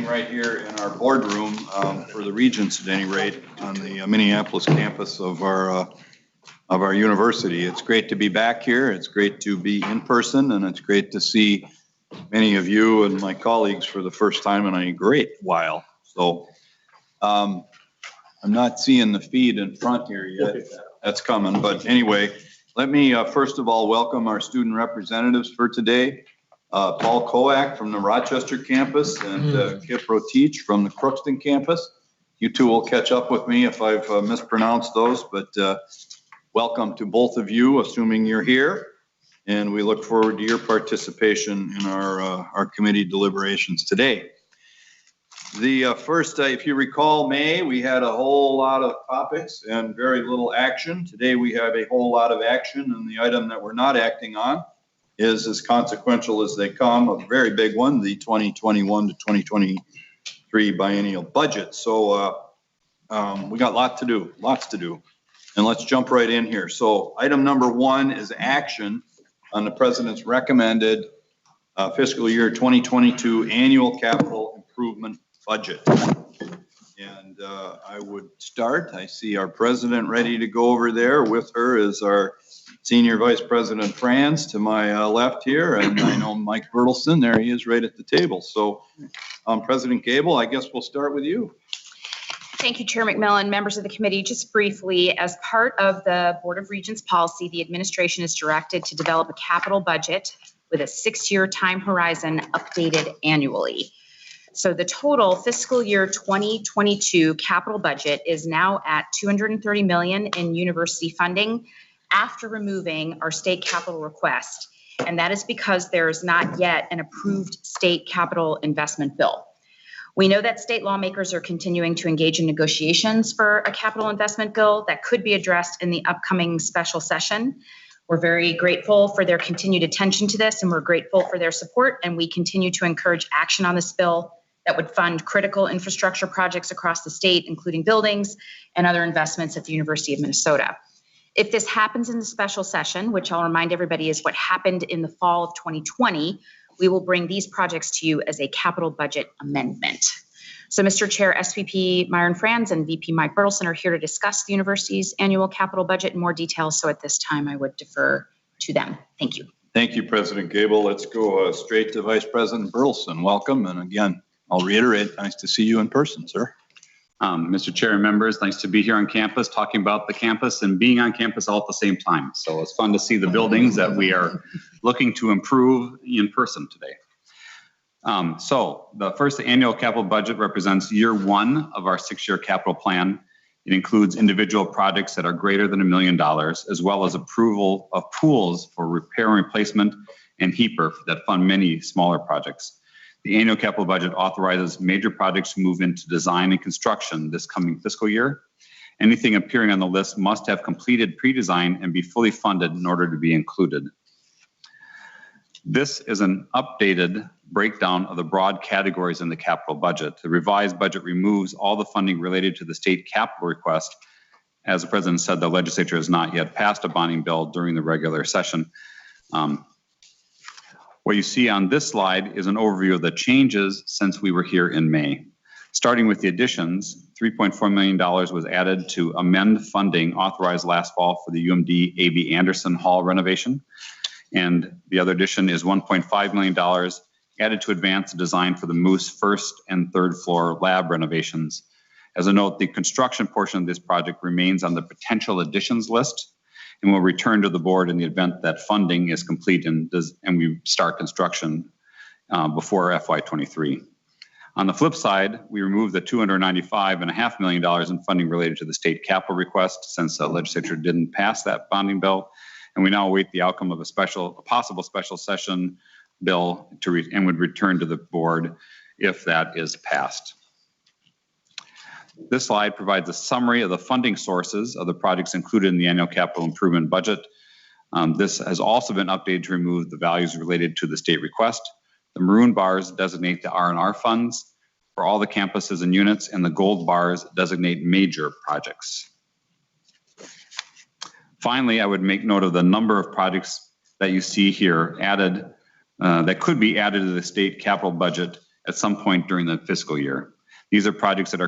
sitting right here in our boardroom for the Regents at any rate on the Minneapolis campus of our university. It's great to be back here. It's great to be in person, and it's great to see many of you and my colleagues for the first time in a great while. So I'm not seeing the feed in front here yet. That's coming. But anyway, let me first of all welcome our student representatives for today. Paul Koak from the Rochester campus and Kip Rotich from the Crookston campus. You two will catch up with me if I've mispronounced those, but welcome to both of you, assuming you're here. And we look forward to your participation in our committee deliberations today. The first, if you recall, May, we had a whole lot of topics and very little action. Today we have a whole lot of action, and the item that we're not acting on is as consequential as they come, a very big one, the 2021 to 2023 biennial budget. So we got lots to do. And let's jump right in here. So item number one is action on the president's recommended fiscal year 2022 annual capital improvement budget. And I would start. I see our president ready to go over there. With her is our Senior Vice President Franz to my left here, and I know Mike Bertelson, there he is right at the table. So President Gabel, I guess we'll start with you. Thank you, Chair McMillan. Members of the committee, just briefly, as part of the Board of Regents policy, the administration is directed to develop a capital budget with a 6-year time horizon updated annually. So the total fiscal year 2022 capital budget is now at $230 million in university funding after removing our state capital request. And that is because there is not yet an approved state capital investment bill. We know that state lawmakers are continuing to engage in negotiations for a capital investment bill that could be addressed in the upcoming special session. We're very grateful for their continued attention to this, and we're grateful for their support, and we continue to encourage action on this bill that would fund critical infrastructure projects across the state, including buildings and other investments at the University of Minnesota. If this happens in the special session, which I'll remind everybody is what happened in the fall of 2020, we will bring these projects to you as a capital budget amendment. So Mr. Chair, SVP Myron Franz and VP Mike Bertelson are here to discuss the university's annual capital budget in more detail. So at this time, I would defer to them. Thank you. Thank you, President Gabel. Let's go straight to Vice President Bertelson. Welcome. And again, I'll reiterate, nice to see you in person, sir. Mr. Chair and members, nice to be here on campus, talking about the campus and being on campus all at the same time. So it's fun to see the buildings that we are looking to improve in person today. So the first annual capital budget represents year one of our 6-year capital plan. It includes individual projects that are greater than $1 million, as well as approval of pools for repair and replacement and HEAPR that fund many smaller projects. The annual capital budget authorizes major projects to move into design and construction this coming fiscal year. Anything appearing on the list must have completed pre-design and be fully funded in order to be included. This is an updated breakdown of the broad categories in the capital budget. The revised budget removes all the funding related to the state capital request. As the president said, the legislature has not yet passed a bonding bill during the regular session. What you see on this slide is an overview of the changes since we were here in May. Starting with the additions, $3.4 million was added to amend funding authorized last fall for the UMD A.B. Anderson Hall renovation. And the other addition is $1.5 million added to advance the design for the Moose first and third floor lab renovations. As a note, the construction portion of this project remains on the potential additions list and will return to the board in the event that funding is complete and we start construction before FY23. On the flip side, we removed the $295.5 million in funding related to the state capital request since the legislature didn't pass that bonding bill. And we now await the outcome of a possible special session bill and would return to the board if that is passed. This slide provides a summary of the funding sources of the projects included in the annual capital improvement budget. This has also been updated to remove the values related to the state request. The maroon bars designate the R&R funds for all the campuses and units, and the gold bars designate major projects. Finally, I would make note of the number of projects that you see here added that could be added to the state capital budget at some point during the fiscal year. These are projects that we're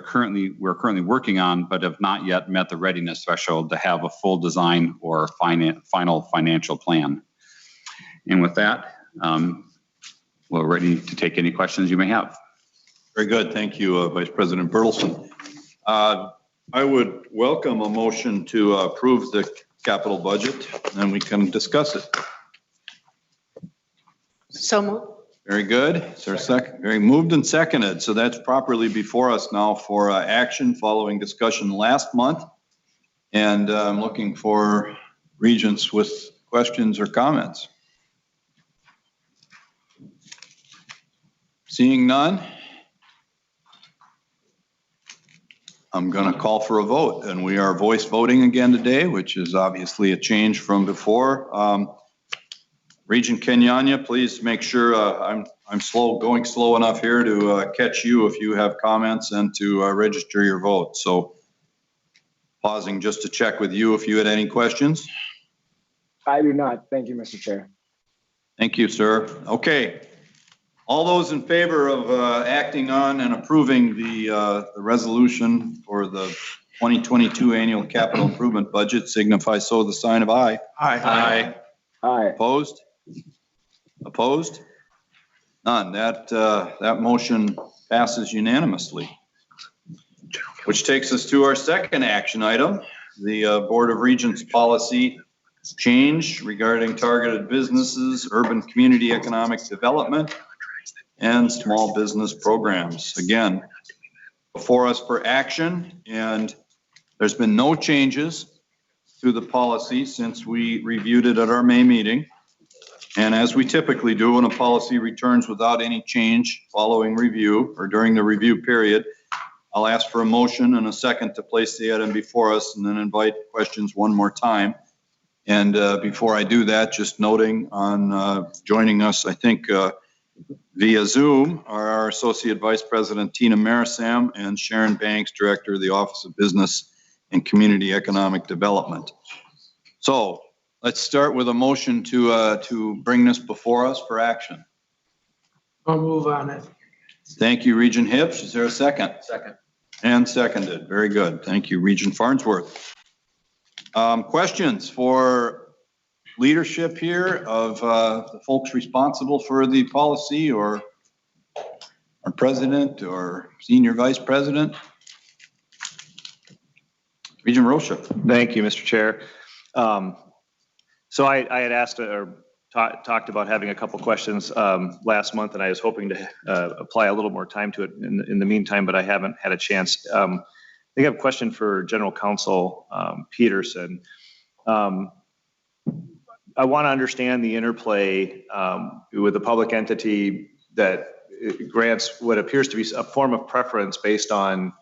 currently working on, but have not yet met the readiness threshold to have a full design or final financial plan. And with that, we're ready to take any questions you may have. Very good. Thank you, Vice President Bertelsen. I would welcome a motion to approve the capital budget, and we can discuss it. So moved. Very good. Is there a second? Very moved and seconded. So that's properly before us now for action following discussion last month. And I'm looking for regents with questions or comments. Seeing none, I'm going to call for a vote, and we are voice voting again today, which is obviously a change from before. Regent Kenyanya, please make sure I'm going slow enough here to catch you if you have comments and to register your vote. So pausing just to check with you if you had any questions. I do not. Thank you, Mr. Chair. Thank you, sir. Okay. All those in favor of acting on and approving the resolution for the 2022 annual capital improvement budget signify so with the sign of aye. Aye. Opposed? Opposed? None. That motion passes unanimously. Which takes us to our second action item, the Board of Regents policy change regarding targeted businesses, urban community economic development, and small business programs. Again, before us for action, and there's been no changes to the policy since we reviewed it at our May meeting. And as we typically do when a policy returns without any change following review or during the review period, I'll ask for a motion and a second to place the item before us and then invite questions one more time. And before I do that, just noting on joining us, I think via Zoom are our Associate Vice President Tina Marisam and Sharon Banks, Director of the Office of Business and Community Economic Development. So let's start with a motion to bring this before us for action. I'll move on it. Thank you, Regent Hips. Is there a second? Second. And seconded. Very good. Thank you, Regent Farnsworth. Questions for leadership here of the folks responsible for the policy, or our president or senior vice president? Regent Rocha. Thank you, Mr. Chair. So I had asked or talked about having a couple questions last month, and I was hoping to apply a little more time to it in the meantime, but I haven't had a chance. I think I have a question for General Counsel Peterson. I want to understand the interplay with a public entity that grants what appears to be a form of preference based on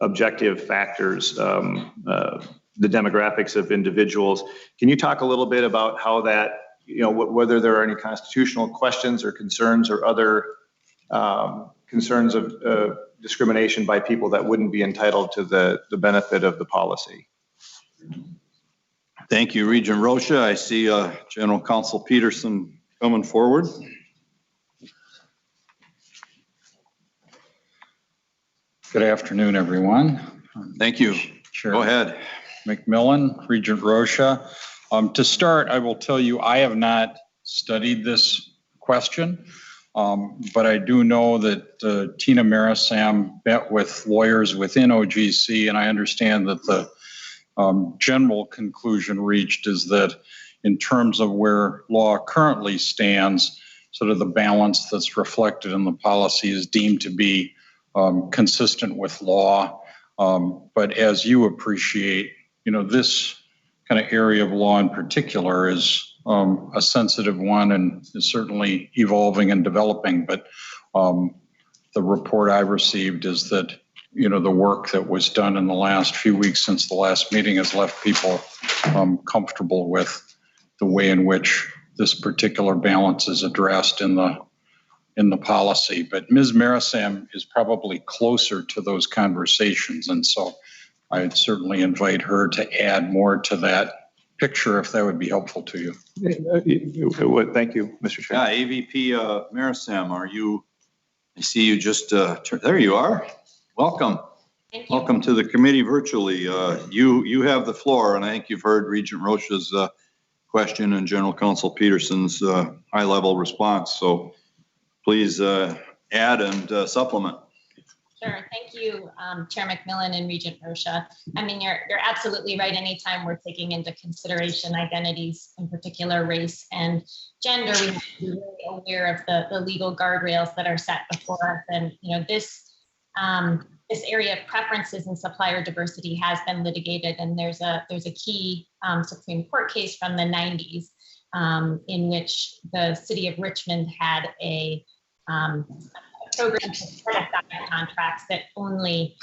objective factors, the demographics of individuals. Can you talk a little bit about how that, whether there are any constitutional questions or concerns or other concerns of discrimination by people that wouldn't be entitled to the benefit of the policy? Thank you, Regent Rocha. I see General Counsel Peterson coming forward. Good afternoon, everyone. Thank you. Chair Go ahead. McMillan, Regent Rocha. To start, I will tell you I have not studied this question, but I do know that Tina Marisam met with lawyers within OGC, and I understand that the general conclusion reached is that in terms of where law currently stands, sort of the balance that's reflected in the policy is deemed to be consistent with law. But as you appreciate, this kind of area of law in particular is a sensitive one and is certainly evolving and developing. But the report I received is that the work that was done in the last few weeks since the last meeting has left people comfortable with the way in which this particular balance is addressed in the policy. But Ms. Marisam is probably closer to those conversations, and so I'd certainly invite her to add more to that picture if that would be helpful to you. It would. Thank you, Mr. Chair. Yeah, AVP Marisam, are you I see you just, there you are. Welcome. Thank you. Welcome to the committee virtually. You have the floor, and I think you've heard Regent Rocha's question and General Counsel Peterson's high-level response. So please add and supplement. Sure. Thank you, Chair McMillan and Regent Rocha. I mean, you're absolutely right. Anytime we're taking into consideration identities, in particular race and gender, we have to be really aware of the legal guardrails that are set before us. And this area of preferences and supplier diversity has been litigated, and there's a key Supreme Court case from the 90s in which the city of Richmond had a program to set aside contracts that only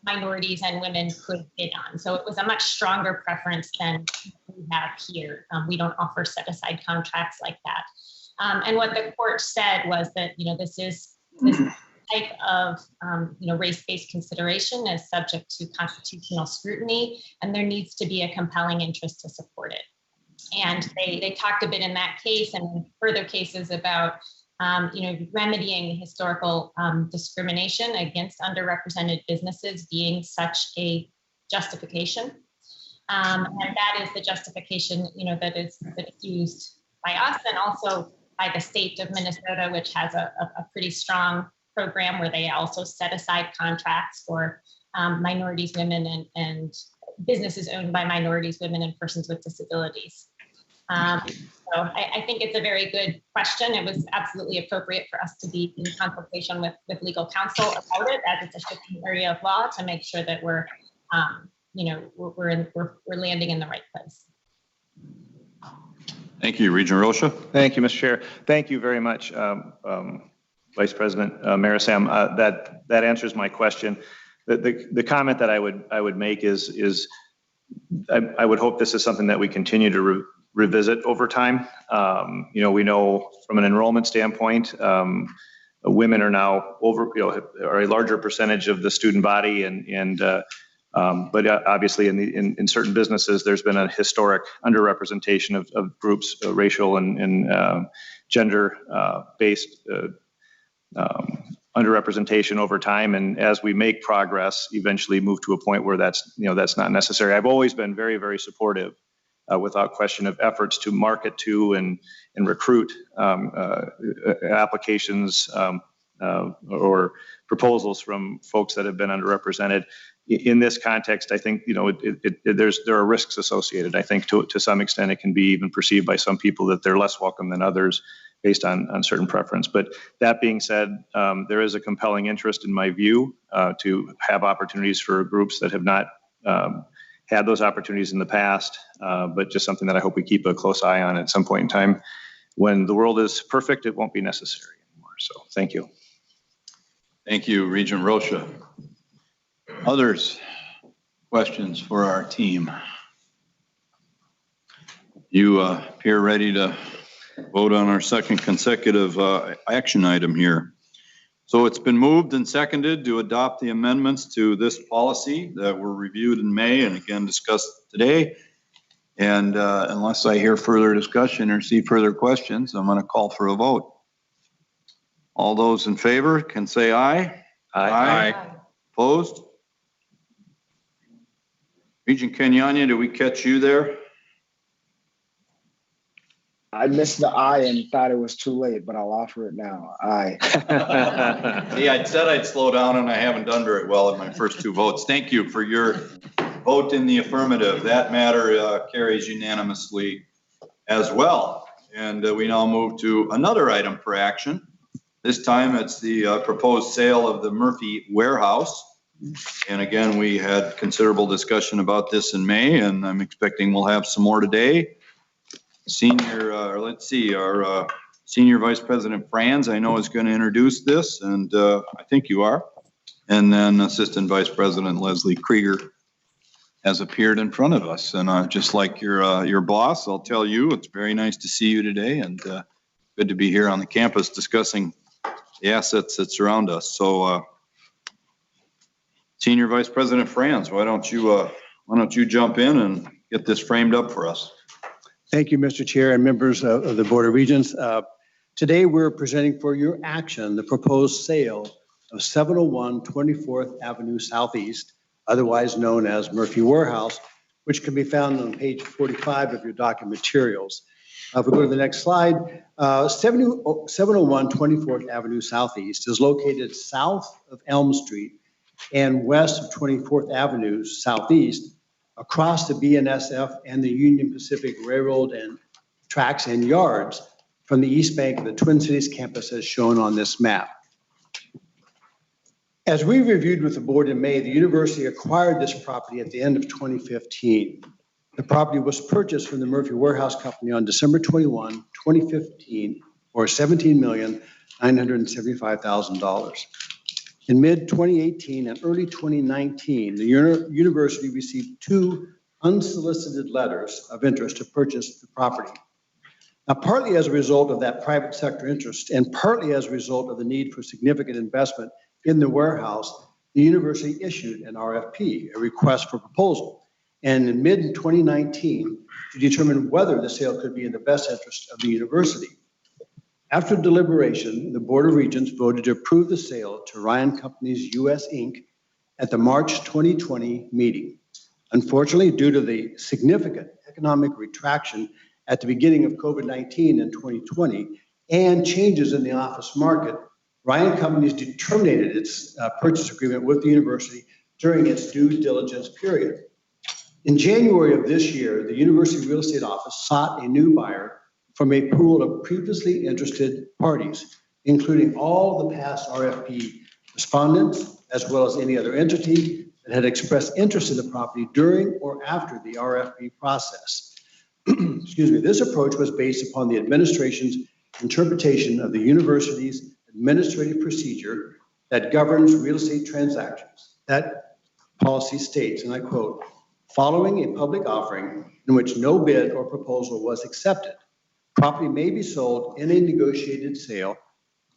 minorities and women could bid on. So it was a much stronger preference than we have here. We don't offer set aside contracts like that. And what the court said was that this type of race-based consideration is subject to constitutional scrutiny, and there needs to be a compelling interest to support it. And they talked a bit in that case and in further cases about remedying historical discrimination against underrepresented businesses being such a justification. And that is the justification, that is used by us and also by the state of Minnesota, which has a pretty strong program where they also set aside contracts for minorities, women, and businesses owned by minorities, women, and persons with disabilities. So I think it's a very good question. It was absolutely appropriate for us to be in consultation with legal counsel about it, as it's a shifting area of law, to make sure that we're landing in the right place. Thank you, Regent Rocha. Thank you, Mr. Chair. Thank you very much, Vice President Marasam. That answers my question. The comment that I would make is I would hope this is something that we continue to revisit over time. We know from an enrollment standpoint, women are now are a larger percentage of the student body, but obviously in certain businesses, there's been a historic underrepresentation of groups, racial and gender based underrepresentation over time. And as we make progress, eventually move to a point where that's not necessary. I've always been very, very supportive, without question, of efforts to market to and recruit applications or proposals from folks that have been underrepresented. In this context, I think there are risks associated. I think to some extent it can be even perceived by some people that they're less welcome than others based on certain preference. But that being said, there is a compelling interest, in my view, to have opportunities for groups that have not had those opportunities in the past, but just something that I hope we keep a close eye on at some point in time. When the world is perfect, it won't be necessary anymore. So thank you. Thank you, Regent Rocha. Others, questions for our team? You appear ready to vote on our second consecutive action item here. So it's been moved and seconded to adopt the amendments to this policy that were reviewed in May and again discussed today. And unless I hear further discussion or see further questions, I'm going to call for a vote. All those in favor can say aye. Aye. Opposed? Regent Kenyanya, did we catch you there? I missed the aye and thought it was too late, but I'll offer it now. Aye. See, I said I'd slow down and I haven't done very well in my first two votes. Thank you for your vote in the affirmative. That matter carries unanimously as well. And we now move to another item for action. This time it's the proposed sale of the Murphy Warehouse. And again, we had considerable discussion about this in May, and I'm expecting we'll have some more today. Our Senior Vice President Franz, I know, is going to introduce this, and I think you are. And then Assistant Vice President Leslie Krieger has appeared in front of us. And just like your boss, I'll tell you, it's very nice to see you today, and good to be here on the campus discussing the assets that surround us. So, Senior Vice President Franz, why don't you jump in and get this framed up for us? Thank you, Mr. Chair and members of the Board of Regents. Today, we're presenting for your action the proposed sale of 701 24th Avenue Southeast, otherwise known as Murphy Warehouse, which can be found on page 45 of your document materials. If we go to the next slide, 701 24th Avenue Southeast is located south of Elm Street and west of 24th Avenue Southeast, across the BNSF and the Union Pacific Railroad and tracks and yards from the east bank of the Twin Cities campus as shown on this map. As we reviewed with the board in May, the university acquired this property at the end of 2015. The property was purchased from the Murphy Warehouse Company on December 21, 2015 for $17,975,000. In mid-2018 and early 2019, the university received 2 unsolicited letters of interest to purchase the property. Now, partly as a result of that private sector interest and partly as a result of the need for significant investment in the warehouse, the university issued an RFP, a request for proposal, and in mid-2019 to determine whether the sale could be in the best interest of the university. After deliberation, the Board of Regents voted to approve the sale to Ryan Companies US Inc. at the March 2020 meeting. Unfortunately, due to the significant economic retraction at the beginning of COVID-19 in 2020 and changes in the office market, Ryan Companies terminated its purchase agreement with the university during its due diligence period. In January of this year, the University Real Estate Office sought a new buyer from a pool of previously interested parties, including all the past RFP respondents, as well as any other entity that had expressed interest in the property during or after the RFP process. Excuse me. This approach was based upon the administration's interpretation of the university's administrative procedure that governs real estate transactions. That policy states, and I quote, "Following a public offering in which no bid or proposal was accepted, property may be sold in a negotiated sale,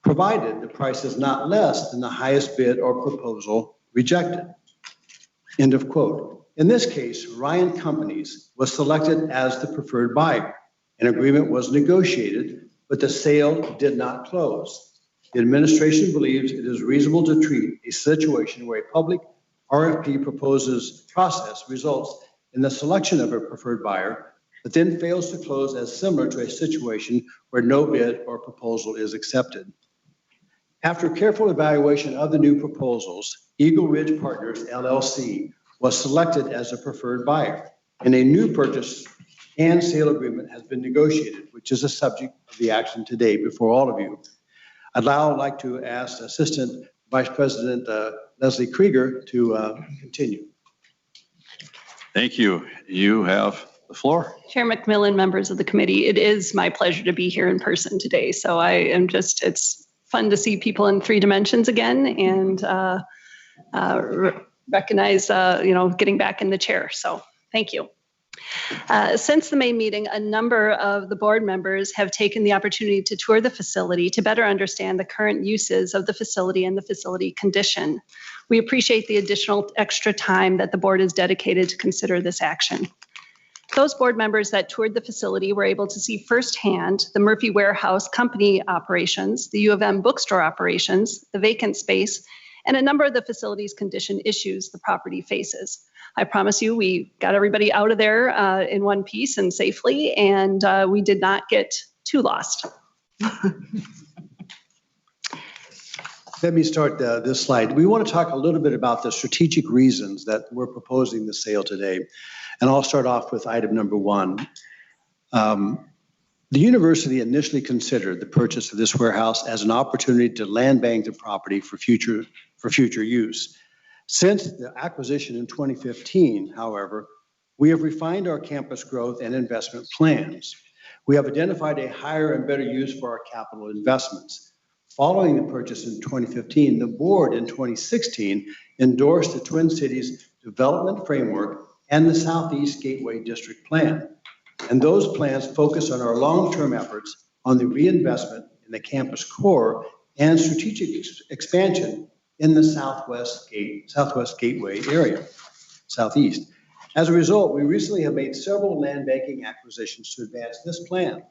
provided the price is not less than the highest bid or proposal rejected." End of quote. In this case, Ryan Companies was selected as the preferred buyer. An agreement was negotiated, but the sale did not close. The administration believes it is reasonable to treat a situation where a public RFP process results in the selection of a preferred buyer, but then fails to close as similar to a situation where no bid or proposal is accepted. After careful evaluation of the new proposals, Eagle Ridge Partners, LLC, was selected as a preferred buyer, and a new purchase and sale agreement has been negotiated, which is the subject of the action today before all of you. I'd now like to ask Assistant Vice President Leslie Krieger to continue. Thank you. You have the floor. Chair McMillan, members of the committee, it is my pleasure to be here in person today. So it's fun to see people in 3 dimensions again and recognize, getting back in the chair. So thank you. Since the May meeting, a number of the board members have taken the opportunity to tour the facility to better understand the current uses of the facility and the facility condition. We appreciate the additional extra time that the board has dedicated to consider this action. Those board members that toured the facility were able to see firsthand the Murphy Warehouse Company operations, the U of M bookstore operations, the vacant space, and a number of the facility's condition issues the property faces. I promise you, we got everybody out of there in one piece and safely, and we did not get too lost. Let me start this slide. We want to talk a little bit about the strategic reasons that we're proposing the sale today. And I'll start off with item number 1. The university initially considered the purchase of this warehouse as an opportunity to land bank the property for future use. Since the acquisition in 2015, however, we have refined our campus growth and investment plans. We have identified a higher and better use for our capital investments. Following the purchase in 2015, the board in 2016 endorsed the Twin Cities Development Framework and the Southeast Gateway District Plan. And those plans focus on our long-term efforts on the reinvestment in the campus core and strategic expansion in the Southwest Gateway area, Southeast. As a result, we recently have made several land banking acquisitions to advance this plan.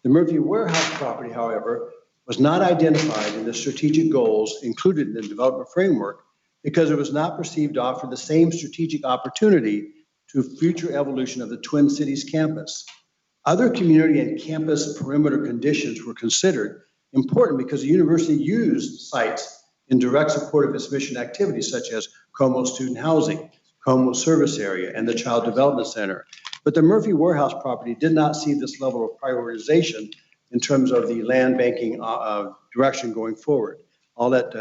The Murphy Warehouse property, however, was not identified in the strategic goals included in the development framework because it was not perceived to offer the same strategic opportunity to future evolution of the Twin Cities campus. Other community and campus perimeter conditions were considered important because the university used sites in direct support of its mission activities, such as Como Student Housing, Como Service Area, and the Child Development Center. But the Murphy Warehouse property did not see this level of prioritization in terms of the land banking direction going forward. I'll let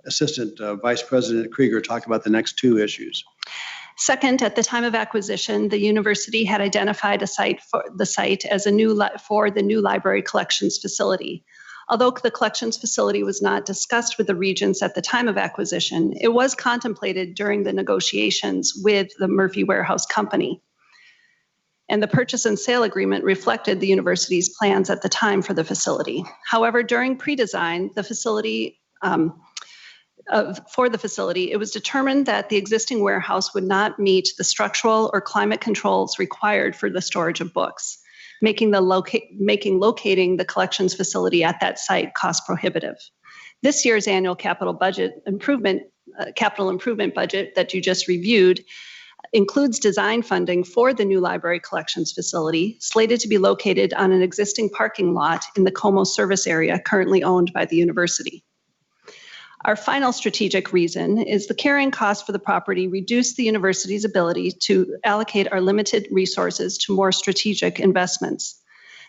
Assistant Vice President Krieger talk about the next two issues. Second, at the time of acquisition, the university had identified a site for the site as a new for the new library collections facility. Although the collections facility was not discussed with the Regents at the time of acquisition, it was contemplated during the negotiations with the Murphy Warehouse Company. And the purchase and sale agreement reflected the university's plans at the time for the facility. However, during pre-design, the facility for the facility, it was determined that the existing warehouse would not meet the structural or climate controls required for the storage of books, making locating the collections facility at that site cost prohibitive. This year's annual capital improvement budget that you just reviewed includes design funding for the new library collections facility, slated to be located on an existing parking lot in the Como service area currently owned by the university. Our final strategic reason is the carrying cost for the property reduced the university's ability to allocate our limited resources to more strategic investments.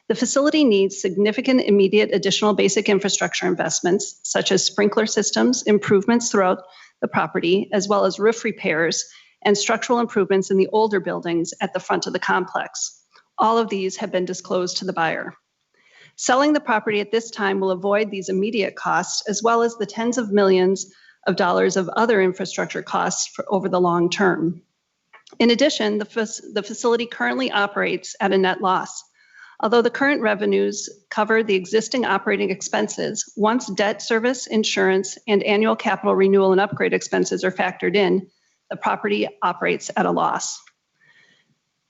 The facility needs significant immediate additional basic infrastructure investments, such as sprinkler systems, improvements throughout the property, as well as roof repairs and structural improvements in the older buildings at the front of the complex. All of these have been disclosed to the buyer. Selling the property at this time will avoid these immediate costs, as well as the tens of millions of dollars of other infrastructure costs over the long term. In addition, the facility currently operates at a net loss. Although the current revenues cover the existing operating expenses, once debt service, insurance, and annual capital renewal and upgrade expenses are factored in, the property operates at a loss.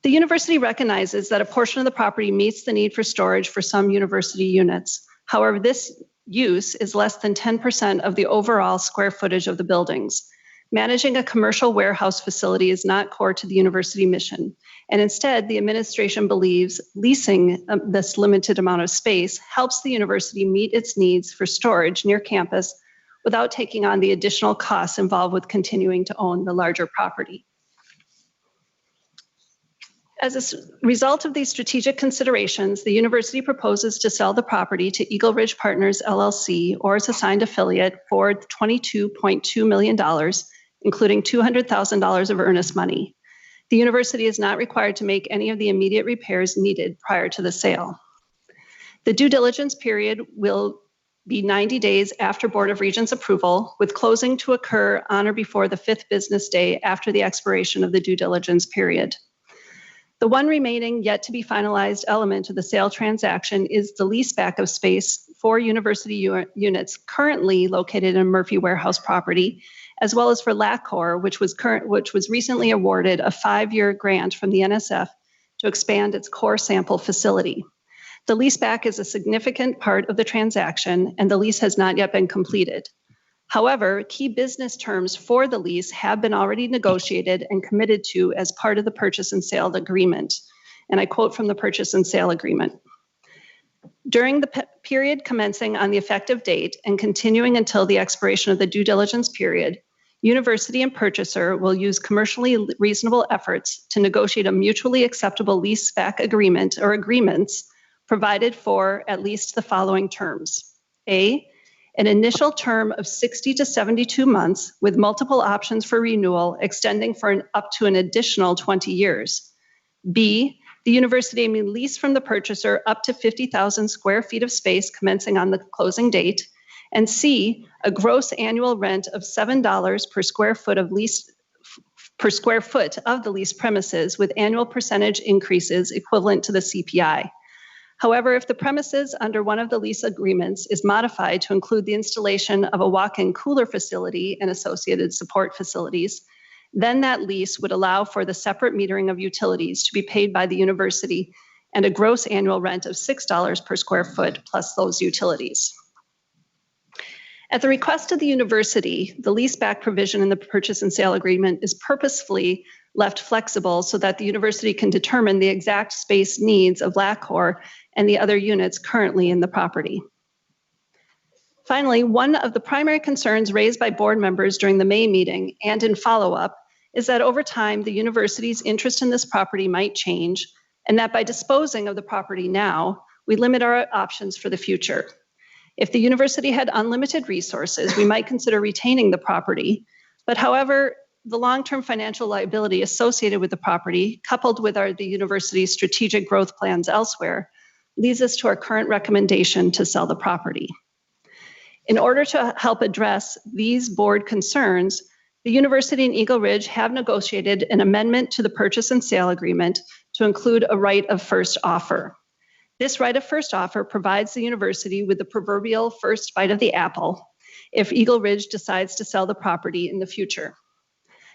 The university recognizes that a portion of the property meets the need for storage for some university units. However, this use is less than 10% of the overall square footage of the buildings. Managing a commercial warehouse facility is not core to the university mission, and instead, the administration believes leasing this limited amount of space helps the university meet its needs for storage near campus without taking on the additional costs involved with continuing to own the larger property. As a result of these strategic considerations, the university proposes to sell the property to Eagle Ridge Partners LLC or its assigned affiliate for $22.2 million, including $200,000 of earnest money. The university is not required to make any of the immediate repairs needed prior to the sale. The due diligence period will be 90 days after Board of Regents approval, with closing to occur on or before the 5th business day after the expiration of the due diligence period. The one remaining yet to be finalized element of the sale transaction is the leaseback of space for university units currently located in Murphy Warehouse property, as well as for LACOR, which was recently awarded a 5-year grant from the NSF to expand its core sample facility. The leaseback is a significant part of the transaction, and the lease has not yet been completed. However, key business terms for the lease have been already negotiated and committed to as part of the purchase and sale agreement. And I quote from the purchase and sale agreement. During the period commencing on the effective date and continuing until the expiration of the due diligence period, university and purchaser will use commercially reasonable efforts to negotiate a mutually acceptable leaseback agreement or agreements provided for at least the following terms. A, an initial term of 60 to 72 months with multiple options for renewal extending for up to an additional 20 years. B, the university may lease from the purchaser up to 50,000 square feet of space commencing on the closing date. And C, a gross annual rent of $7 per square foot of the leased premises with annual percentage increases equivalent to the CPI. However, if the premises under one of the lease agreements is modified to include the installation of a walk-in cooler facility and associated support facilities, then that lease would allow for the separate metering of utilities to be paid by the university and a gross annual rent of $6 per square foot plus those utilities. At the request of the university, the leaseback provision in the purchase and sale agreement is purposefully left flexible so that the university can determine the exact space needs of LACOR and the other units currently in the property. Finally, one of the primary concerns raised by board members during the May meeting and in follow-up is that over time, the university's interest in this property might change, and that by disposing of the property now, we limit our options for the future. If the university had unlimited resources, we might consider retaining the property. But however, the long-term financial liability associated with the property, coupled with the university's strategic growth plans elsewhere, leads us to our current recommendation to sell the property. In order to help address these board concerns, the university and Eagle Ridge have negotiated an amendment to the purchase and sale agreement to include a right of first offer. This right of first offer provides the university with the proverbial first bite of the apple if Eagle Ridge decides to sell the property in the future.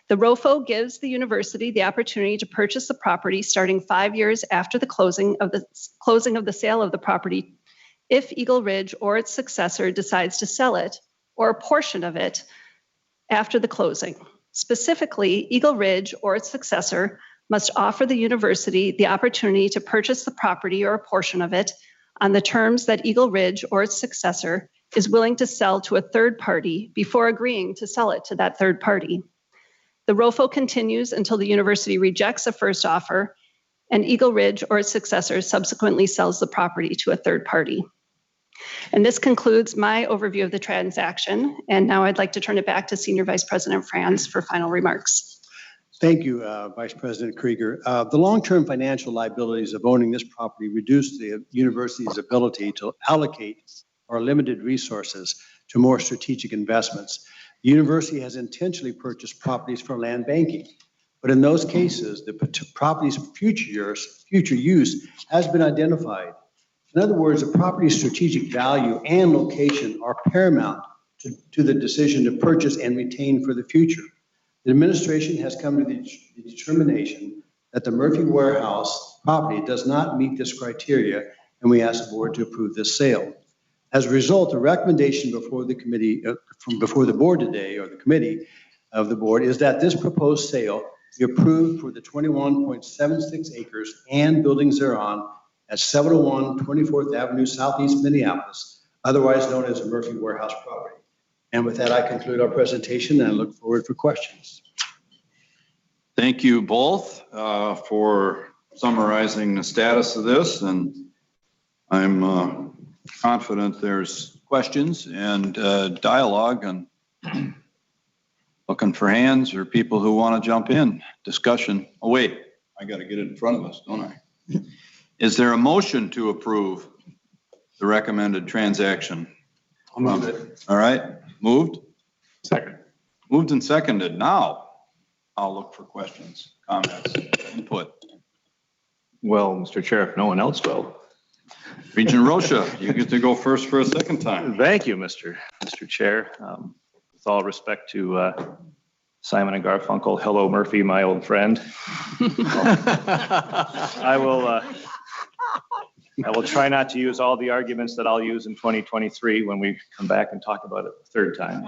The ROFO gives the university the opportunity to purchase the property starting 5 years after the closing of the sale of the property if Eagle Ridge or its successor decides to sell it or a portion of it after the closing. Specifically, Eagle Ridge or its successor must offer the university the opportunity to purchase the property or a portion of it on the terms that Eagle Ridge or its successor is willing to sell to a third party before agreeing to sell it to that third party. The ROFO continues until the university rejects a first offer and Eagle Ridge or its successor subsequently sells the property to a third party. And this concludes my overview of the transaction. And now I'd like to turn it back to Senior Vice President Franz for final remarks. Thank you, Vice President Krieger. The long-term financial liabilities of owning this property reduce the university's ability to allocate our limited resources to more strategic investments. The university has intentionally purchased properties for land banking, but in those cases, the property's future use has been identified. In other words, the property's strategic value and location are paramount to the decision to purchase and retain for the future. The administration has come to the determination that the Murphy Warehouse property does not meet this criteria, and we ask the board to approve this sale. As a result, the recommendation before the committee, before the board today, or the committee of the board, is that this proposed sale be approved for the 21.76 acres and buildings thereon at 701 24th Avenue Southeast Minneapolis, otherwise known as the Murphy Warehouse property. And with that, I conclude our presentation and I look forward for questions. Thank you both for summarizing the status of this, and I'm confident there's questions and dialogue, and looking for hands or people who want to jump in. Discussion. Oh, wait, I got to get it in front of us, don't I? Is there a motion to approve the recommended transaction? I'll move it. All right, moved? Second. Moved and seconded. Now, I'll look for questions, comments, input. Well, Mr. Chair, if no one else will. Regent Rocha, you get to go first for a second time. Thank you, Mr. Chair. With all respect to Simon and Garfunkel, hello, Murphy, my old friend. I will try not to use all the arguments that I'll use in 2023 when we come back and talk about it the third time.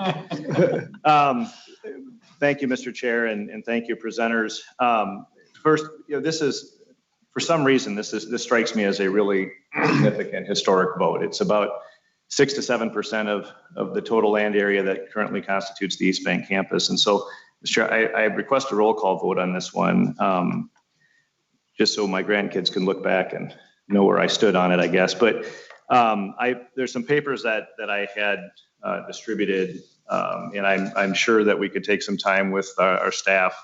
Thank you, Mr. Chair, and thank you, presenters. First, this is, for some reason, this strikes me as a really significant historic vote. It's about 6 to 7% of the total land area that currently constitutes the East Bank campus. And so, Mr. Chair, I request a roll call vote on this one, just so my grandkids can look back and know where I stood on it, I guess. But there's some papers that I had distributed, and I'm sure that we could take some time with our staff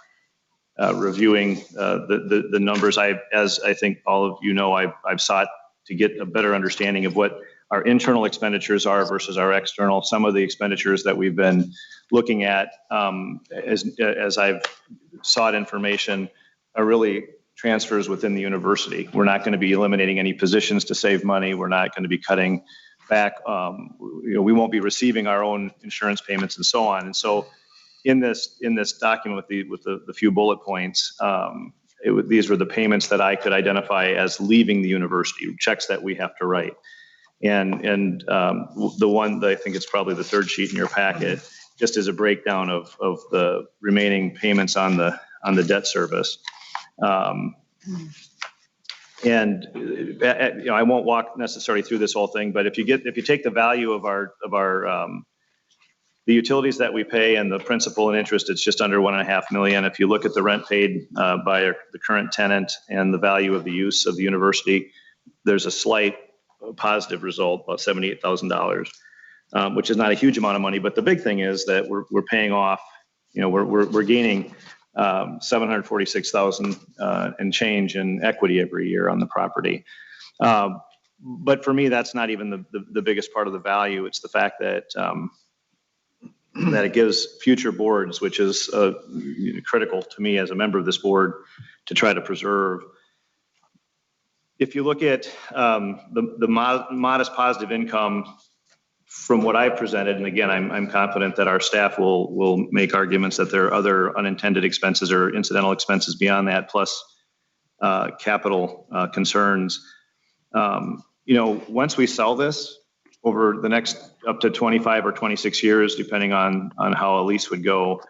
reviewing the numbers. As I think all of you know, I've sought to get a better understanding of what our internal expenditures are versus our external. Some of the expenditures that we've been looking at as I've sought information are really transfers within the university. We're not going to be eliminating any positions to save money. We're not going to be cutting back. We won't be receiving our own insurance payments and so on. And so in this document with the few bullet points, these were the payments that I could identify as leaving the university, checks that we have to write. And the one that I think it's probably the third sheet in your packet, just as a breakdown of the remaining payments on the debt service. And I won't walk necessarily through this whole thing, but if you take the value of the utilities that we pay and the principal and interest, it's just under $1.5 million. If you look at the rent paid by the current tenant and the value of the use of the university, there's a slight positive result, about $78,000, which is not a huge amount of money. But the big thing is that we're paying off, we're gaining $746,000 and change in equity every year on the property. But for me, that's not even the biggest part of the value. It's the fact that that it gives future boards, which is critical to me as a member of this board, to try to preserve. If you look at the modest positive income from what I presented, and again, I'm confident that our staff will make arguments that there are other unintended expenses or incidental expenses beyond that, plus capital concerns. Once we sell this over the next up to 25 or 26 years, depending on how a lease would go,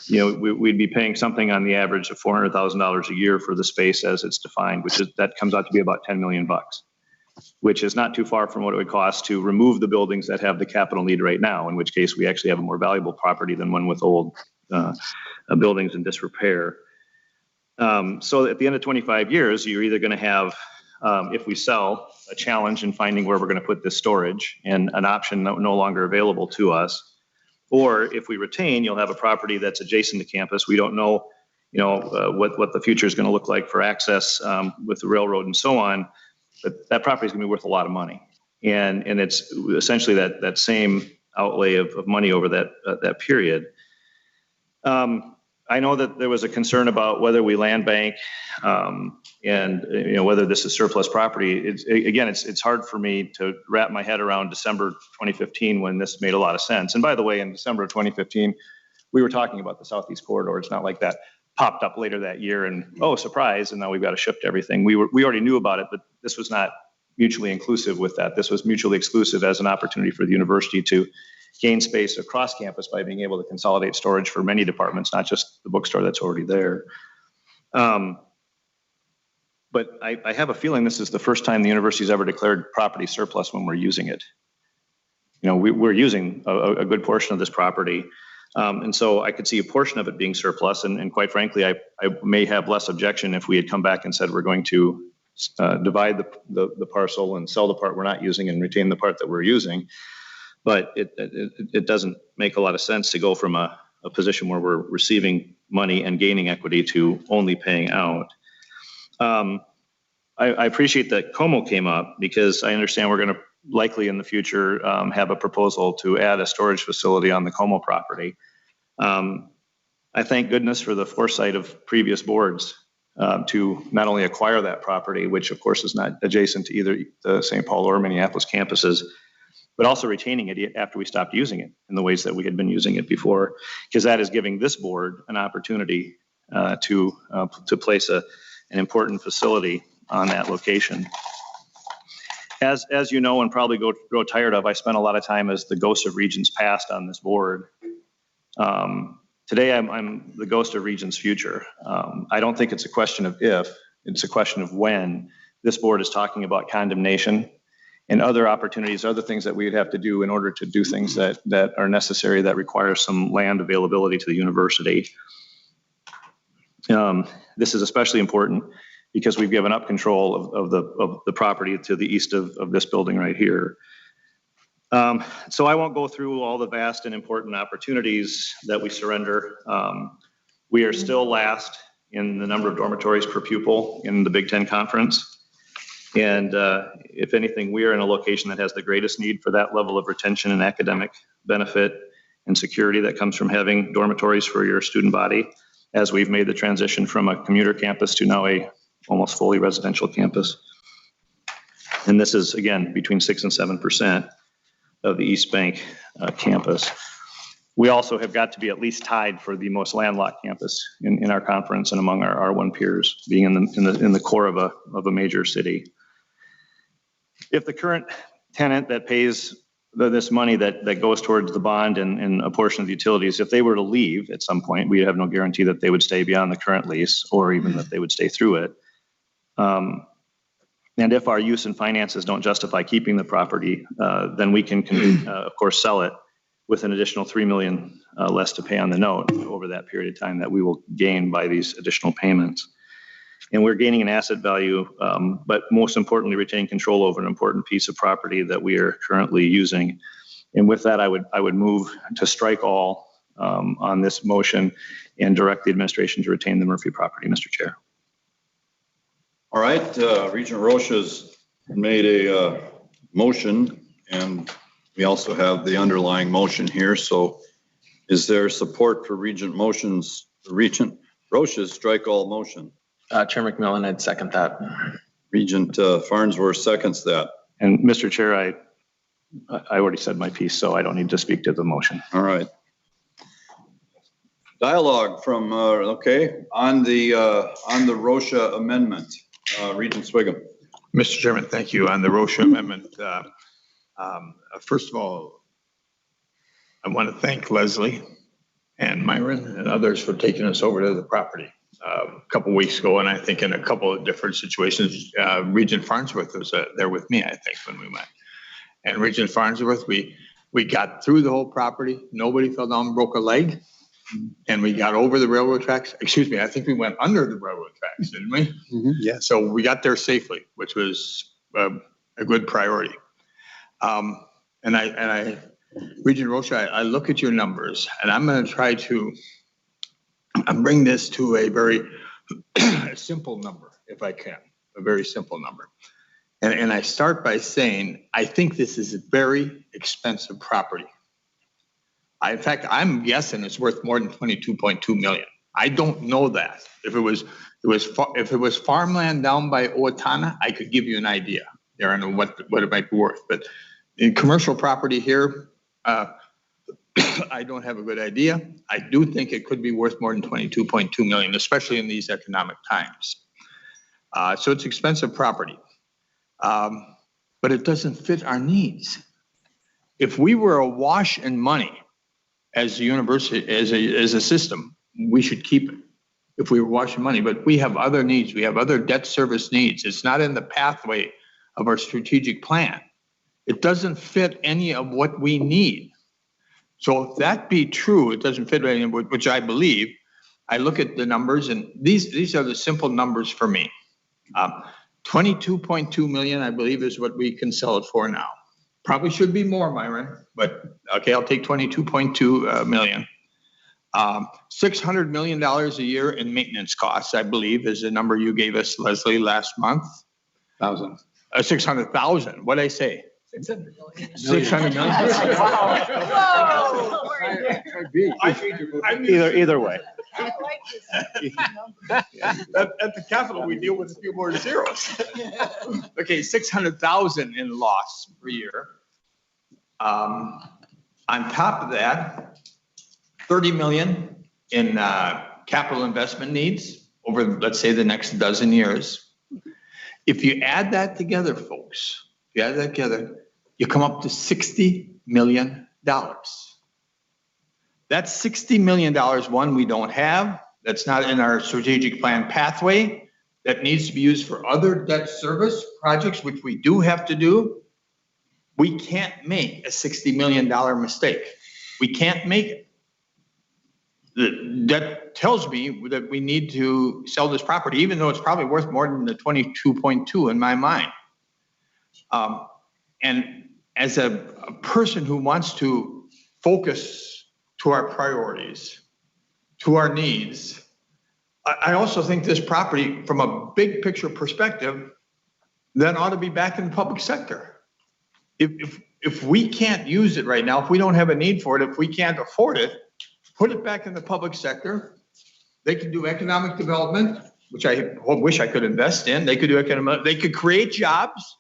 we'd be paying something on the average of $400,000 a year for the space as it's defined, that comes out to be about $10 million, which is not too far from what it would cost to remove the buildings that have the capital need right now, in which case we actually have a more valuable property than one with old buildings in disrepair. So at the end of 25 years, you're either going to have, if we sell, a challenge in finding where we're going to put this storage and an option no longer available to us. Or if we retain, you'll have a property that's adjacent to campus. We don't know, what the future is going to look like for access with the railroad and so on. But that property is going to be worth a lot of money. And it's essentially that same outlay of money over that period. I know that there was a concern about whether we land bank and whether this is surplus property. It's hard for me to wrap my head around December 2015 when this made a lot of sense. And by the way, in December of 2015, we were talking about the Southeast Corridor. It's not like that popped up later that year and, oh, surprise, and now we've got to shift everything. We already knew about it, but this was not mutually inclusive with that. This was mutually exclusive as an opportunity for the university to gain space across campus by being able to consolidate storage for many departments, not just the bookstore that's already there. But I have a feeling this is the first time the university's ever declared property surplus when we're using it. We're using a good portion of this property. And so I could see a portion of it being surplus. And quite frankly, I may have less objection if we had come back and said we're going to divide the parcel and sell the part we're not using and retain the part that we're using. But it doesn't make a lot of sense to go from a position where we're receiving money and gaining equity to only paying out. I appreciate that Como came up because I understand we're going to likely in the future have a proposal to add a storage facility on the Como property. I thank goodness for the foresight of previous boards to not only acquire that property, which of course is not adjacent to either the St. Paul or Minneapolis campuses, but also retaining it after we stopped using it in the ways that we had been using it before, because that is giving this board an opportunity to place an important facility on that location. As you know, and probably grow tired of, I spent a lot of time as the ghost of Regions Past on this board. Today, I'm the ghost of Regions Future. I don't think it's a question of if, it's a question of when this board is talking about condemnation and other opportunities, other things that we would have to do in order to do things that are necessary, that require some land availability to the university. This is especially important because we've given up control of the property to the east of this building right here. So I won't go through all the vast and important opportunities that we surrender. We are still last in the number of dormitories per pupil in the Big Ten Conference. And if anything, we are in a location that has the greatest need for that level of retention and academic benefit and security that comes from having dormitories for your student body, as we've made the transition from a commuter campus to now a almost fully residential campus. And this is, again, between 6% and 7% of the East Bank campus. We also have got to be at least tied for the most landlocked campus in our conference and among our R1 peers, being in the core of a major city. If the current tenant that pays this money that goes towards the bond and a portion of the utilities, if they were to leave at some point, we have no guarantee that they would stay beyond the current lease or even that they would stay through it. And if our use and finances don't justify keeping the property, then we can, of course, sell it with an additional $3 million less to pay on the note over that period of time that we will gain by these additional payments. And we're gaining an asset value, but most importantly, retaining control over an important piece of property that we are currently using. And with that, I would move to strike all on this motion and direct the administration to retain the Murphy property, Mr. Chair. All right, Regent Rocha's made a motion, and we also have the underlying motion here. So is there support for Regent Rocha's strike all motion? Chair McMillan, I'd second that. Regent Farnsworth seconds that. And Mr. Chair, I already said my piece, so I don't need to speak to the motion. All right. Dialogue from, okay, on the Rocha amendment, Regent Swigum. Mr. Chairman, thank you. On the Rocha amendment, first of all, I want to thank Leslie and Myron and others for taking us over to the property a couple weeks ago. And I think in a couple of different situations, Regent Farnsworth was there with me, I think, when we went. And Regent Farnsworth, we got through the whole property. Nobody fell down and broke a leg. And we got over the railroad tracks. Excuse me, I think we went under the railroad tracks, didn't we? Mm-hmm. Yeah. So we got there safely, which was a good priority. Regent Rocha, I look at your numbers, and I'm going to try to bring this to a very simple number, if I can, a very simple number. And I start by saying, I think this is a very expensive property. In fact, I'm guessing it's worth more than 22.2 million. I don't know that. If it was farmland down by Owatonna, I could give you an idea there on what it might be worth. But in commercial property here, I don't have a good idea. I do think it could be worth more than 22.2 million, especially in these economic times. So it's expensive property, but it doesn't fit our needs. If we were awash in money as a university, as a system, we should keep it. If we were washing money, but we have other needs. We have other debt service needs. It's not in the pathway of our strategic plan. It doesn't fit any of what we need. So if that be true, it doesn't fit any of which I believe. I look at the numbers, and these are the simple numbers for me. 22.2 million, I believe, is what we can sell it for now. Probably should be more, Myron, but okay, I'll take 22.2 million. $600 million a year in maintenance costs, I believe, is the number you gave us, Leslie, last month. 600,000. What'd I say? 600 million. 600 million. Either way. At the Capitol, we deal with a few more zeros. Okay, 600,000 in loss per year. On top of that, 30 million in capital investment needs over, let's say, the next dozen years. If you add that together, folks, you come up to $60 million. That's $60 million, one, we don't have. That's not in our strategic plan pathway. That needs to be used for other debt service projects, which we do have to do. We can't make a $60 million mistake. We can't make it. That tells me that we need to sell this property, even though it's probably worth more than the 22.2 in my mind. And as a person who wants to focus to our priorities, to our needs, I also think this property, from a big picture perspective, then ought to be back in the public sector. If we can't use it right now, if we don't have a need for it, if we can't afford it, put it back in the public sector. They can do economic development, which I wish I could invest in. They could do economic, they could create jobs,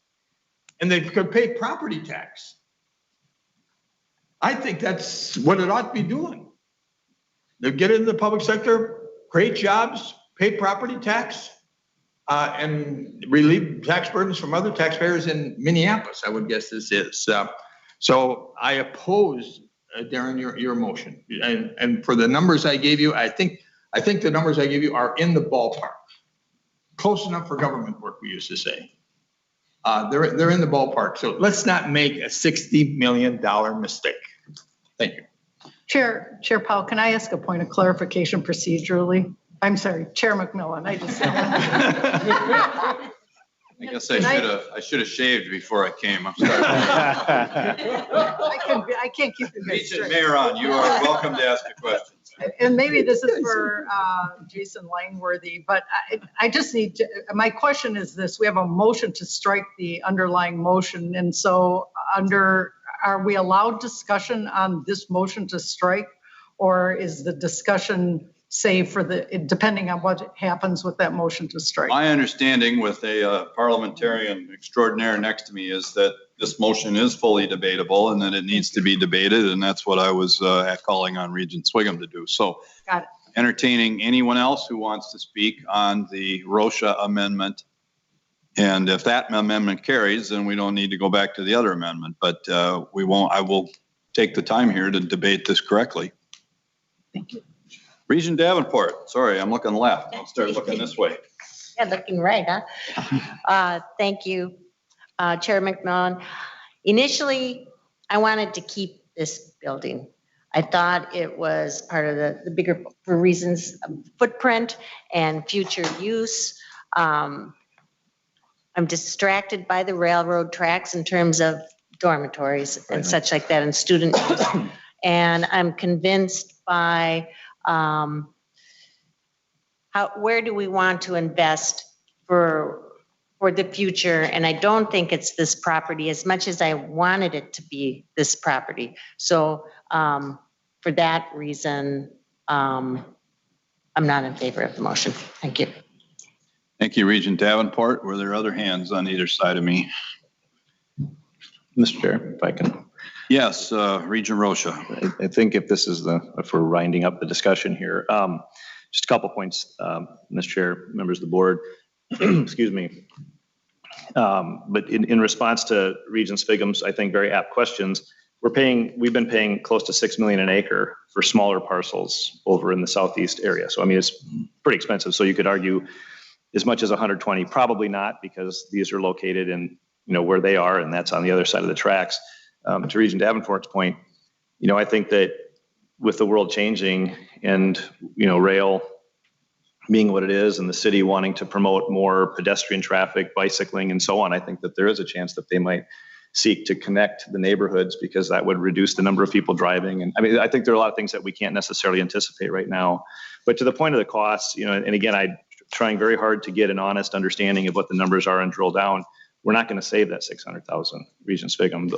and they could pay property tax. I think that's what it ought to be doing. They get into the public sector, create jobs, pay property tax, and relieve tax burdens from other taxpayers in Minneapolis, I would guess this is. So I oppose, Darren, your motion. And for the numbers I gave you, I think the numbers I gave you are in the ballpark. Close enough for government work, we used to say. They're in the ballpark. So let's not make a $60 million mistake. Thank you. Chair Powell, can I ask a point of clarification procedurally? I'm sorry, Chair McMillan, I just. I guess I should have shaved before I came. I'm sorry. I can't keep it Regent straight. Mayeron, you are welcome to ask a question. And maybe this is for Jason Langworthy, but I just need to, my question is this: we have a motion to strike the underlying motion. And so are we allowed discussion on this motion to strike? Or is the discussion saved for depending on what happens with that motion to strike? My understanding with a parliamentarian extraordinaire next to me is that this motion is fully debatable and that it needs to be debated. And that's what I was calling on Regent Swigum to do. So Got it. Entertaining anyone else who wants to speak on the Rocha amendment. And if that amendment carries, then we don't need to go back to the other amendment, but I will take the time here to debate this correctly. Thank you. Regent Davenport, sorry, I'm looking left. I'll start looking this way. Yeah, looking right, huh? Thank you, Chair McMillan. Initially, I wanted to keep this building. I thought it was part of the bigger, for reasons of footprint and future use. I'm distracted by the railroad tracks in terms of dormitories and such like that and student use. And I'm convinced by where do we want to invest for the future? And I don't think it's this property as much as I wanted it to be this property. So for that reason, I'm not in favor of the motion. Thank you. Thank you, Regent Davenport. Were there other hands on either side of me? Mr. Chair, if I can. Yes, Regent Rocha. I think if this is if we're winding up the discussion here, just a couple points, Mr. Chair, members of the board, excuse me. But in response to Regent Swigum's, I think, very apt questions, we've been paying close to $6 million an acre for smaller parcels over in the southeast area. So, I mean, it's pretty expensive. So you could argue as much as 120, probably not, because these are located in, where they are, and that's on the other side of the tracks. To Regent Davenport's point, I think that with the world changing and, rail being what it is and the city wanting to promote more pedestrian traffic, bicycling and so on, I think that there is a chance that they might seek to connect the neighborhoods because that would reduce the number of people driving. And I mean, I think there are a lot of things that we can't necessarily anticipate right now. But to the point of the costs, and again, I'm trying very hard to get an honest understanding of what the numbers are and drill down. We're not going to save that 600,000, Regent Swigum.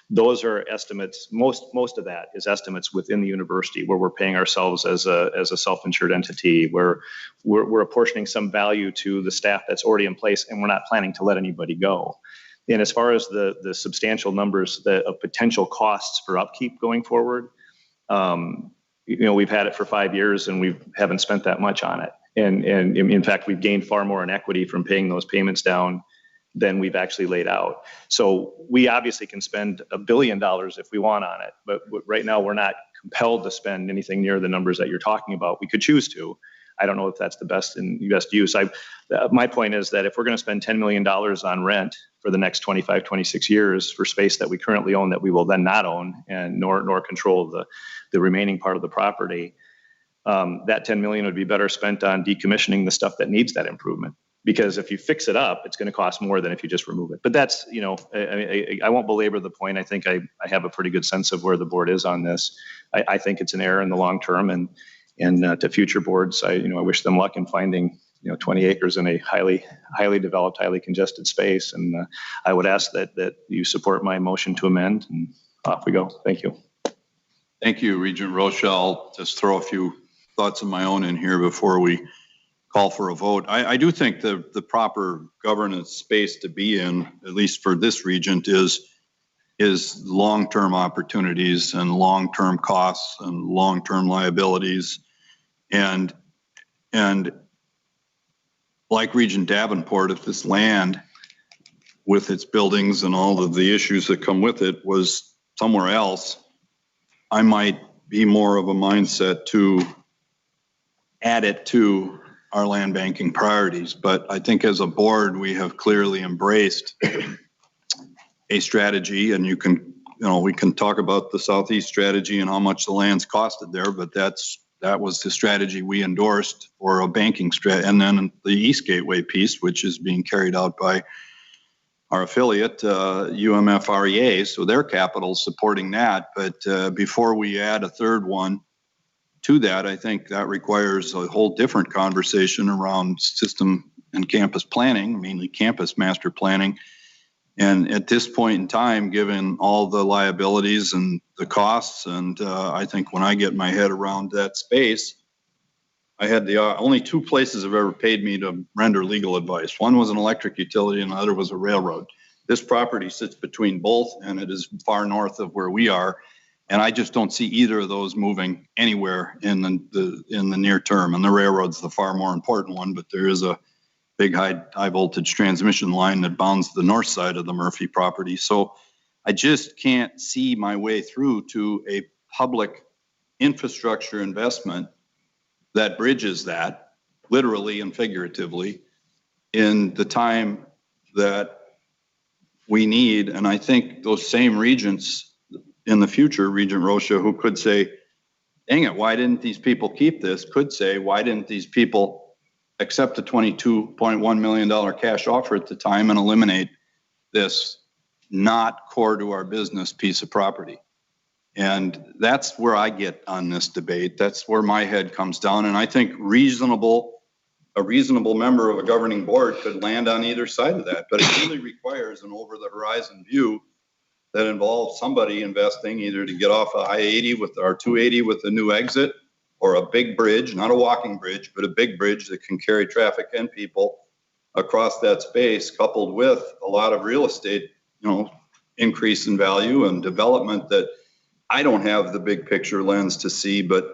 Those are estimates. Most of that is estimates within the university where we're paying ourselves as a self-insured entity, where we're apportioning some value to the staff that's already in place, and we're not planning to let anybody go. And as far as the substantial numbers of potential costs for upkeep going forward, we've had it for 5 years and we haven't spent that much on it. And in fact, we've gained far more in equity from paying those payments down than we've actually laid out. So we obviously can spend $1 billion if we want on it, but right now we're not compelled to spend anything near the numbers that you're talking about. We could choose to. I don't know if that's the best use. My point is that if we're going to spend $10 million on rent for the next 25, 26 years for space that we currently own that we will then not own and nor control the remaining part of the property, that 10 million would be better spent on decommissioning the stuff that needs that improvement. Because if you fix it up, it's going to cost more than if you just remove it. But that's, I won't belabor the point. I think I have a pretty good sense of where the board is on this. I think it's an error in the long term, and to future boards, I wish them luck in finding 20 acres in a highly developed, highly congested space. And I would ask that you support my motion to amend, and off we go. Thank you. Thank you, Regent Rocha. I'll just throw a few thoughts of my own in here before we call for a vote. I do think the proper governance space to be in, at least for this regent, is is long-term opportunities and long-term costs and long-term liabilities. And like Regent Davenport, if this land with its buildings and all of the issues that come with it was somewhere else, I might be more of a mindset to add it to our land banking priorities. But I think as a board, we have clearly embraced a strategy, and we can talk about the Southeast strategy and how much the land's costed there, but that was the strategy we endorsed for a banking strategy. And then the East Gateway piece, which is being carried out by our affiliate, UMF REA, so their capital supporting that. But before we add a third one to that, I think that requires a whole different conversation around system and campus planning, mainly campus master planning. And at this point in time, given all the liabilities and the costs, and I think when I get my head around that space, I had the only two places have ever paid me to render legal advice. One was an electric utility and the other was a railroad. This property sits between both, and it is far north of where we are. And I just don't see either of those moving anywhere in the near term. And the railroad's the far more important one, but there is a big high voltage transmission line that bounds the north side of the Murphy property. So I just can't see my way through to a public infrastructure investment that bridges that, literally and figuratively, in the time that we need. And I think those same regents in the future, Regent Rocha, who could say, dang it, why didn't these people keep this, could say, why didn't these people accept a $22.1 million cash offer at the time and eliminate this not core to our business piece of property? And that's where I get on this debate. That's where my head comes down. And I think a reasonable member of a governing board could land on either side of that. But it really requires an over the horizon view that involves somebody investing either to get off of I-80 with our 280 with a new exit, or a big bridge, not a walking bridge, but a big bridge that can carry traffic and people across that space, coupled with a lot of real estate, increase in value and development that I don't have the big picture lens to see. But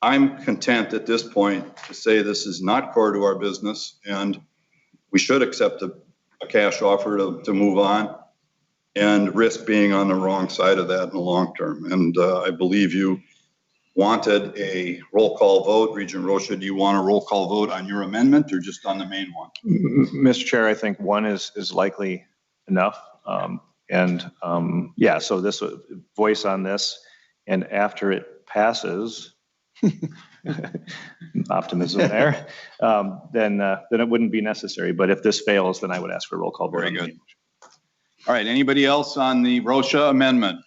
I'm content at this point to say this is not core to our business, and we should accept a cash offer to move on and risk being on the wrong side of that in the long term. And I believe you wanted a roll call vote. Regent Rocha, do you want a roll call vote on your amendment or just on the main one? Mr. Chair, I think one is likely enough. So this voice on this, and after it passes, optimism there, then it wouldn't be necessary. But if this fails, then I would ask for a roll call vote. Very good. All right, anybody else on the Rocha amendment?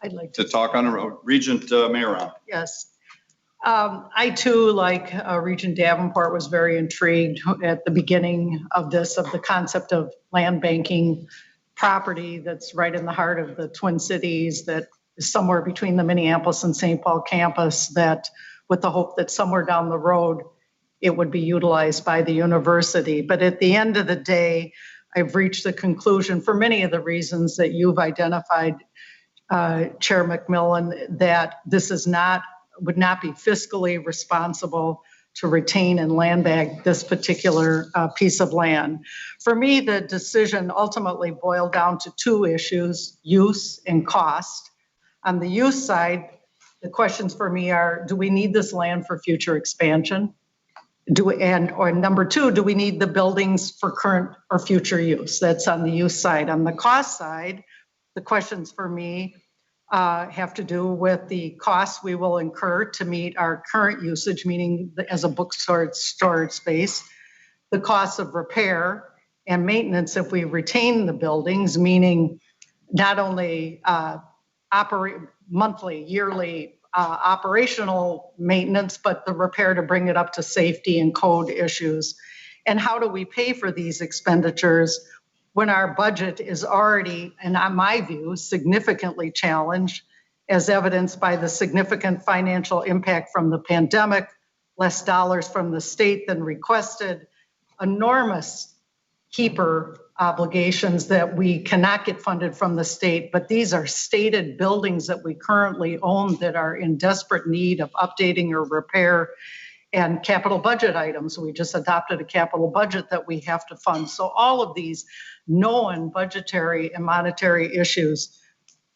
I'd like to talk on Regent Mayron. Yes. I too, like Regent Davenport, was very intrigued at the beginning of the concept of land banking property that's right in the heart of the Twin Cities, that is somewhere between the Minneapolis and St. Paul campus, that with the hope that somewhere down the road it would be utilized by the university. But at the end of the day, I've reached the conclusion, for many of the reasons that you've identified, Chair McMillan, that this would not be fiscally responsible to retain and land bank this particular piece of land. For me, the decision ultimately boiled down to two issues: use and cost. On the use side, the questions for me are, do we need this land for future expansion? Or number two, do we need the buildings for current or future use? That's on the use side. On the cost side, the questions for me have to do with the costs we will incur to meet our current usage, meaning as a bookstore storage space, the costs of repair and maintenance if we retain the buildings, meaning not only monthly, yearly operational maintenance, but the repair to bring it up to safety and code issues. And how do we pay for these expenditures when our budget is already, in my view, significantly challenged, as evidenced by the significant financial impact from the pandemic, less dollars from the state than requested, enormous keeper obligations that we cannot get funded from the state, but these are stated buildings that we currently own that are in desperate need of updating or repair, and capital budget items. We just adopted a capital budget that we have to fund. So all of these known budgetary and monetary issues,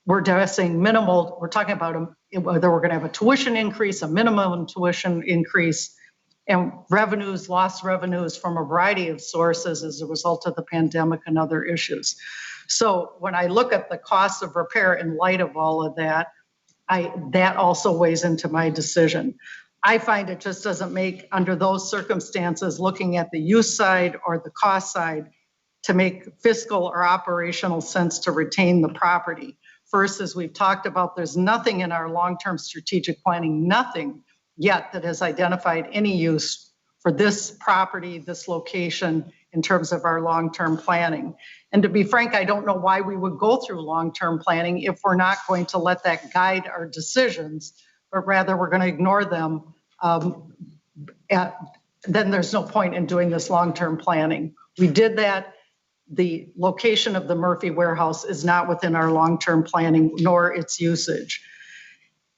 we're addressing minimal, we're talking about whether we're going to have a tuition increase, a minimum tuition increase, and revenues, lost revenues from a variety of sources as a result of the pandemic and other issues. So when I look at the cost of repair in light of all of that, that also weighs into my decision. I find it just doesn't make, under those circumstances, looking at the use side or the cost side, to make fiscal or operational sense to retain the property. First, as we've talked about, there's nothing in our long-term strategic planning, nothing yet that has identified any use for this property, this location, in terms of our long-term planning. And to be frank, I don't know why we would go through long-term planning if we're not going to let that guide our decisions, but rather we're going to ignore them. Then there's no point in doing this long-term planning. We did that. The location of the Murphy warehouse is not within our long-term planning, nor its usage.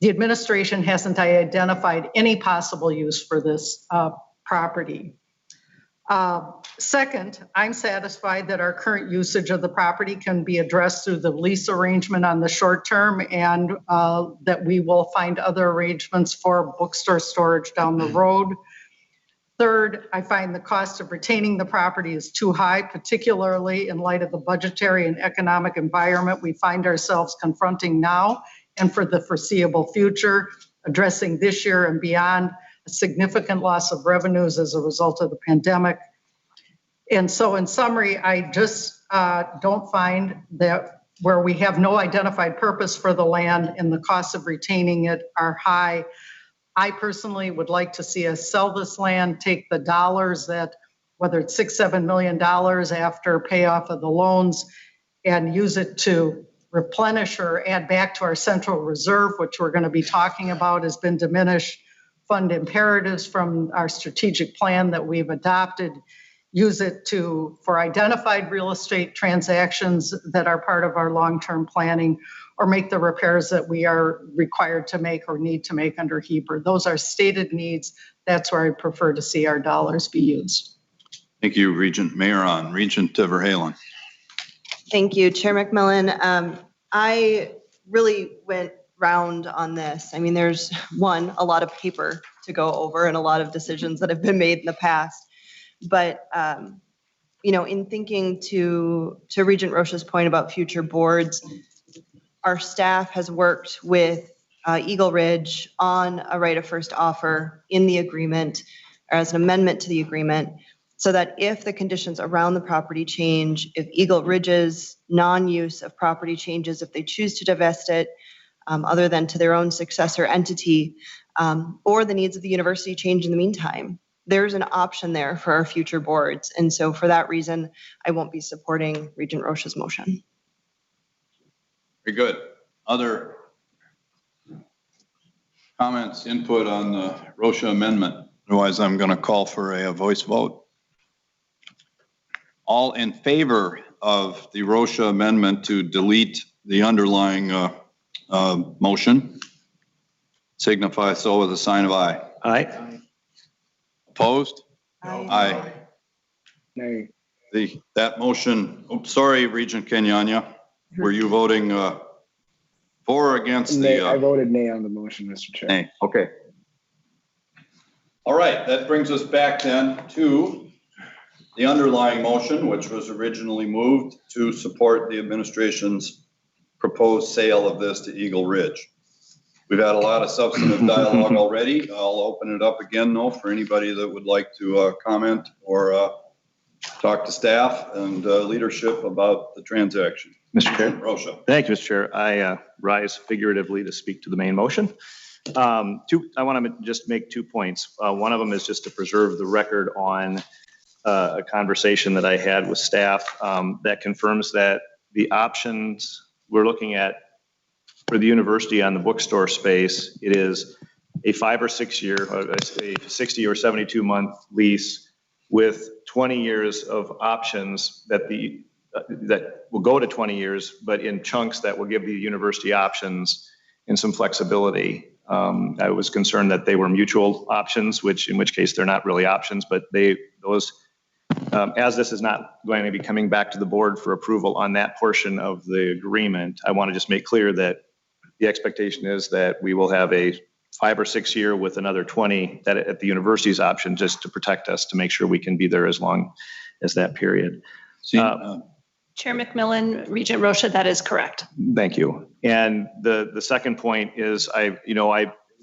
The administration hasn't identified any possible use for this property. Second, I'm satisfied that our current usage of the property can be addressed through the lease arrangement on the short term, and that we will find other arrangements for bookstore storage down the road. Third, I find the cost of retaining the property is too high, particularly in light of the budgetary and economic environment we find ourselves confronting now and for the foreseeable future, addressing this year and beyond a significant loss of revenues as a result of the pandemic. And so in summary, I just don't find that where we have no identified purpose for the land and the costs of retaining it are high. I personally would like to see us sell this land, take the dollars that, whether it's $6-7 million after payoff of the loans, and use it to replenish or add back to our central reserve, which we're going to be talking about has been diminished, fund imperatives from our strategic plan that we've adopted, use it for identified real estate transactions that are part of our long-term planning, or make the repairs that we are required to make or need to make under HEBR. Those are stated needs. That's where I prefer to see our dollars be used. Thank you, Regent Mayeron. Regent Verhalen. Thank you, Chair McMillan. I really went round on this. I mean, there's a lot of paper to go over and a lot of decisions that have been made in the past. But, in thinking to Regent Rocha's point about future boards, our staff has worked with Eagle Ridge on a right of first offer in the agreement, or as an amendment to the agreement, so that if the conditions around the property change, if Eagle Ridge's non-use of property changes, if they choose to divest it, other than to their own successor entity, or the needs of the university change in the meantime, there's an option there for our future boards. And so for that reason, I won't be supporting Regent Rocha's motion. Very good. Other comments, input on the Rocha amendment? Otherwise, I'm going to call for a voice vote. All in favor of the Rocha amendment to delete the underlying motion, signify so with a sign of aye. Aye. Opposed? Aye. Nay. That motion, sorry, Regent Kenyanya, were you voting for or against Nay, I the? voted nay on the motion, Mr. Chair. Nay, okay. All right, that brings us back then to the underlying motion, which was originally moved to support the administration's proposed sale of this to Eagle Ridge. We've had a lot of substantive dialogue already. I'll open it up again, though, for anybody that would like to comment or talk to staff and leadership about the transaction. Mr. Chair. Rocha. Thank you, Mr. Chair. I rise figuratively to speak to the main motion. I want to just make 2 points. One of them is just to preserve the record on a conversation that I had with staff that confirms that the options we're looking at for the university on the bookstore space, it is a 5 or 6 year, a 60 or 72 month lease with 20 years of options that the that will go to 20 years, but in chunks that will give the university options and some flexibility. I was concerned that they were mutual options, in which case they're not really options, but as this is not going to be coming back to the board for approval on that portion of the agreement, I want to just make clear that the expectation is that we will have a 5 or 6 year with another 20 that at the university's option, just to protect us, to make sure we can be there as long as that period. Chair McMillan, Regent Rocha, that is correct. Thank you. And the second point is I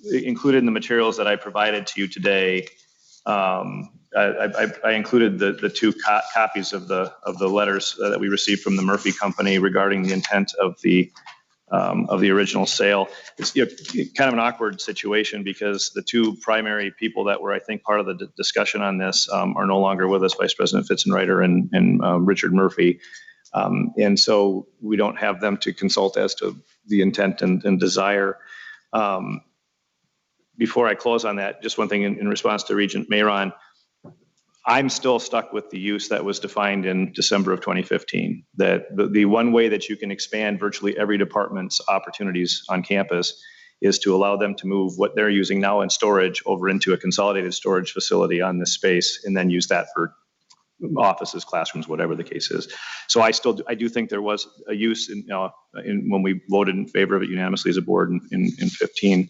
included in the materials that I provided to you today, I included the two copies of the letters that we received from the Murphy Company regarding the intent of the original sale. It's kind of an awkward situation because the two primary people that were, I think, part of the discussion on this are no longer with us, Vice President Fitzenreiter and Richard Murphy. And so we don't have them to consult as to the intent and desire. Before I close on that, just one thing in response to Regent Mayron, I'm still stuck with the use that was defined in December of 2015, that the one way that you can expand virtually every department's opportunities on campus is to allow them to move what they're using now in storage over into a consolidated storage facility on this space and then use that for offices, classrooms, whatever the case is. So I do think there was a use in when we voted in favor of it unanimously as a board in 15.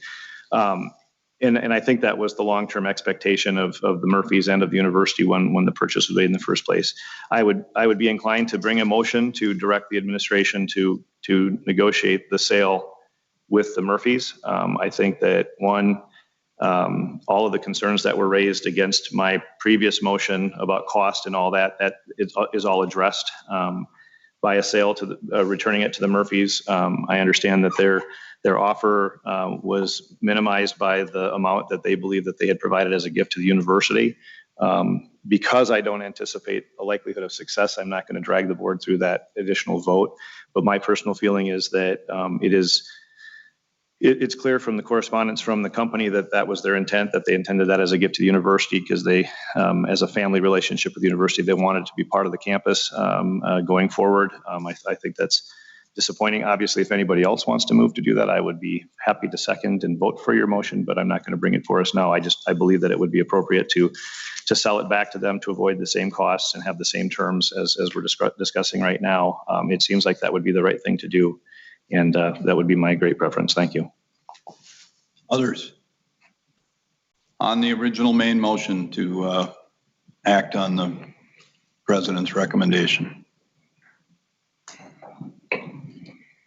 And I think that was the long-term expectation of the Murphys and of the university when the purchase was made in the first place. I would be inclined to bring a motion to direct the administration to negotiate the sale with the Murphys. I think that all of the concerns that were raised against my previous motion about cost and all that is all addressed by a sale to returning it to the Murphys. I understand that their offer was minimized by the amount that they believe that they had provided as a gift to the university. Because I don't anticipate a likelihood of success, I'm not going to drag the board through that additional vote. But my personal feeling is that it's clear from the correspondence from the company that was their intent, that they intended that as a gift to the university because they, as a family relationship with the university, they wanted to be part of the campus going forward. I think that's disappointing. Obviously, if anybody else wants to move to do that, I would be happy to second and vote for your motion, but I'm not going to bring it for us now. I believe that it would be appropriate to sell it back to them to avoid the same costs and have the same terms as we're discussing right now. It seems like that would be the right thing to do. And that would be my great preference. Thank you. Others? On the original main motion to act on the president's recommendation.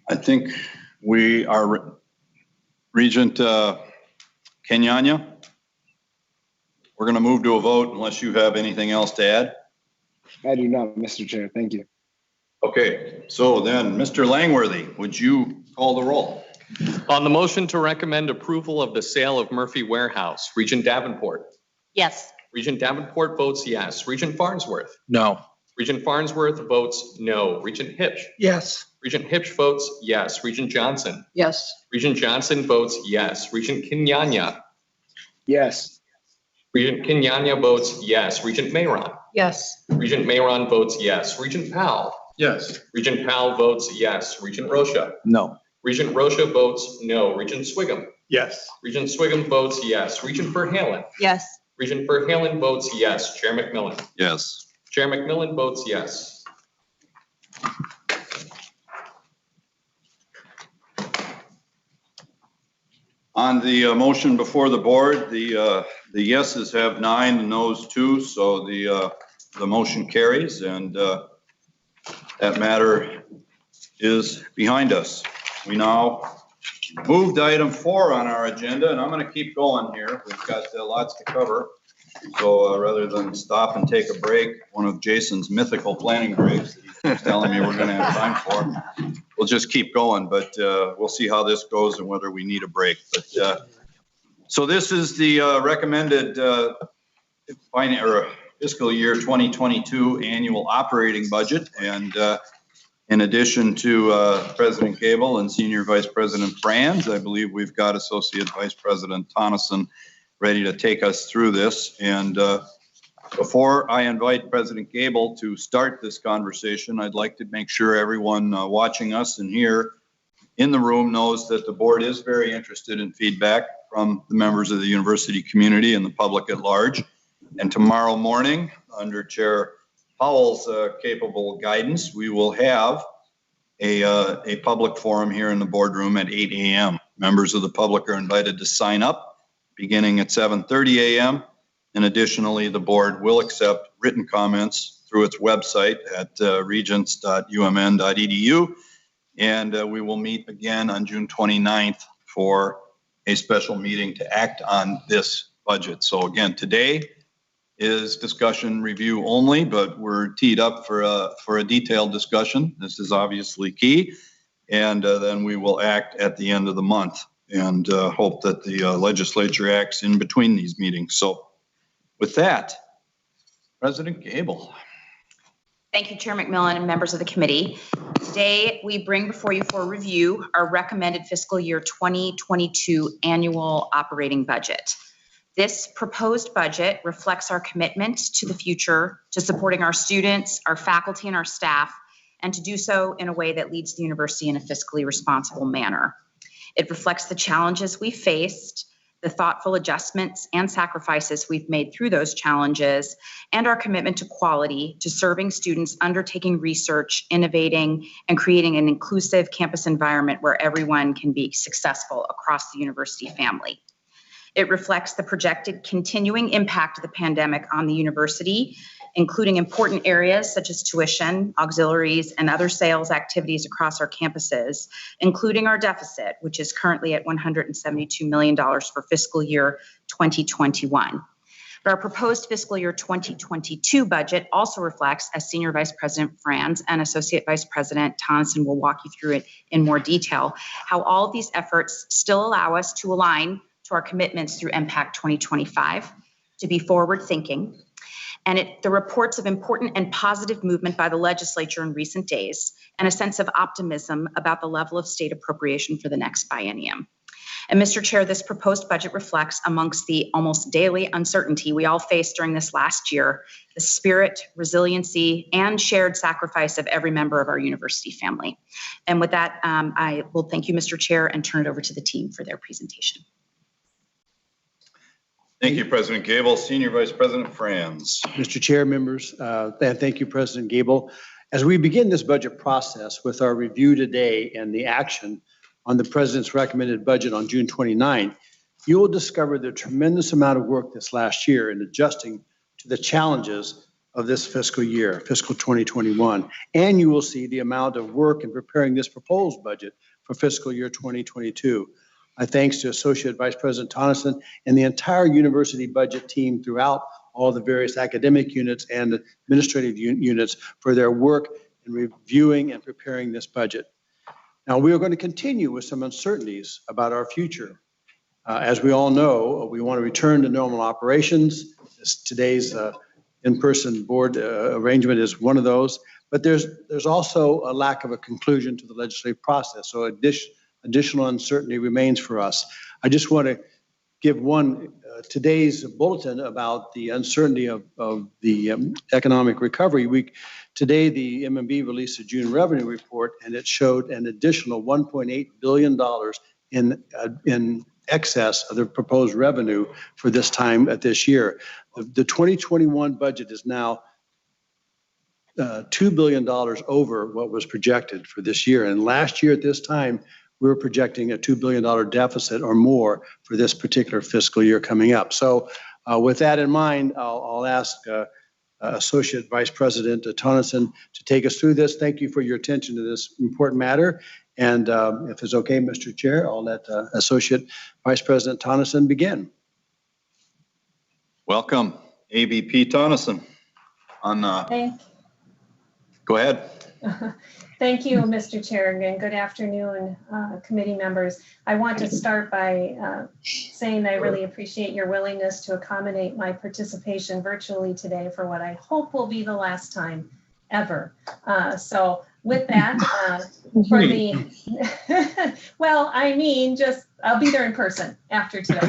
I think we are, Regent Kenyanya, we're going to move to a vote unless you have anything else to add. I do not, Mr. Chair. Thank you. Okay, so then, Mr. Langworthy, would you call the roll? On the motion to recommend approval of the sale of Murphy Warehouse, Regent Davenport. Yes. Regent Davenport votes yes. Regent Farnsworth. No. Regent Farnsworth votes no. Regent Hipsch. Yes. Regent Hipsch votes yes. Regent Johnson. Yes. Regent Johnson votes yes. Regent Kenyanya. Yes. Regent Kenyanya votes yes. Regent Mayron. Yes. Regent Mayron votes yes. Regent Powell. Yes. Regent Powell votes yes. Regent Rocha. No. Regent Rocha votes no. Regent Swigum. Yes. Regent Swigum votes yes. Regent Verhalen. Yes. Regent Verhalen votes yes. Chair McMillan. Yes. Chair McMillan votes yes. On the motion before the board, the yeses have 9, the noes 2, so the motion carries, and that matter is behind us. We now move to item 4 on our agenda, and I'm going to keep going here. We've got lots to cover. So rather than stop and take a break, one of Jason's mythical planning breaks that he's telling me we're going to have time for, we'll just keep going, but we'll see how this goes and whether we need a break. But so this is the recommended fiscal year 2022 annual operating budget. And in addition to President Gable and Senior Vice President Franz, I believe we've got Associate Vice President Tonneson ready to take us through this. And Before I invite President Gable to start this conversation, I'd like to make sure everyone watching us and here in the room knows that the board is very interested in feedback from the members of the university community and the public at large. And tomorrow morning, under Chair Powell's capable guidance, we will have a public forum here in the boardroom at 8 a.m. Members of the public are invited to sign up beginning at 7:30 a.m. And additionally, the board will accept written comments through its website at regents.umn.edu. And we will meet again on June 29th for a special meeting to act on this budget. So again, today is discussion review only, but we're teed up for a detailed discussion. This is obviously key. And then we will act at the end of the month and hope that the legislature acts in between these meetings. So with that, President Gable. Thank you, Chair McMillan and members of the committee. Today, we bring before you for review our recommended fiscal year 2022 annual operating budget. This proposed budget reflects our commitment to the future, to supporting our students, our faculty, and our staff, and to do so in a way that leads the university in a fiscally responsible manner. It reflects the challenges we faced, the thoughtful adjustments and sacrifices we've made through those challenges, and our commitment to quality, to serving students, undertaking research, innovating, and creating an inclusive campus environment where everyone can be successful across the university family. It reflects the projected continuing impact of the pandemic on the university, including important areas such as tuition, auxiliaries, and other sales activities across our campuses, including our deficit, which is currently at $172 million for fiscal year 2021. But our proposed fiscal year 2022 budget also reflects, as Senior Vice President Franz and Associate Vice President Tonneson will walk you through it in more detail, how all of these efforts still allow us to align to our commitments through MPAC 2025, to be forward-thinking, and the reports of important and positive movement by the legislature in recent days, and a sense of optimism about the level of state appropriation for the next biennium. And Mr. Chair, this proposed budget reflects, amongst the almost daily uncertainty we all faced during this last year, the spirit, resiliency, and shared sacrifice of every member of our university family. And with that, I will thank you, Mr. Chair, and turn it over to the team for their presentation. Thank you, President Gable. Senior Vice President Franz. Mr. Chair, members, and thank you, President Gable. As we begin this budget process with our review today and the action on the President's recommended budget on June 29th, you will discover the tremendous amount of work this last year in adjusting to the challenges of this fiscal year, fiscal 2021. And you will see the amount of work in preparing this proposed budget for fiscal year 2022. My thanks to Associate Vice President Tonneson and the entire university budget team throughout all the various academic units and administrative units for their work in reviewing and preparing this budget. Now, we are going to continue with some uncertainties about our future. As we all know, we want to return to normal operations. Today's in-person board arrangement is one of those, but there's also a lack of a conclusion to the legislative process. So additional uncertainty remains for us. I just want to give today's bulletin about the uncertainty of the economic recovery week. Today, the MMB released a June revenue report, and it showed an additional $1.8 billion in excess of the proposed revenue for this time at this year. The 2021 budget is now $2 billion over what was projected for this year. And last year at this time, we were projecting a $2 billion deficit or more for this particular fiscal year coming up. So with that in mind, I'll ask Associate Vice President Tonneson to take us through this. Thank you for your attention to this important matter. And if it's okay, Mr. Chair, I'll let Associate Vice President Tonneson begin. Welcome, AVP Tonneson. Go ahead. Thank you, Mr. Chair, and good afternoon, committee members. I want to start by saying I really appreciate your willingness to accommodate my participation virtually today for what I hope will be the last time ever. So with that, well, I mean, just I'll be there in person after today.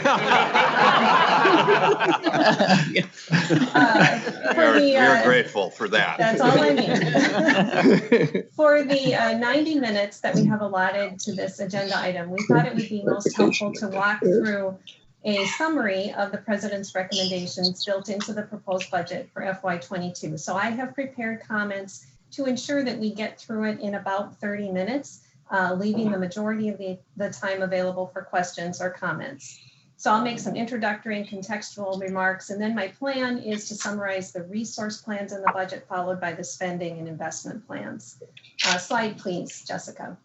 We're grateful for that. That's all I need. For the 90 minutes that we have allotted to this agenda item, we thought it would be most helpful to walk through a summary of the president's recommendations built into the proposed budget for FY22. So I have prepared comments to ensure that we get through it in about 30 minutes, leaving the majority of the time available for questions or comments. So I'll make some introductory and contextual remarks, and then my plan is to summarize the resource plans in the budget, followed by the spending and investment plans. Slide, please, Jessica.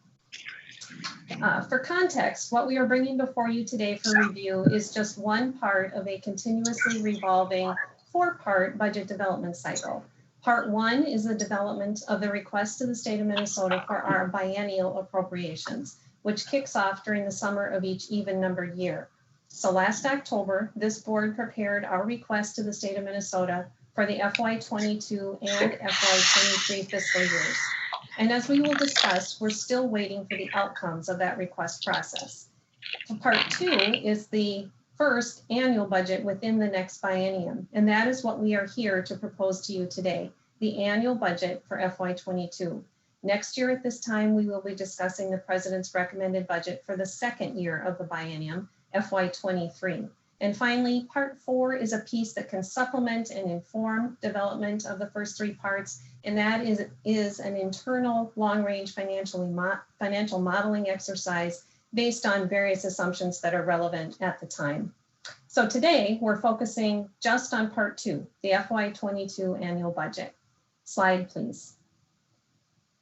For context, what we are bringing before you today for review is just one part of a continuously revolving 4-part budget development cycle. Part 1 is the development of the request to the state of Minnesota for our biennial appropriations, which kicks off during the summer of each even-numbered year. So last October, this board prepared our request to the state of Minnesota for the FY22 and FY23 fiscal years. And as we will discuss, we're still waiting for the outcomes of that request process. So part 2 is the first annual budget within the next biennium. And that is what we are here to propose to you today, the annual budget for FY22. Next year at this time, we will be discussing the president's recommended budget for the second year of the biennium, FY23. And finally, part 4 is a piece that can supplement and inform development of the first 3 parts, and that is an internal long-range financial modeling exercise based on various assumptions that are relevant at the time. So today, we're focusing just on part 2, the FY22 annual budget. Slide, please.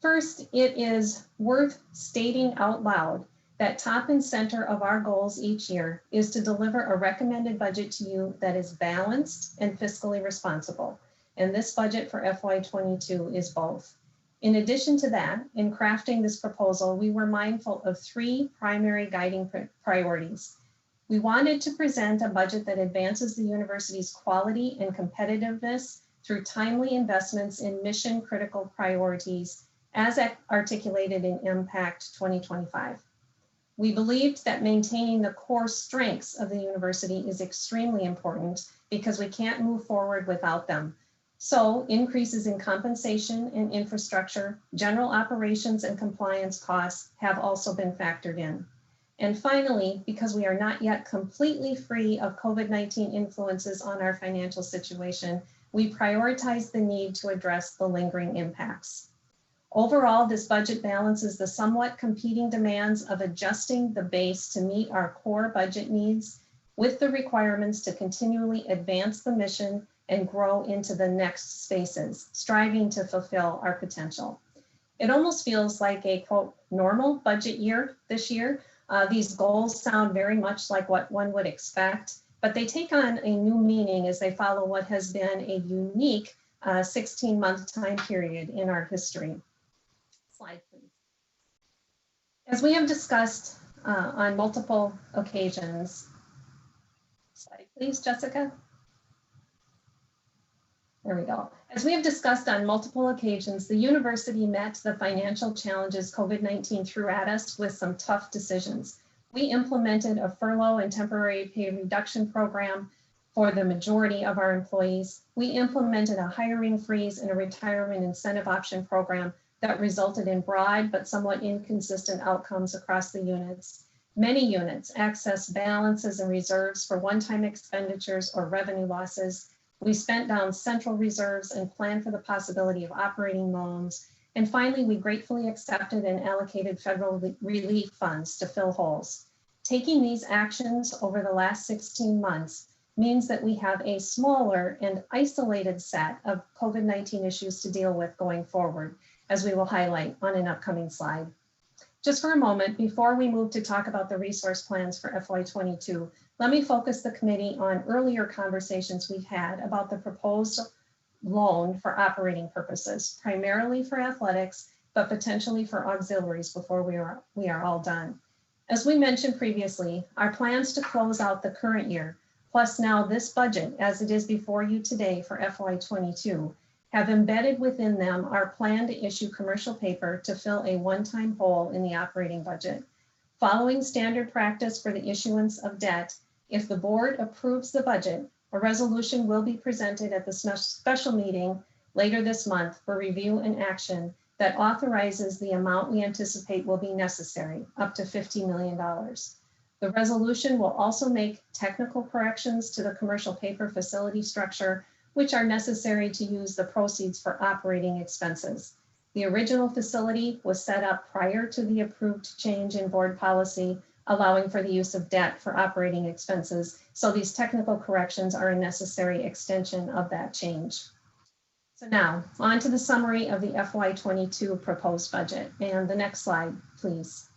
First, it is worth stating out loud that top and center of our goals each year is to deliver a recommended budget to you that is balanced and fiscally responsible. And this budget for FY22 is both. In addition to that, in crafting this proposal, we were mindful of 3 primary guiding priorities. We wanted to present a budget that advances the university's quality and competitiveness through timely investments in mission critical priorities as articulated in Impact 2025. We believed that maintaining the core strengths of the university is extremely important because we can't move forward without them. So increases in compensation and infrastructure, general operations and compliance costs have also been factored in. And finally, because we are not yet completely free of COVID-19 influences on our financial situation, we prioritize the need to address the lingering impacts. Overall, this budget balances the somewhat competing demands of adjusting the base to meet our core budget needs with the requirements to continually advance the mission and grow into the next spaces, striving to fulfill our potential. It almost feels like a quote, normal budget year this year. These goals sound very much like what one would expect, but they take on a new meaning as they follow what has been a unique 16-month time period in our history. Slide, please. As we have discussed on multiple occasions, slide, please, Jessica. There we go. As we have discussed on multiple occasions, the university met the financial challenges COVID-19 threw at us with some tough decisions. We implemented a furlough and temporary pay reduction program for the majority of our employees. We implemented a hiring freeze and a retirement incentive option program that resulted in broad but somewhat inconsistent outcomes across the units. Many units accessed balances and reserves for one-time expenditures or revenue losses. We spent down central reserves and planned for the possibility of operating loans. And finally, we gratefully accepted and allocated federal relief funds to fill holes. Taking these actions over the last 16 months means that we have a smaller and isolated set of COVID-19 issues to deal with going forward, as we will highlight on an upcoming slide. Just for a moment, before we move to talk about the resource plans for FY22, let me focus the committee on earlier conversations we've had about the proposed loan for operating purposes, primarily for athletics, but potentially for auxiliaries before we are all done. As we mentioned previously, our plans to close out the current year, plus now this budget as it is before you today for FY22, have embedded within them our plan to issue commercial paper to fill a one-time hole in the operating budget. Following standard practice for the issuance of debt, if the board approves the budget, a resolution will be presented at the special meeting later this month for review and action that authorizes the amount we anticipate will be necessary, up to $50 million. The resolution will also make technical corrections to the commercial paper facility structure, which are necessary to use the proceeds for operating expenses. The original facility was set up prior to the approved change in board policy, allowing for the use of debt for operating expenses. So these technical corrections are a necessary extension of that change. So now, on to the summary of the FY22 proposed budget. And the next slide, please.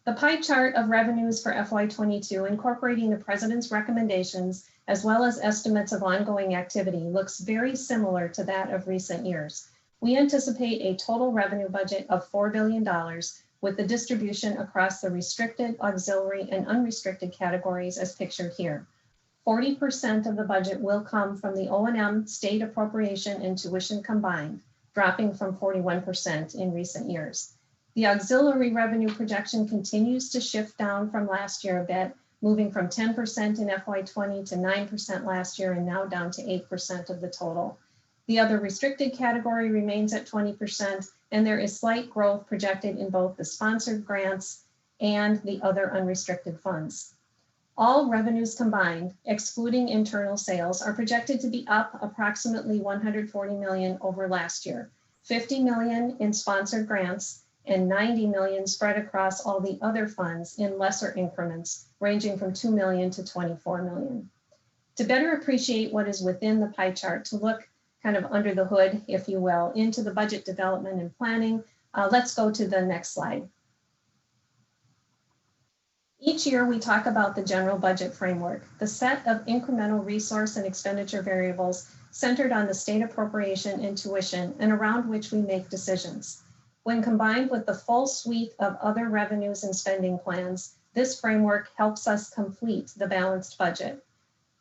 The pie chart of revenues for FY22, incorporating the President's recommendations as well as estimates of ongoing activity, looks very similar to that of recent years. We anticipate a total revenue budget of $4 billion with the distribution across the restricted, auxiliary, and unrestricted categories as pictured here. 40% of the budget will come from the O&M, state appropriation, and tuition combined, dropping from 41% in recent years. The auxiliary revenue projection continues to shift down from last year a bit, moving from 10% in FY20 to 9% last year and now down to 8% of the total. The other restricted category remains at 20%, and there is slight growth projected in both the sponsored grants and the other unrestricted funds. All revenues combined, excluding internal sales, are projected to be up approximately $140 million over last year, $50 million in sponsored grants and $90 million spread across all the other funds in lesser increments, ranging from $2 million to $24 million. To better appreciate what is within the pie chart, to look kind of under the hood, if you will, into the budget development and planning, let's go to the next slide. Each year we talk about the general budget framework, the set of incremental resource and expenditure variables centered on the state appropriation and tuition and around which we make decisions. When combined with the full suite of other revenues and spending plans, this framework helps us complete the balanced budget.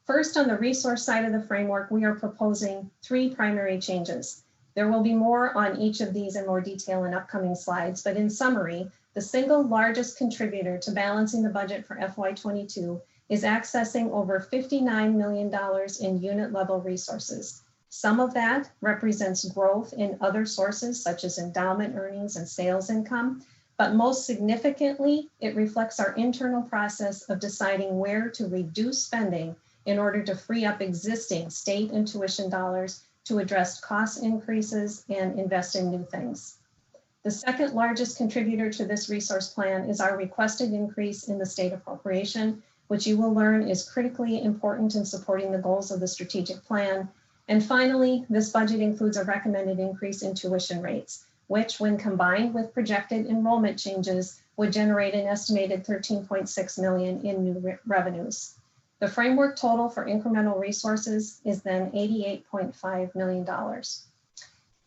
First, on the resource side of the framework, we are proposing 3 primary changes. There will be more on each of these in more detail in upcoming slides, but in summary, the single largest contributor to balancing the budget for FY22 is accessing over $59 million in unit level resources. Some of that represents growth in other sources such as endowment earnings and sales income, but most significantly, it reflects our internal process of deciding where to reduce spending in order to free up existing state and tuition dollars to address cost increases and invest in new things. The second largest contributor to this resource plan is our requested increase in the state appropriation, which you will learn is critically important in supporting the goals of the strategic plan. And finally, this budget includes a recommended increase in tuition rates, which when combined with projected enrollment changes would generate an estimated $13.6 million in new revenues. The framework total for incremental resources is then $88.5 million.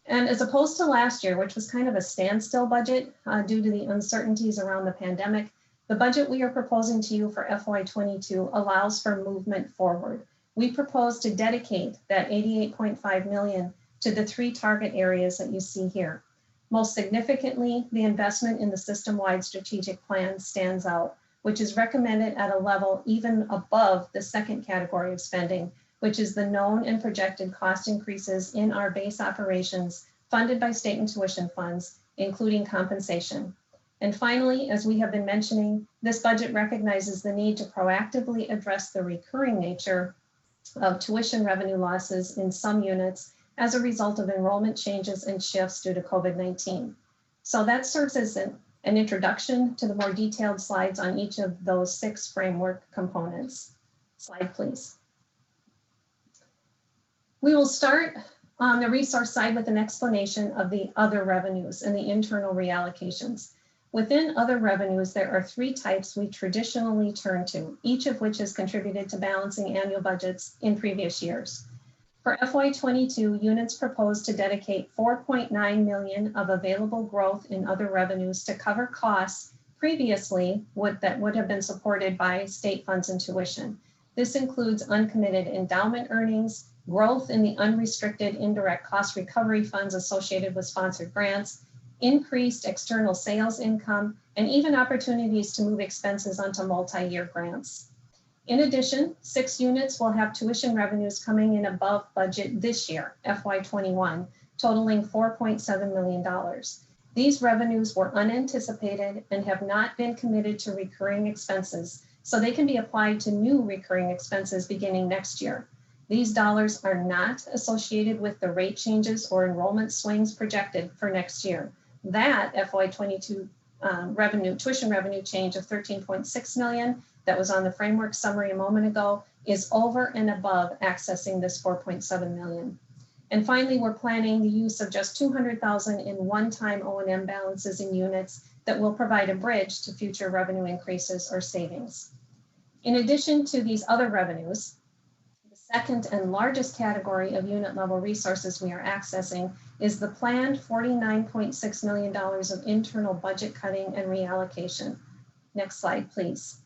And as opposed to last year, which was kind of a standstill budget due to the uncertainties around the pandemic, the budget we are proposing to you for FY22 allows for movement forward. We propose to dedicate that $88.5 million to the 3 target areas that you see here. Most significantly, the investment in the system-wide strategic plan stands out, which is recommended at a level even above the second category of spending, which is the known and projected cost increases in our base operations funded by state and tuition funds, including compensation. And finally, as we have been mentioning, this budget recognizes the need to proactively address the recurring nature of tuition revenue losses in some units as a result of enrollment changes and shifts due to COVID-19. So that serves as an introduction to the more detailed slides on each of those 6 framework components. Slide, please. We will start on the resource side with an explanation of the other revenues and the internal reallocations. Within other revenues, there are 3 types we traditionally turn to, each of which has contributed to balancing annual budgets in previous years. For FY22, units propose to dedicate $4.9 million of available growth in other revenues to cover costs previously that would have been supported by state funds and tuition. This includes uncommitted endowment earnings, growth in the unrestricted indirect cost recovery funds associated with sponsored grants, increased external sales income, and even opportunities to move expenses onto multi-year grants. In addition, 6 units will have tuition revenues coming in above budget this year, FY21, totaling $4.7 million. These revenues were unanticipated and have not been committed to recurring expenses, so they can be applied to new recurring expenses beginning next year. These dollars are not associated with the rate changes or enrollment swings projected for next year. That FY22 tuition revenue change of $13.6 million that was on the framework summary a moment ago is over and above accessing this $4.7 million. And finally, we're planning the use of just $200,000 in one-time O&M balances in units that will provide a bridge to future revenue increases or savings. In addition to these other revenues, the second and largest category of unit level resources we are accessing is the planned $49.6 million of internal budget cutting and reallocation. Next slide, please.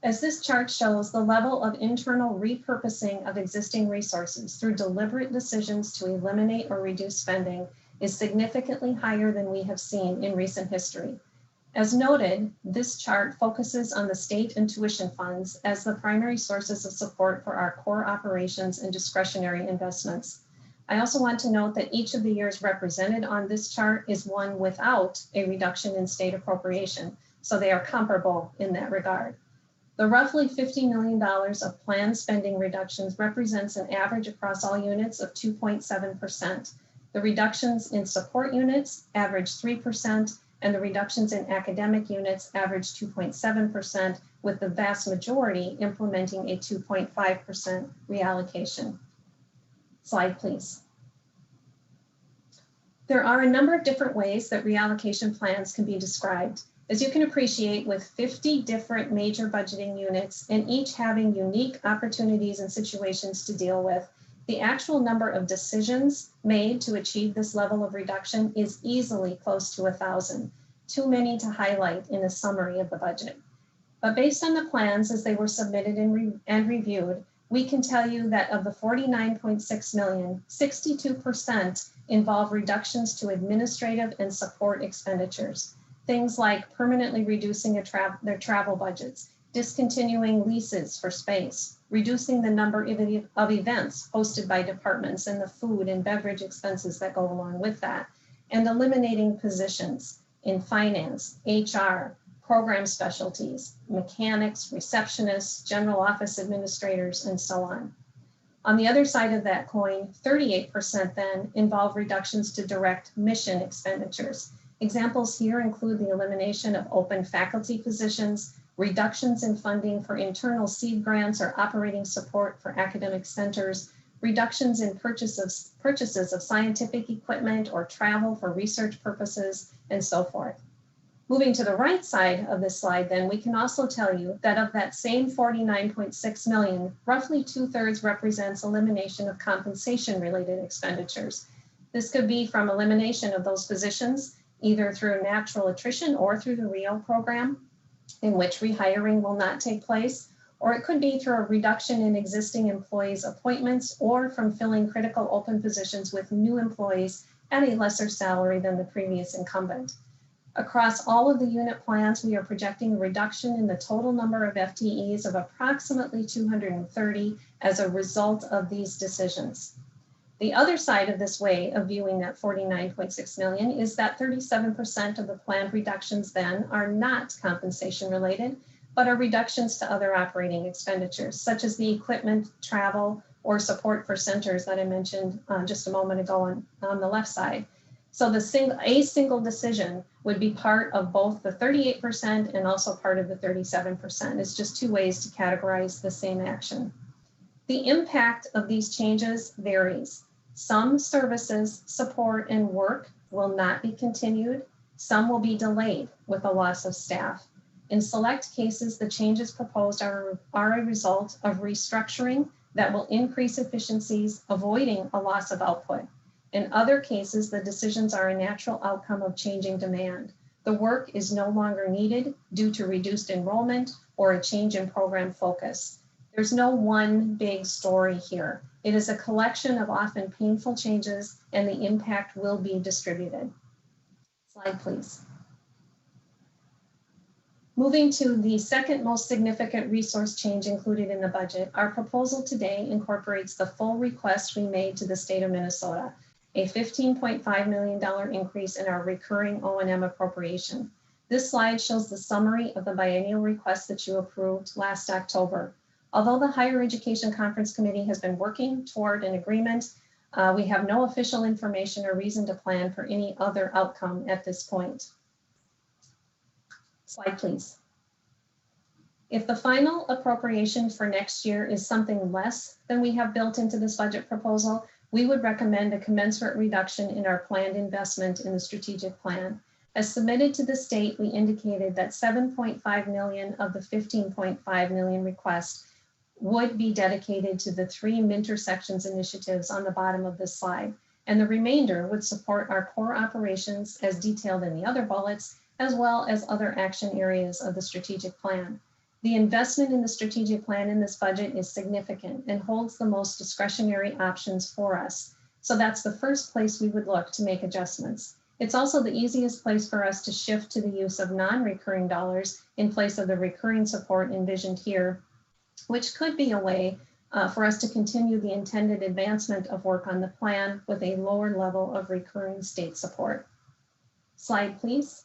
As this chart shows, the level of internal repurposing of existing resources through deliberate decisions to eliminate or reduce spending is significantly higher than we have seen in recent history. As noted, this chart focuses on the state and tuition funds as the primary sources of support for our core operations and discretionary investments. I also want to note that each of the years represented on this chart is one without a reduction in state appropriation, so they are comparable in that regard. The roughly $50 million of planned spending reductions represents an average across all units of 2.7%. The reductions in support units average 3%, and the reductions in academic units average 2.7%, with the vast majority implementing a 2.5% reallocation. Slide, please. There are a number of different ways that reallocation plans can be described. As you can appreciate, with 50 different major budgeting units and each having unique opportunities and situations to deal with, the actual number of decisions made to achieve this level of reduction is easily close to 1,000, too many to highlight in a summary of the budget. But based on the plans as they were submitted and reviewed, we can tell you that of the $49.6 million, 62% involve reductions to administrative and support expenditures. Things like permanently reducing their travel budgets, discontinuing leases for space, reducing the number of events hosted by departments and the food and beverage expenses that go along with that, and eliminating positions in finance, HR, program specialties, mechanics, receptionists, general office administrators, and so on. On the other side of that coin, 38% then involve reductions to direct mission expenditures. Examples here include the elimination of open faculty positions, reductions in funding for internal seed grants or operating support for academic centers, reductions in purchases of scientific equipment or travel for research purposes, and so forth. Moving to the right side of this slide, then, we can also tell you that of that same $49.6 million, roughly 2/3 represents elimination of compensation-related expenditures. This could be from elimination of those positions, either through natural attrition or through the REO program, in which rehiring will not take place, or it could be through a reduction in existing employees' appointments or from filling critical open positions with new employees at a lesser salary than the previous incumbent. Across all of the unit plans, we are projecting a reduction in the total number of FTEs of approximately 230 as a result of these decisions. The other side of this way of viewing that $49.6 million is that 37% of the planned reductions then are not compensation related, but are reductions to other operating expenditures, such as the equipment, travel, or support for centers that I mentioned just a moment ago on the left side. So a single decision would be part of both the 38% and also part of the 37%. It's just two ways to categorize the same action. The impact of these changes varies. Some services, support, and work will not be continued. Some will be delayed with a loss of staff. In select cases, the changes proposed are a result of restructuring that will increase efficiencies, avoiding a loss of output. In other cases, the decisions are a natural outcome of changing demand. The work is no longer needed due to reduced enrollment or a change in program focus. There's no one big story here. It is a collection of often painful changes, and the impact will be distributed. Slide, please. Moving to the second most significant resource change included in the budget, our proposal today incorporates the full request we made to the state of Minnesota, a $15.5 million increase in our recurring O&M appropriation. This slide shows the summary of the biennial request that you approved last October. Although the Higher Education Conference Committee has been working toward an agreement, we have no official information or reason to plan for any other outcome at this point. Slide, please. If the final appropriation for next year is something less than we have built into this budget proposal, we would recommend a commensurate reduction in our planned investment in the strategic plan. As submitted to the state, we indicated that 7.5 million of the 15.5 million request would be dedicated to the 3 Mintersections initiatives on the bottom of this slide, and the remainder would support our core operations as detailed in the other bullets, as well as other action areas of the strategic plan. The investment in the strategic plan in this budget is significant and holds the most discretionary options for us. So that's the first place we would look to make adjustments. It's also the easiest place for us to shift to the use of non-recurring dollars in place of the recurring support envisioned here, which could be a way for us to continue the intended advancement of work on the plan with a lower level of recurring state support. Slide, please.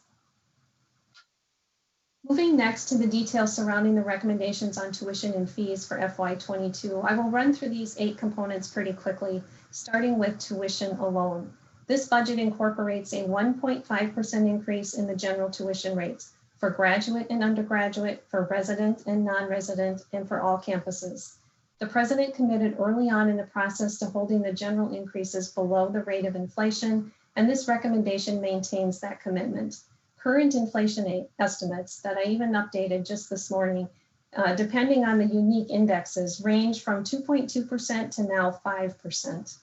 Moving next to the details surrounding the recommendations on tuition and fees for FY22, I will run through these 8 components pretty quickly, starting with tuition alone. This budget incorporates a 1.5% increase in the general tuition rates for graduate and undergraduate, for resident and non-resident, and for all campuses. The President committed early on in the process to holding the general increases below the rate of inflation, and this recommendation maintains that commitment. Current inflation estimates that I even updated just this morning, depending on the unique indexes, range from 2.2% to now 5%.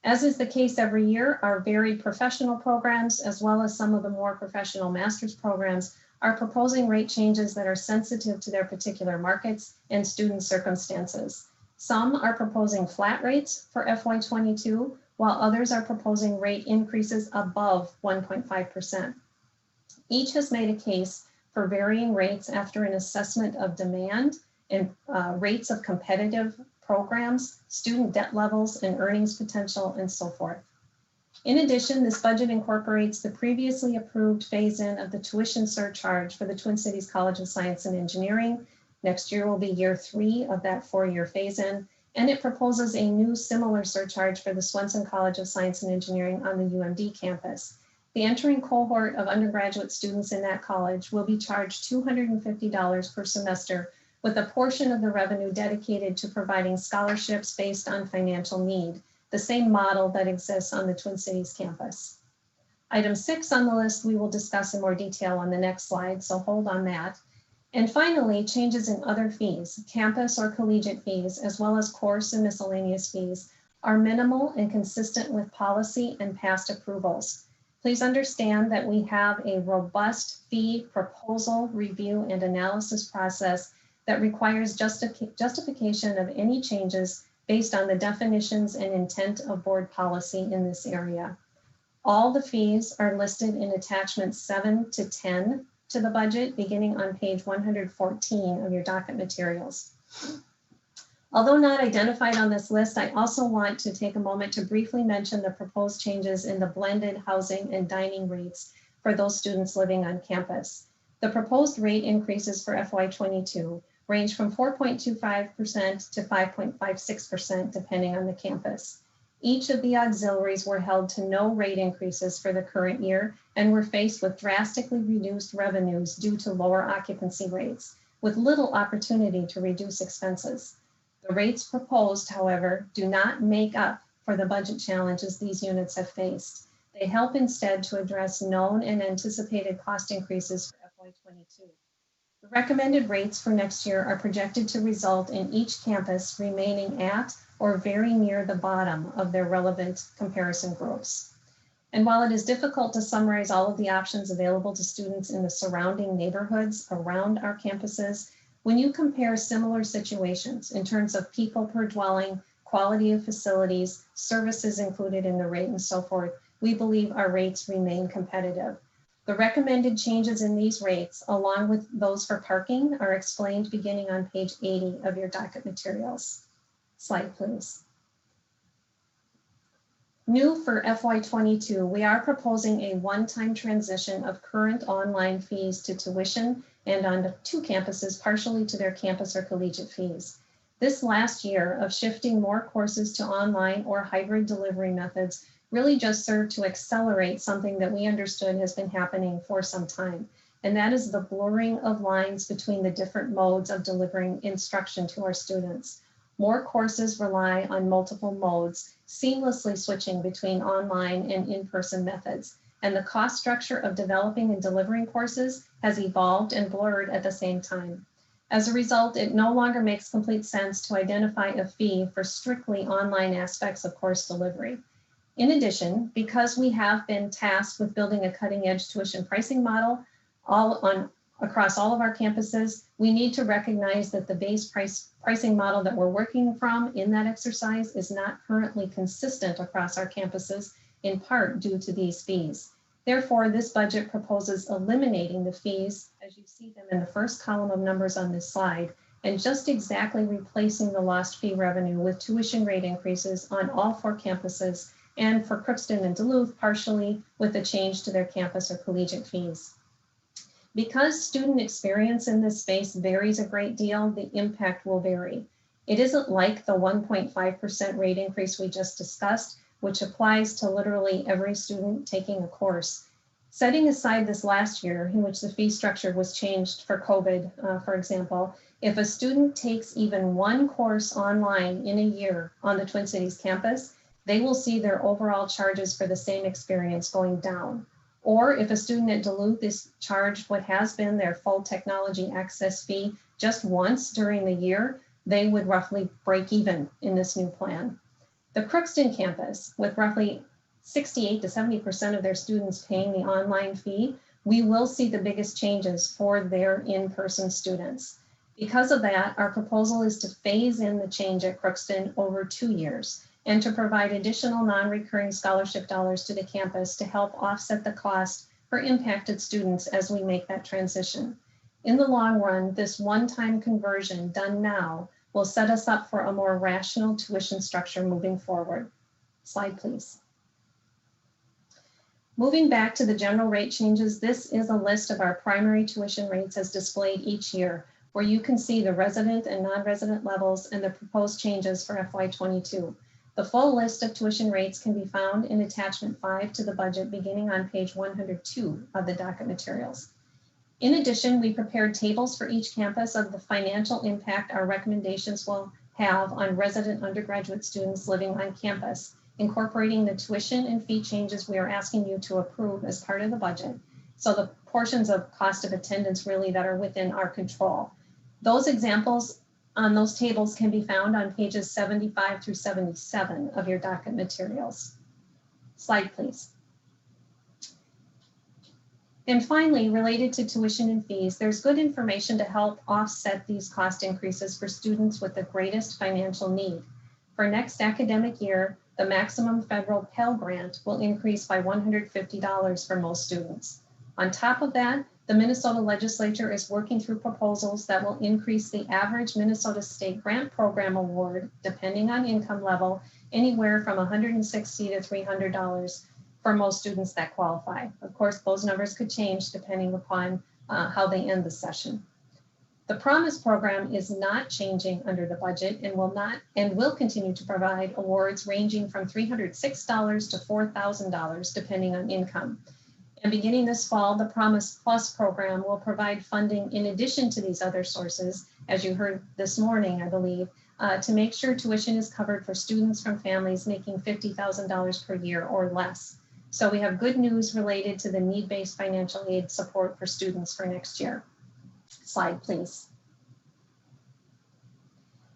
As is the case every year, our varied professional programs, as well as some of the more professional master's programs, are proposing rate changes that are sensitive to their particular markets and student circumstances. Some are proposing flat rates for FY22, while others are proposing rate increases above 1.5%. Each has made a case for varying rates after an assessment of demand and rates of competitive programs, student debt levels and earnings potential, and so forth. In addition, this budget incorporates the previously approved phase-in of the tuition surcharge for the Twin Cities College of Science and Engineering. Next year will be year 3 of that 4-year phase-in, and it proposes a new similar surcharge for the Swenson College of Science and Engineering on the UMD campus. The entering cohort of undergraduate students in that college will be charged $250 per semester, with a portion of the revenue dedicated to providing scholarships based on financial need, the same model that exists on the Twin Cities campus. Item 6 on the list we will discuss in more detail on the next slide, so hold on that. And finally, changes in other fees, campus or collegiate fees, as well as course and miscellaneous fees, are minimal and consistent with policy and past approvals. Please understand that we have a robust fee proposal, review, and analysis process that requires justification of any changes based on the definitions and intent of board policy in this area. All the fees are listed in attachments 7 to 10 to the budget, beginning on page 114 of your docket materials. Although not identified on this list, I also want to take a moment to briefly mention the proposed changes in the blended housing and dining rates for those students living on campus. The proposed rate increases for FY22 range from 4.25% to 5.56%, depending on the campus. Each of the auxiliaries were held to no rate increases for the current year and were faced with drastically reduced revenues due to lower occupancy rates, with little opportunity to reduce expenses. The rates proposed, however, do not make up for the budget challenges these units have faced. They help instead to address known and anticipated cost increases for FY22. The recommended rates for next year are projected to result in each campus remaining at or very near the bottom of their relevant comparison groups. And while it is difficult to summarize all of the options available to students in the surrounding neighborhoods around our campuses, when you compare similar situations in terms of people per dwelling, quality of facilities, services included in the rate, and so forth, we believe our rates remain competitive. The recommended changes in these rates, along with those for parking, are explained beginning on page 80 of your docket materials. Slide, please. New for FY22, we are proposing a one-time transition of current online fees to tuition and on 2 campuses partially to their campus or collegiate fees. This last year of shifting more courses to online or hybrid delivery methods really just served to accelerate something that we understood has been happening for some time, and that is the blurring of lines between the different modes of delivering instruction to our students. More courses rely on multiple modes, seamlessly switching between online and in-person methods, and the cost structure of developing and delivering courses has evolved and blurred at the same time. As a result, it no longer makes complete sense to identify a fee for strictly online aspects of course delivery. In addition, because we have been tasked with building a cutting-edge tuition pricing model across all of our campuses, we need to recognize that the base pricing model that we're working from in that exercise is not currently consistent across our campuses, in part due to these fees. Therefore, this budget proposes eliminating the fees as you see them in the first column of numbers on this slide, and just exactly replacing the lost fee revenue with tuition rate increases on all 4 campuses, and for Crookston and Duluth, partially with a change to their campus or collegiate fees. Because student experience in this space varies a great deal, the impact will vary. It isn't like the 1.5% rate increase we just discussed, which applies to literally every student taking a course. Setting aside this last year in which the fee structure was changed for COVID, for example, if a student takes even 1 course online in a year on the Twin Cities campus, they will see their overall charges for the same experience going down. Or if a student at Duluth is charged what has been their full technology access fee just once during the year, they would roughly break even in this new plan. The Crookston campus, with roughly 68 to 70% of their students paying the online fee, we will see the biggest changes for their in-person students. Because of that, our proposal is to phase in the change at Crookston over 2 years, and to provide additional non-recurring scholarship dollars to the campus to help offset the cost for impacted students as we make that transition. In the long run, this one-time conversion done now will set us up for a more rational tuition structure moving forward. Slide, please. Moving back to the general rate changes, this is a list of our primary tuition rates as displayed each year, where you can see the resident and non-resident levels and the proposed changes for FY22. The full list of tuition rates can be found in attachment 5 to the budget beginning on page 102 of the docket materials. In addition, we prepared tables for each campus of the financial impact our recommendations will have on resident undergraduate students living on campus, incorporating the tuition and fee changes we are asking you to approve as part of the budget. So the portions of cost of attendance really that are within our control. Those examples on those tables can be found on pages 75 through 77 of your docket materials. Slide, please. And finally, related to tuition and fees, there's good information to help offset these cost increases for students with the greatest financial need. For next academic year, the maximum federal Pell Grant will increase by $150 for most students. On top of that, the Minnesota legislature is working through proposals that will increase the average Minnesota State Grant Program award, depending on income level, anywhere from $160 to $300 for most students that qualify. Of course, those numbers could change depending upon how they end the session. The Promise program is not changing under the budget and will continue to provide awards ranging from $306 to $4,000 depending on income. And beginning this fall, the Promise Plus program will provide funding in addition to these other sources, as you heard this morning, I believe, to make sure tuition is covered for students from families making $50,000 per year or less. So we have good news related to the need-based financial aid support for students for next year. Slide, please.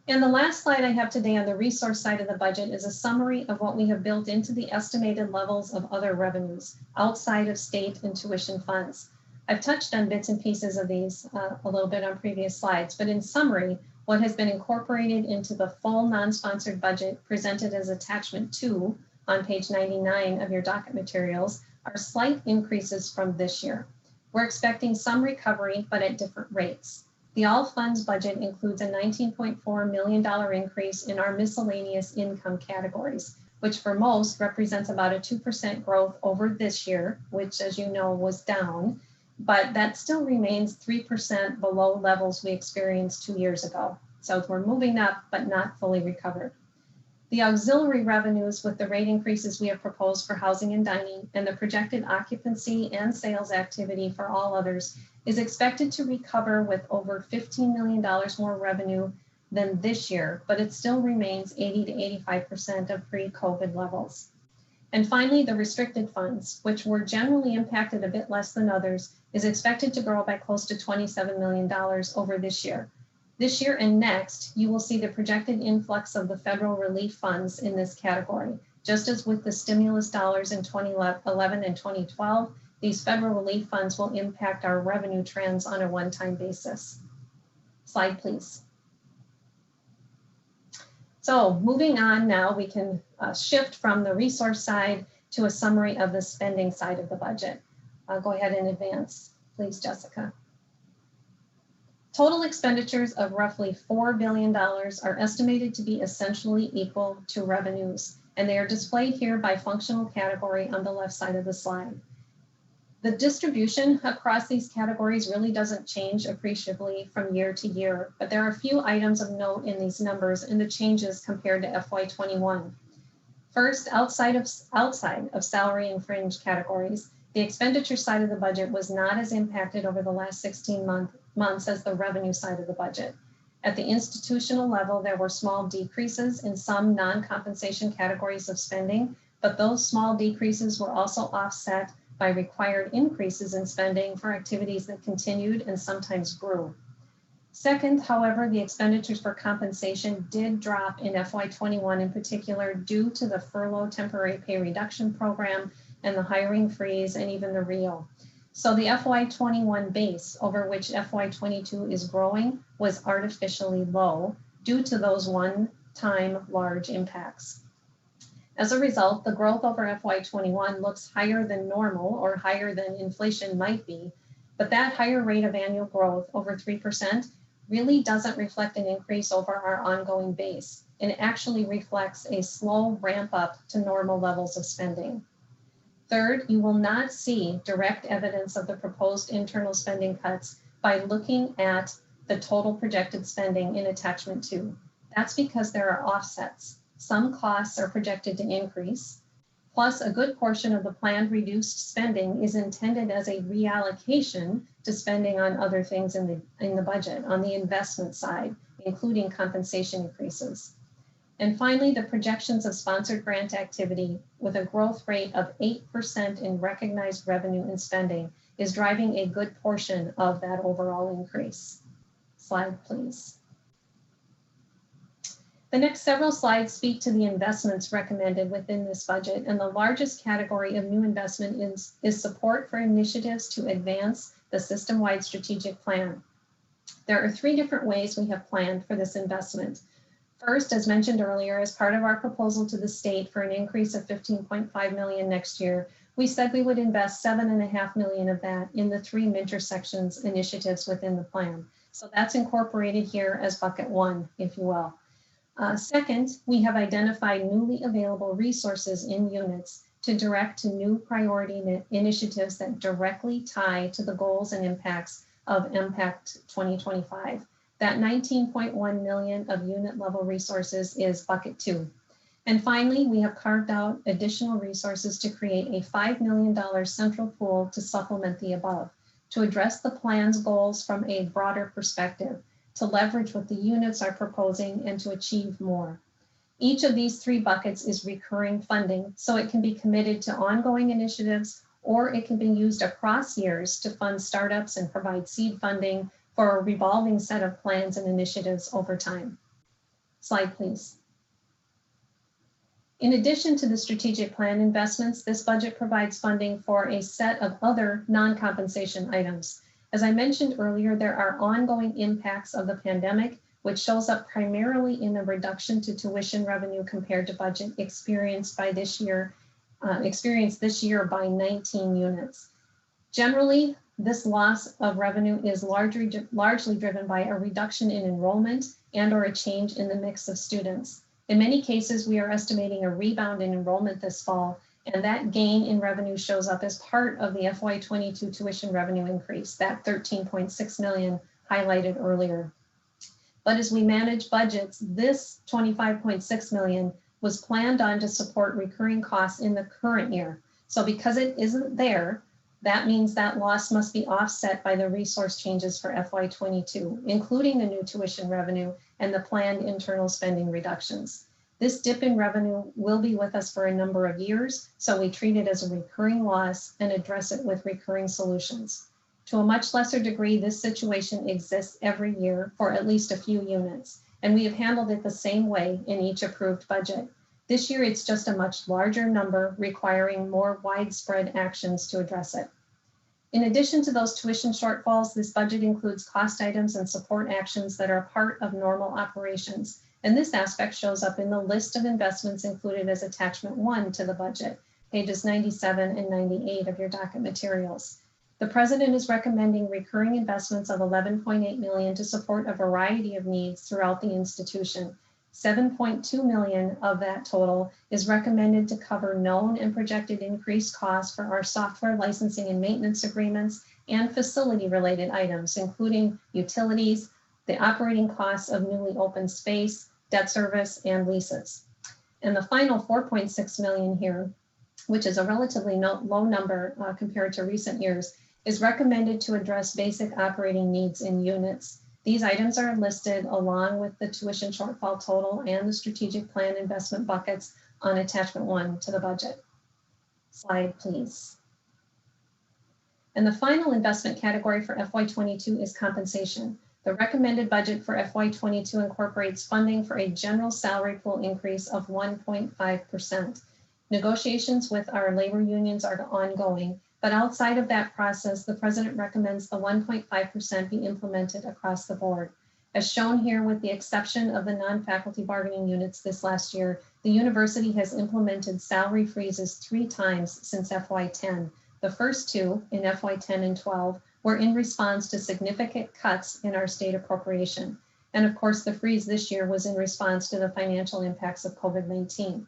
And the last slide I have today on the resource side of the budget is a summary of what we have built into the estimated levels of other revenues outside of state and tuition funds. I've touched on bits and pieces of these a little bit on previous slides, but in summary, what has been incorporated into the full non-sponsored budget presented as attachment 2 on page 99 of your docket materials are slight increases from this year. We're expecting some recovery, but at different rates. The all funds budget includes a $19.4 million increase in our miscellaneous income categories, which for most represents about a 2% growth over this year, which, as you know, was down, but that still remains 3% below levels we experienced 2 years ago. So we're moving up, but not fully recovered. The auxiliary revenues with the rate increases we have proposed for housing and dining and the projected occupancy and sales activity for all others is expected to recover with over $15 million more revenue than this year, but it still remains 80 to 85% of pre-COVID levels. And finally, the restricted funds, which were generally impacted a bit less than others, is expected to grow by close to $27 million over this year. This year and next, you will see the projected influx of the federal relief funds in this category. Just as with the stimulus dollars in 2011 and 2012, these federal relief funds will impact our revenue trends on a one-time basis. Slide, please. So moving on now, we can shift from the resource side to a summary of the spending side of the budget. Go ahead and advance, please, Jessica. Total expenditures of roughly $4 billion are estimated to be essentially equal to revenues, and they are displayed here by functional category on the left side of the slide. The distribution across these categories really doesn't change appreciably from year to year, but there are a few items of note in these numbers and the changes compared to FY21. First, outside of salary and fringe categories, the expenditure side of the budget was not as impacted over the last 16 months as the revenue side of the budget. At the institutional level, there were small decreases in some non-compensation categories of spending, but those small decreases were also offset by required increases in spending for activities that continued and sometimes grew. Second, however, the expenditures for compensation did drop in FY21 in particular due to the furlough temporary pay reduction program and the hiring freeze and even the RIO. So the FY21 base over which FY22 is growing was artificially low due to those one-time large impacts. As a result, the growth over FY21 looks higher than normal or higher than inflation might be, but that higher rate of annual growth over 3% really doesn't reflect an increase over our ongoing base, and it actually reflects a slow ramp up to normal levels of spending. Third, you will not see direct evidence of the proposed internal spending cuts by looking at the total projected spending in attachment 2. That's because there are offsets. Some costs are projected to increase, plus a good portion of the planned reduced spending is intended as a reallocation to spending on other things in the budget, on the investment side, including compensation increases. And finally, the projections of sponsored grant activity with a growth rate of 8% in recognized revenue and spending is driving a good portion of that overall increase. Slide, please. The next several slides speak to the investments recommended within this budget, and the largest category of new investment is support for initiatives to advance the system-wide strategic plan. There are 3 different ways we have planned for this investment. First, as mentioned earlier, as part of our proposal to the state for an increase of $15.5 million next year, we said we would invest $7.5 million of that in the 3 intersections initiatives within the plan. So that's incorporated here as bucket 1, if you will. Second, we have identified newly available resources in units to direct to new priority initiatives that directly tie to the goals and impacts of MPACT 2025. That $19.1 million of unit level resources is bucket 2. And finally, we have carved out additional resources to create a $5 million central pool to supplement the above, to address the plan's goals from a broader perspective, to leverage what the units are proposing and to achieve more. Each of these 3 buckets is recurring funding, so it can be committed to ongoing initiatives, or it can be used across years to fund startups and provide seed funding for a revolving set of plans and initiatives over time. Slide, please. In addition to the strategic plan investments, this budget provides funding for a set of other non-compensation items. As I mentioned earlier, there are ongoing impacts of the pandemic, which shows up primarily in the reduction to tuition revenue compared to budget experienced by this year experienced this year by 19 units. Generally, this loss of revenue is largely driven by a reduction in enrollment and or a change in the mix of students. In many cases, we are estimating a rebound in enrollment this fall, and that gain in revenue shows up as part of the FY22 tuition revenue increase, that $13.6 million highlighted earlier. But as we manage budgets, this $25.6 million was planned on to support recurring costs in the current year. So because it isn't there, that means that loss must be offset by the resource changes for FY22, including the new tuition revenue and the planned internal spending reductions. This dip in revenue will be with us for a number of years, so we treat it as a recurring loss and address it with recurring solutions. To a much lesser degree, this situation exists every year for at least a few units, and we have handled it the same way in each approved budget. This year, it's just a much larger number requiring more widespread actions to address it. In addition to those tuition shortfalls, this budget includes cost items and support actions that are part of normal operations. And this aspect shows up in the list of investments included as attachment 1 to the budget, pages 97 and 98 of your docket materials. The President is recommending recurring investments of $11.8 million to support a variety of needs throughout the institution. $7.2 million of that total is recommended to cover known and projected increased costs for our software licensing and maintenance agreements and facility-related items, including utilities, the operating costs of newly opened space, debt service, and leases. And the final $4.6 million here, which is a relatively low number compared to recent years, is recommended to address basic operating needs in units. These items are listed along with the tuition shortfall total and the strategic plan investment buckets on attachment 1 to the budget. Slide, please. And the final investment category for FY22 is compensation. The recommended budget for FY22 incorporates funding for a general salary pool increase of 1.5%. Negotiations with our labor unions are ongoing, but outside of that process, the President recommends the 1.5% be implemented across the board. As shown here, with the exception of the non-faculty bargaining units this last year, the university has implemented salary freezes 3 times since FY10. The first 2, in FY10 and 12, were in response to significant cuts in our state appropriation. And of course, the freeze this year was in response to the financial impacts of COVID-19.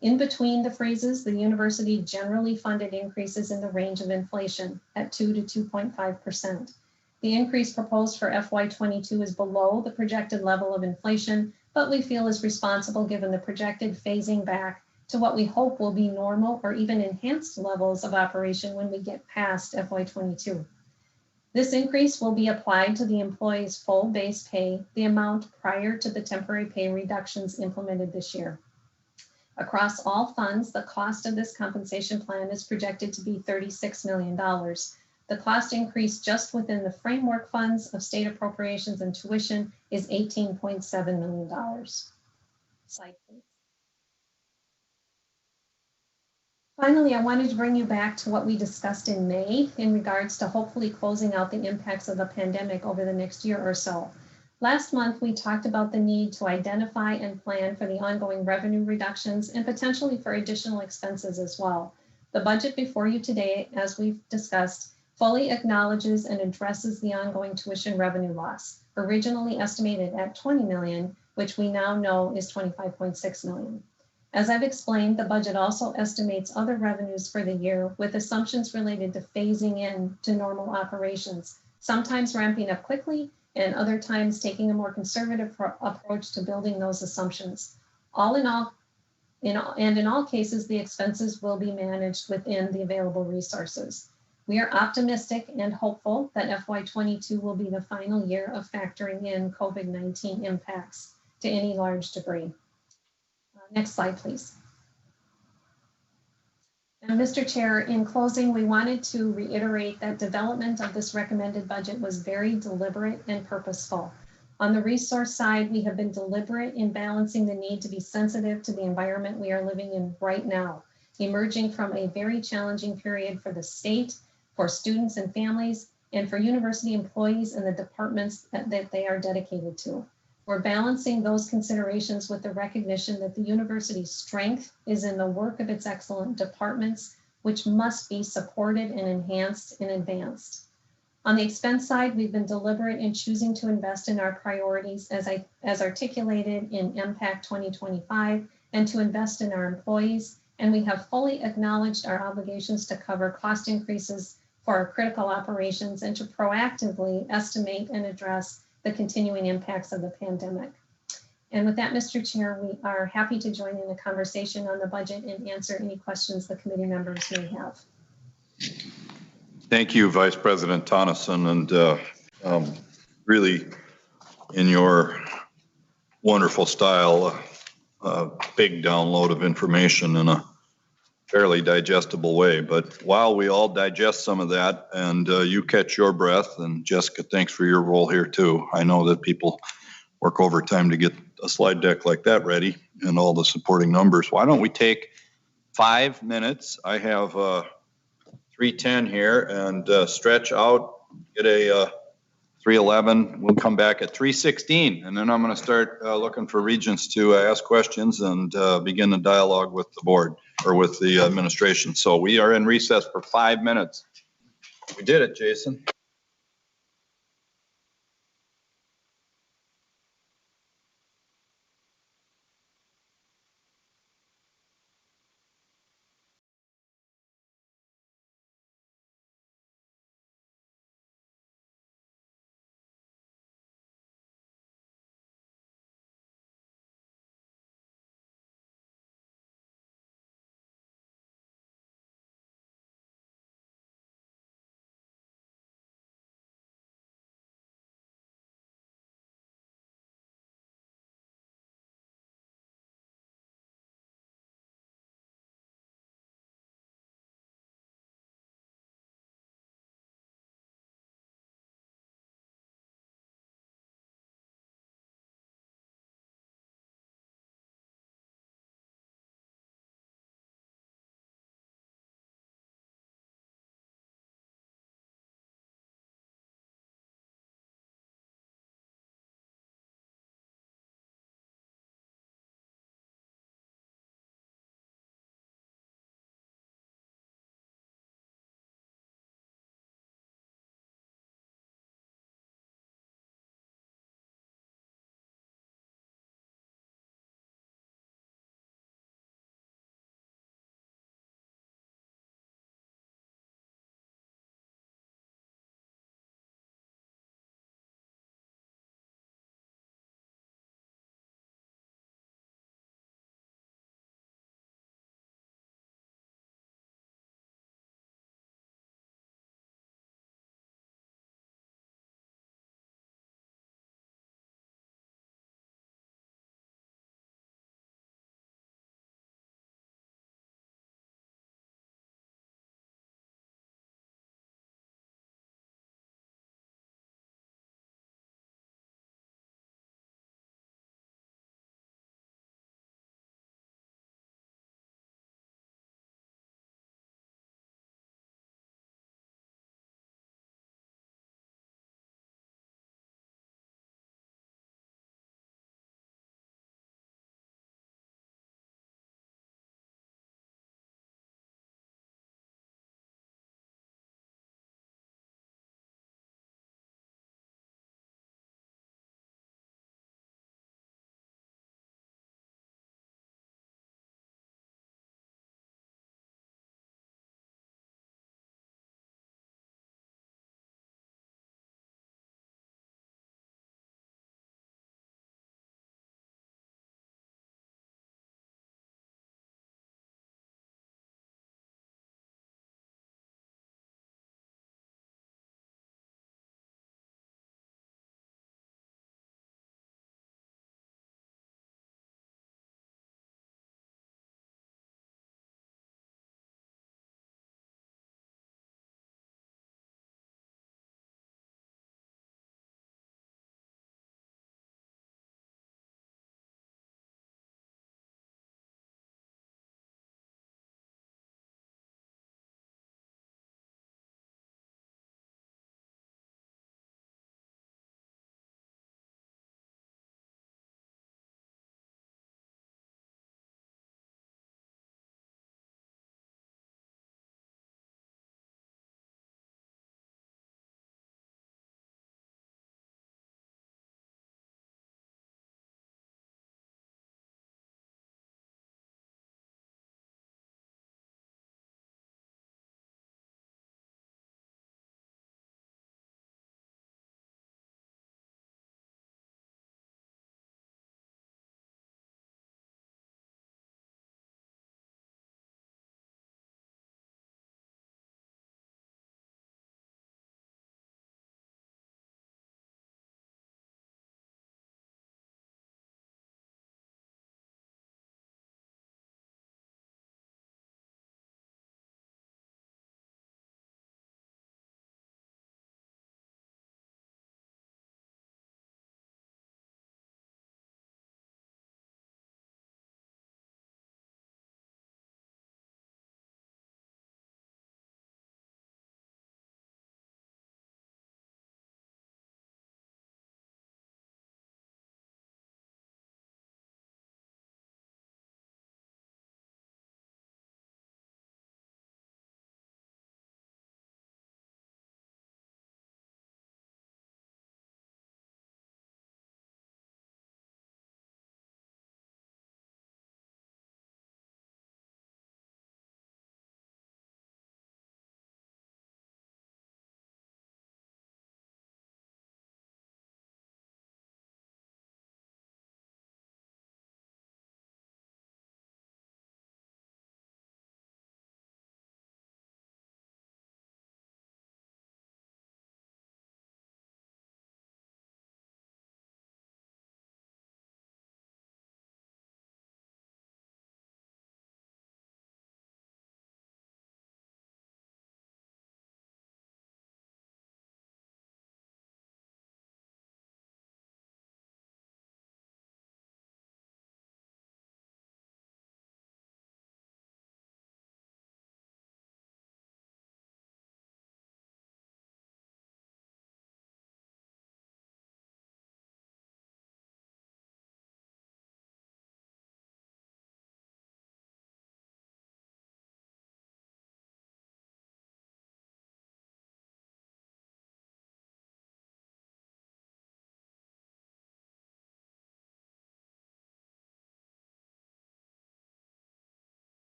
In between the freezes, the university generally funded increases in the range of inflation at 2 to 2.5%. The increase proposed for FY22 is below the projected level of inflation, but we feel is responsible given the projected phasing back to what we hope will be normal or even enhanced levels of operation when we get past FY22. This increase will be applied to the employee's full base pay, the amount prior to the temporary pay reductions implemented this year. Across all funds, the cost of this compensation plan is projected to be $36 million. The cost increase just within the framework funds of state appropriations and tuition is $18.7 million. Slide, please. Finally, I wanted to bring you back to what we discussed in May in regards to hopefully closing out the impacts of the pandemic over the next year or so. Last month, we talked about the need to identify and plan for the ongoing revenue reductions and potentially for additional expenses as well. The budget before you today, as we've discussed, fully acknowledges and addresses the ongoing tuition revenue loss, originally estimated at $20 million, which we now know is $25.6 million. As I've explained, the budget also estimates other revenues for the year with assumptions related to phasing in to normal operations, sometimes ramping up quickly and other times taking a more conservative approach to building those assumptions. In all cases, the expenses will be managed within the available resources. We are optimistic and hopeful that FY22 will be the final year of factoring in COVID-19 impacts to any large degree. Next slide, please. And Mr. Chair, in closing, we wanted to reiterate that development of this recommended budget was very deliberate and purposeful. On the resource side, we have been deliberate in balancing the need to be sensitive to the environment we are living in right now, emerging from a very challenging period for the state, for students and families, and for university employees and the departments that they are dedicated to. We're balancing those considerations with the recognition that the university's strength is in the work of its excellent departments, which must be supported and enhanced and advanced. On the expense side, we've been deliberate in choosing to invest in our priorities as articulated in MPAC 2025 and to invest in our employees. And we have fully acknowledged our obligations to cover cost increases for our critical operations and to proactively estimate and address the continuing impacts of the pandemic. And with that, Mr. Chair, we are happy to join in the conversation on the budget and answer any questions the committee members may have. Thank you, Vice President Tonneson, and really, in your wonderful style, a big download of information in a fairly digestible way. But while we all digest some of that and you catch your breath, and Jessica, thanks for your role here too. I know that people work overtime to get a slide deck like that ready and all the supporting numbers. Why don't we take 5 minutes? I have 3:10 here and stretch out, get a 3:11. We'll come back at 3:16, and then I'm going to start looking for regents to ask questions and begin the dialogue with the board or with the administration. So we are in recess for 5 minutes. We did it, Jason.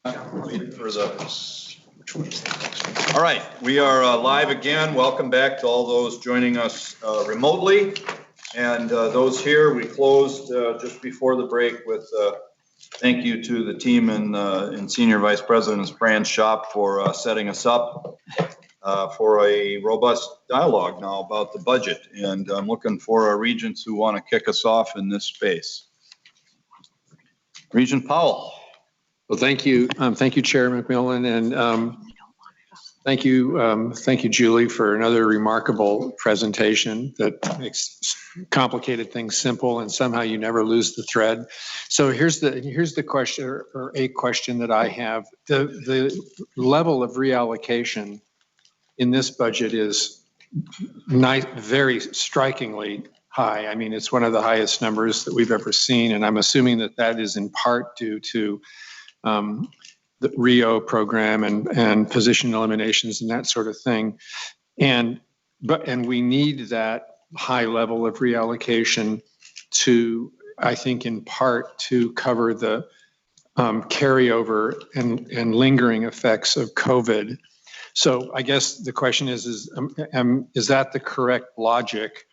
All right, we are live again. Welcome back to all those joining us remotely. And those here, we closed just before the break with thank you to the team in Senior Vice President Fran's shop for setting us up for a robust dialogue now about the budget. And I'm looking for our regents who want to kick us off in this space. Regent Powell. Well, thank you. Thank you, Chair McMillan, and thank you, Julie, for another remarkable presentation that makes complicated things simple, and somehow you never lose the thread. So here's the question, or a question that I have. The level of reallocation in this budget is very strikingly high. I mean, it's one of the highest numbers that we've ever seen, and I'm assuming that that is in part due to the RIO program and position eliminations and that sort of thing. And we need that high level of reallocation to, I think, in part to cover the carryover and lingering effects of COVID. So I guess the question is that the correct logic?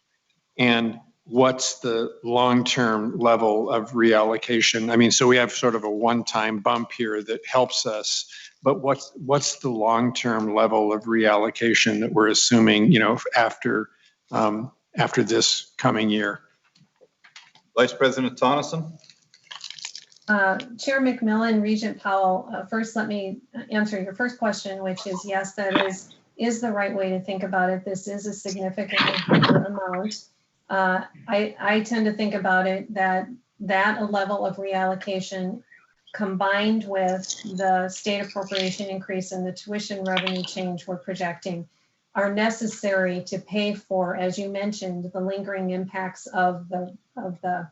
And what's the long-term level of reallocation? I mean, so we have sort of a one-time bump here that helps us, but what's the long-term level of reallocation that we're assuming, you know, after this coming year? Vice President Tonneson. Chair McMillan, Regent Powell, first let me answer your first question, which is yes, that is the right way to think about it. This is a significantly higher amount. I tend to think about it that a level of reallocation combined with the state appropriation increase and the tuition revenue change we're projecting are necessary to pay for, as you mentioned, the lingering impacts of the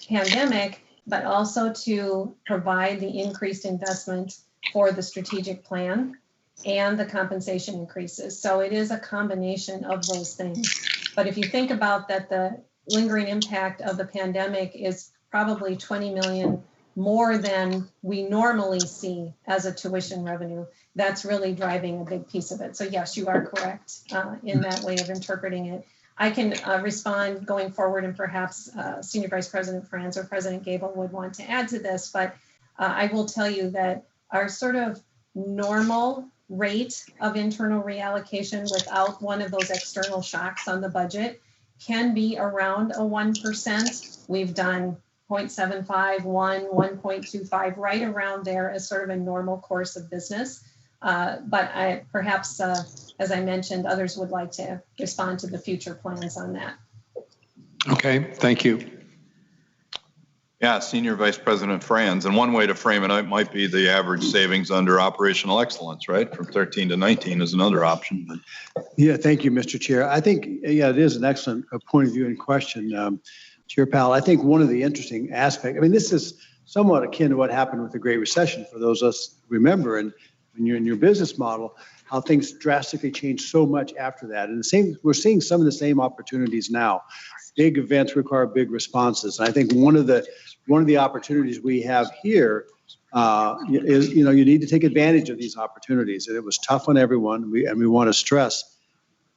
pandemic, but also to provide the increased investment for the strategic plan and the compensation increases. So it is a combination of those things. But if you think about that, the lingering impact of the pandemic is probably 20 million more than we normally see as a tuition revenue. That's really driving a big piece of it. So yes, you are correct in that way of interpreting it. I can respond going forward, and perhaps Senior Vice President Franz or President Gabel would want to add to this, but I will tell you that our sort of normal rate of internal reallocation without one of those external shocks on the budget can be around a 1%. We've done 0.75, 1, 1.25, right around there as sort of a normal course of business. But perhaps, as I mentioned, others would like to respond to the future plans on that. Okay, thank you. Yeah, Senior Vice President Franz, and one way to frame it might be the average savings under operational excellence, right? From 13 to 19 is another option. Yeah, thank you, Mr. Chair. I think, yeah, it is an excellent point of view and question, Chair Powell. I think one of the interesting aspects, I mean, this is somewhat akin to what happened with the Great Recession for those of us who remember, and when you're in your business model, how things drastically changed so much after that. And we're seeing some of the same opportunities now. Big events require big responses. And I think one of the opportunities we have here is, you need to take advantage of these opportunities. And it was tough on everyone. We want to stress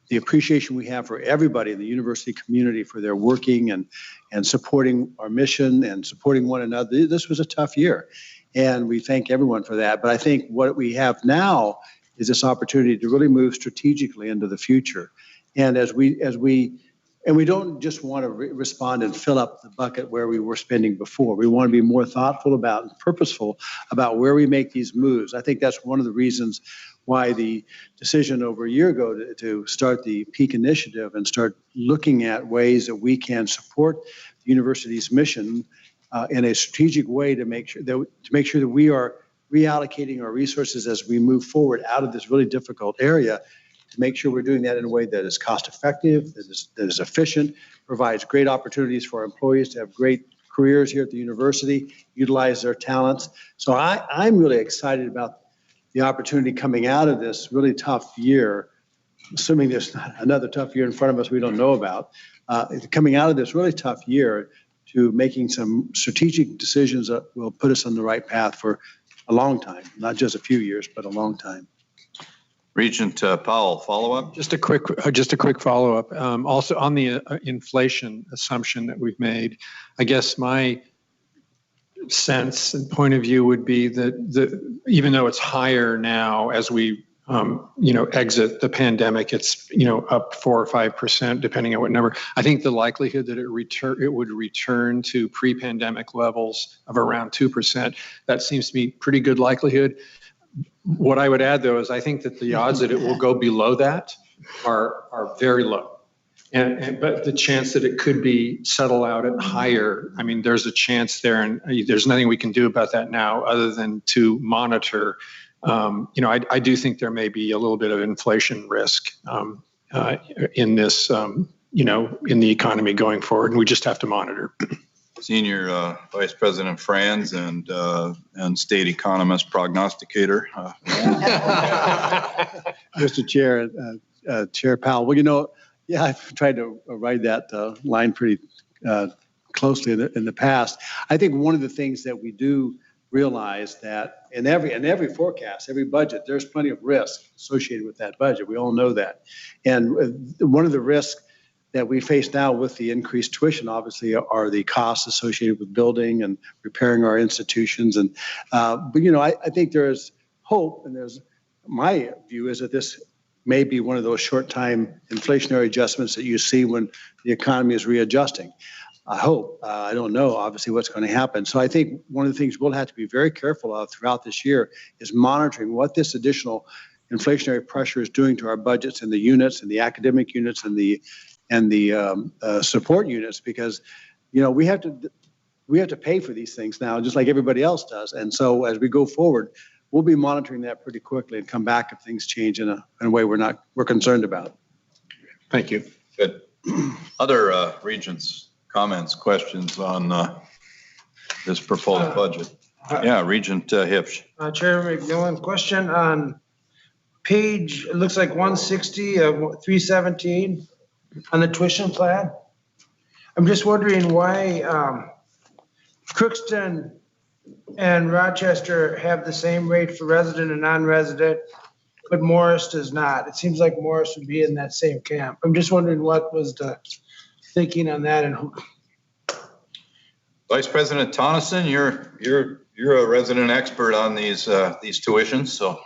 the appreciation we have for everybody in the university community for their working and supporting our mission and supporting one another. This was a tough year, and we thank everyone for that. But I think what we have now is this opportunity to really move strategically into the future. And we don't just want to respond and fill up the bucket where we were spending before. We want to be more thoughtful about and purposeful about where we make these moves. I think that's one of the reasons why the decision over a year ago to start the Peak Initiative and start looking at ways that we can support the university's mission in a strategic way to make sure that we are reallocating our resources as we move forward out of this really difficult area, to make sure we're doing that in a way that is cost effective, that is efficient, provides great opportunities for our employees to have great careers here at the university, utilize their talents. So I'm really excited about the opportunity coming out of this really tough year, assuming there's not another tough year in front of us we don't know about, coming out of this really tough year to making some strategic decisions that will put us on the right path for a long time, not just a few years, but a long time. Regent Powell, follow-up? Just a quick follow-up. Also on the inflation assumption that we've made, I guess my sense and point of view would be that even though it's higher now as we exit the pandemic, it's up 4 or 5%, depending on what number. I think the likelihood that it would return to pre-pandemic levels of around 2%, that seems to be pretty good likelihood. What I would add, though, is I think that the odds that it will go below that are very low. But the chance that it could be settle out at higher, I mean, there's a chance there, and there's nothing we can do about that now other than to monitor. I do think there may be a little bit of inflation risk in this, in the economy going forward, and we just have to monitor. Senior Vice President Franz and State Economist Prognosticator. Mr. Chair, Chair Powell, well, yeah, I've tried to write that line pretty closely in the past. I think one of the things that we do realize that in every forecast, every budget, there's plenty of risk associated with that budget. We all know that. And one of the risks that we face now with the increased tuition, obviously, are the costs associated with building and repairing our institutions. And but I think there is hope, and my view is that this may be one of those short-time inflationary adjustments that you see when the economy is readjusting. I hope. I don't know, obviously, what's going to happen. So I think one of the things we'll have to be very careful of throughout this year is monitoring what this additional inflationary pressure is doing to our budgets and the units and the academic units and the support units, because we have to pay for these things now, just like everybody else does. And so as we go forward, we'll be monitoring that pretty quickly and come back if things change in a way we're concerned about. Thank you. Good. Other regents, comments, questions on this proposed budget? Yeah, Regent Hipsch. Chair McMillan, question on page, it looks like 160 of 317 on the tuition plan. I'm just wondering why Crookston and Rochester have the same rate for resident and non-resident, but Morris does not. It seems like Morris would be in that same camp. I'm just wondering what was the thinking on that, and who. Vice President Tonneson, you're a resident expert on these tuitions, so.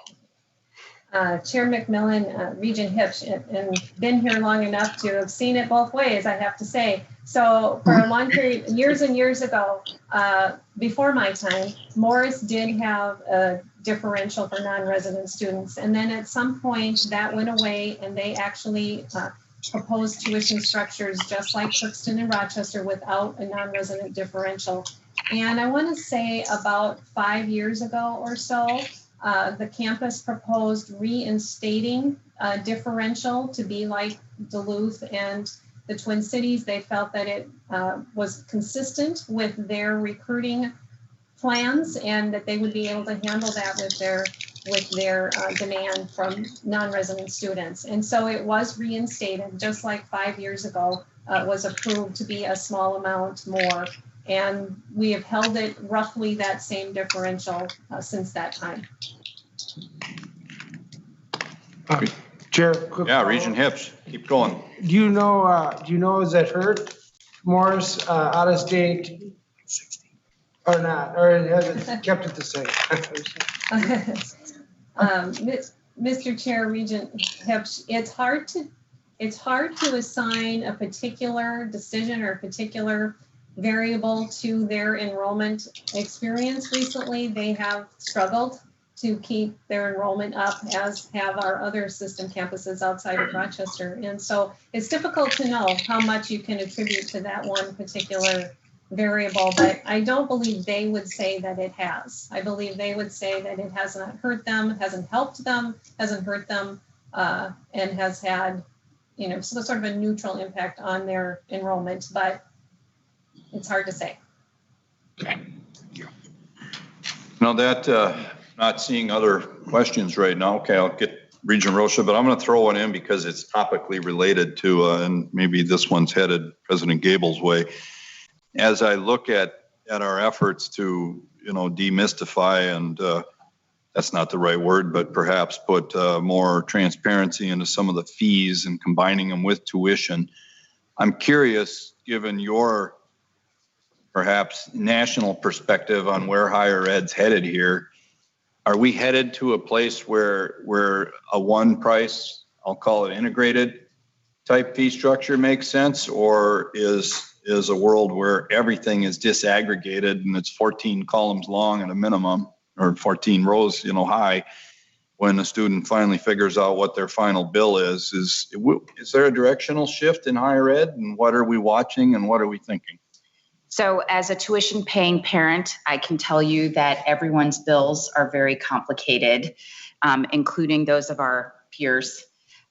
Chair McMillan, Regent Hipsch, and been here long enough to have seen it both ways, I have to say. So for a long period, years and years ago, before my time, Morris did have a differential for non-resident students. And then at some point that went away, and they actually proposed tuition structures just like Crookston and Rochester without a non-resident differential. And I want to say about 5 years ago or so, the campus proposed reinstating a differential to be like Duluth and the Twin Cities. They felt that it was consistent with their recruiting plans and that they would be able to handle that with their demand from non-resident students. And so it was reinstated just like 5 years ago, was approved to be a small amount more. And we have held it roughly that same differential since that time. Chair, quick yeah, Regent Hipsch, keep going. Do you know, is that hurt Morris out of state or not, or has it kept it the same? Mr. Chair, Regent Hipsch, it's hard to assign a particular decision or a particular variable to their enrollment experience recently. They have struggled to keep their enrollment up, as have our other system campuses outside of Rochester. And so it's difficult to know how much you can attribute to that one particular variable, but I don't believe they would say that it has. I believe they would say that it has not hurt them, hasn't helped them, hasn't hurt them, and has had, sort of a neutral impact on their enrollment, but it's hard to say. Now that, not seeing other questions right now. Okay, I'll get Regent Rocha, but I'm going to throw one in because it's topically related to, and maybe this one's headed President Gable's way. As I look at our efforts to demystify and that's not the right word, but perhaps put more transparency into some of the fees and combining them with tuition. I'm curious, given your perhaps national perspective on where higher ed's headed here, are we headed to a place where a one price, I'll call it integrated type fee structure makes sense, or is a world where everything is disaggregated and it's 14 columns long at a minimum, or 14 rows, high, when a student finally figures out what their final bill is there a directional shift in higher ed, and what are we watching and what are we thinking? So as a tuition paying parent, I can tell you that everyone's bills are very complicated, including those of our peers.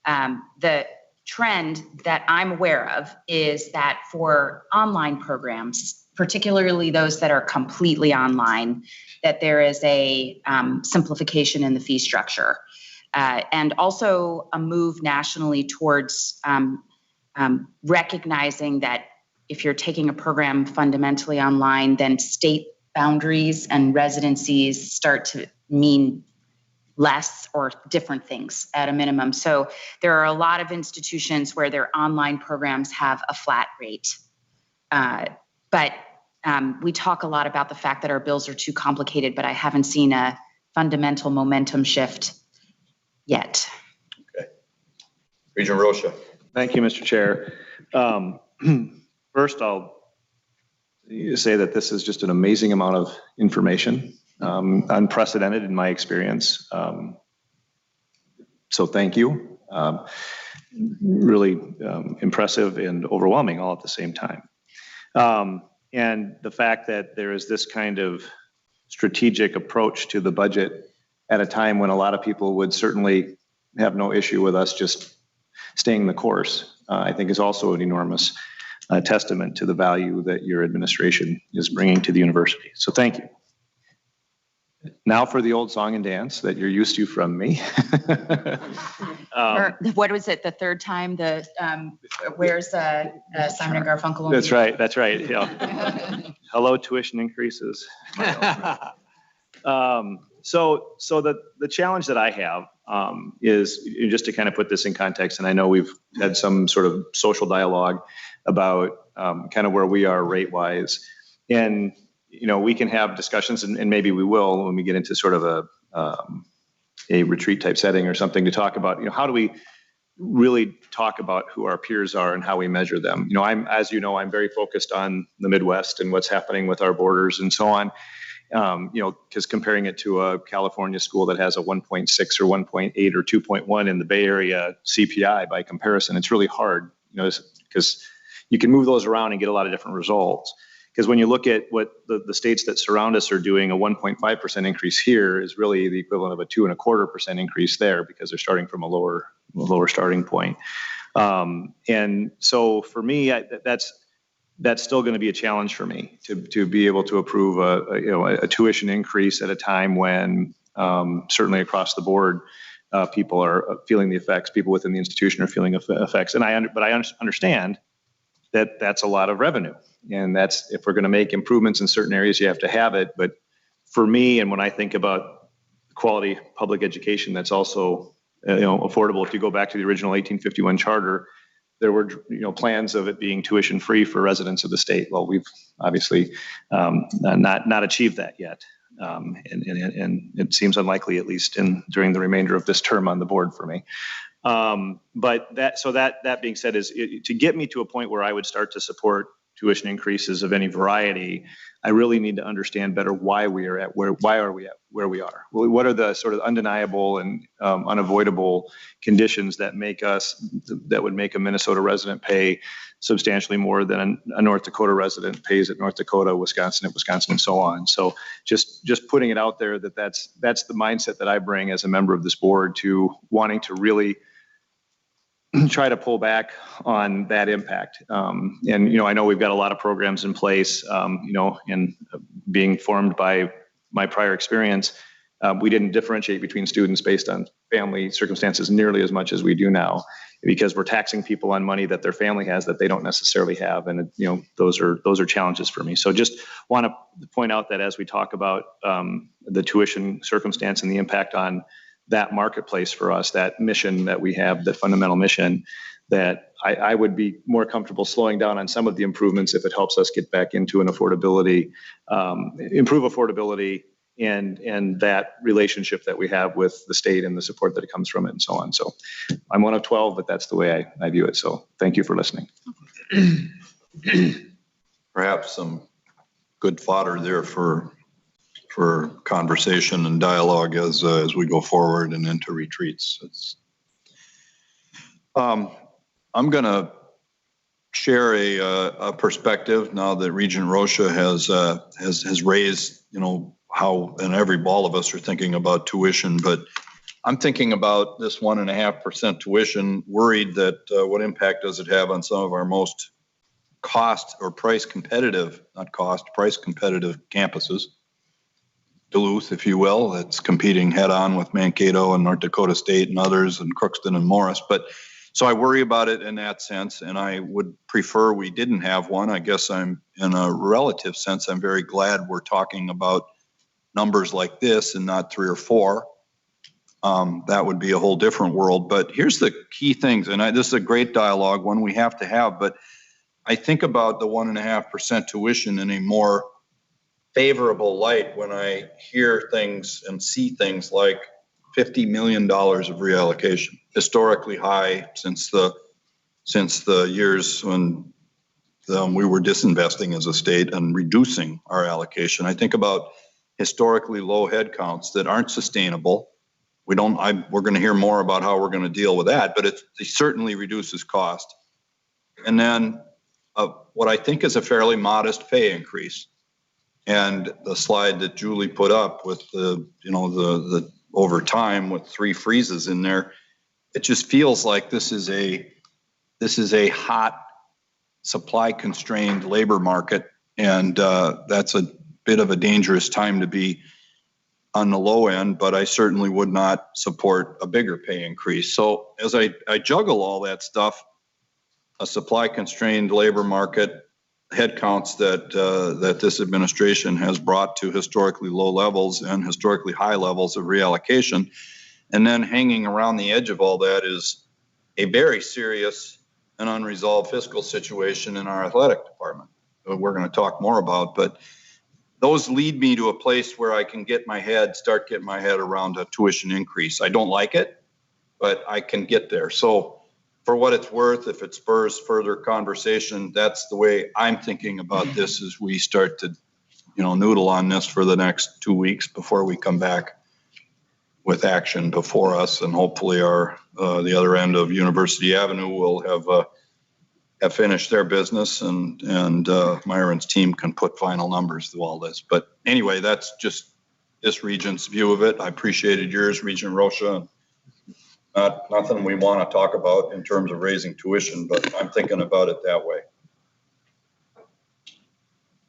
The trend that I'm aware of is that for online programs, particularly those that are completely online, that there is a simplification in the fee structure, and also a move nationally towards recognizing that if you're taking a program fundamentally online, then state boundaries and residencies start to mean less or different things at a minimum. So there are a lot of institutions where their online programs have a flat rate. But we talk a lot about the fact that our bills are too complicated, but I haven't seen a fundamental momentum shift yet. Okay. Regent Rocha. Thank you, Mr. Chair. First, I'll say that this is just an amazing amount of information, unprecedented in my experience. So thank you. Really impressive and overwhelming all at the same time. And the fact that there is this kind of strategic approach to the budget at a time when a lot of people would certainly have no issue with us just staying the course, I think is also an enormous testament to the value that your administration is bringing to the university. So thank you. Now for the old song and dance that you're used to from me. What was it? The third time? Where's Simon and Garfunkel? That's right. That's right. Yeah. Hello, tuition increases. So the challenge that I have is, just to kind of put this in context, and I know we've had some sort of social dialogue about kind of where we are rate-wise, and we can have discussions, and maybe we will when we get into sort of a retreat type setting or something, to talk about how do we really talk about who our peers are and how we measure them. I'm very focused on the Midwest and what's happening with our borders and so on. Because comparing it to a California school that has a 1.6 or 1.8 or 2.1 in the Bay Area CPI by comparison, it's really hard, because you can move those around and get a lot of different results. Because when you look at what the states that surround us are doing, a 1.5% increase here is really the equivalent of a 2.25% increase there, because they're starting from a lower starting point. And so for me, that's still going to be a challenge for me to be able to approve a tuition increase at a time when certainly across the board people are feeling the effects. People within the institution are feeling effects, but I understand that that's a lot of revenue, and that's, if we're going to make improvements in certain areas, you have to have it. But for me, and when I think about quality public education, that's also affordable. If you go back to the original 1851 charter, there were plans of it being tuition free for residents of the state. Well, we've obviously not achieved that yet, and it seems unlikely, at least during the remainder of this term on the board for me. But that being said, is to get me to a point where I would start to support tuition increases of any variety, I really need to understand better why we are at where we are. What are the sort of undeniable and unavoidable conditions that would make a Minnesota resident pay substantially more than a North Dakota resident pays at North Dakota, Wisconsin, and so on. So just putting it out there that's the mindset that I bring as a member of this board, to wanting to really try to pull back on that impact. And I know we've got a lot of programs in place, and being formed by my prior experience, We didn't differentiate between students based on family circumstances nearly as much as we do now, because we're taxing people on money that their family has that they don't necessarily have. And, those are challenges for me. So just want to point out that as we talk about the tuition circumstance and the impact on that marketplace for us, that mission that we have, that fundamental mission, that I would be more comfortable slowing down on some of the improvements if it helps us get back into an affordability, improve affordability, and that relationship that we have with the state and the support that it comes from it and so on. So I'm one of 12, but that's the way I view it. So thank you for listening. Perhaps some good fodder there for conversation and dialogue as we go forward and into retreats. I'm going to share a perspective now that Regent Rocha has raised, how, and all of us are thinking about tuition, but I'm thinking about this 1.5% tuition, worried that what impact does it have on some of our most cost or price competitive, not cost, price competitive campuses. Duluth, if you will, that's competing head on with Mankato and North Dakota State and others and Crookston and Morris. But so I worry about it in that sense, and I would prefer we didn't have one. I guess I'm, in a relative sense, I'm very glad we're talking about numbers like this and not 3 or 4. That would be a whole different world. But here's the key things, and this is a great dialogue, one we have to have, but I think about the 1.5% tuition in a more favorable light when I hear things and see things like $50 million of reallocation, historically high since the years when we were disinvesting as a state and reducing our allocation. I think about historically low head counts that aren't sustainable. We're going to hear more about how we're going to deal with that, but it certainly reduces cost. And then what I think is a fairly modest pay increase. And the slide that Julie put up with the over time with 3 freezes in there, it just feels like this is a hot supply constrained labor market. And that's a bit of a dangerous time to be on the low end, but I certainly would not support a bigger pay increase. So as I juggle all that stuff, a supply constrained labor market, headcounts that this administration has brought to historically low levels and historically high levels of reallocation, and then hanging around the edge of all that is a very serious and unresolved fiscal situation in our athletic department. We're going to talk more about, but those lead me to a place where I can start getting my head around a tuition increase. I don't like it, but I can get there. So for what it's worth, if it spurs further conversation, that's the way I'm thinking about this as we start to, noodle on this for the next 2 weeks before we come back with action before us. And hopefully the other end of University Avenue will have finished their business and Myron's team can put final numbers to all this. But anyway, that's just this region's view of it. I appreciated yours, Regent Rocha. Nothing we want to talk about in terms of raising tuition, but I'm thinking about it that way.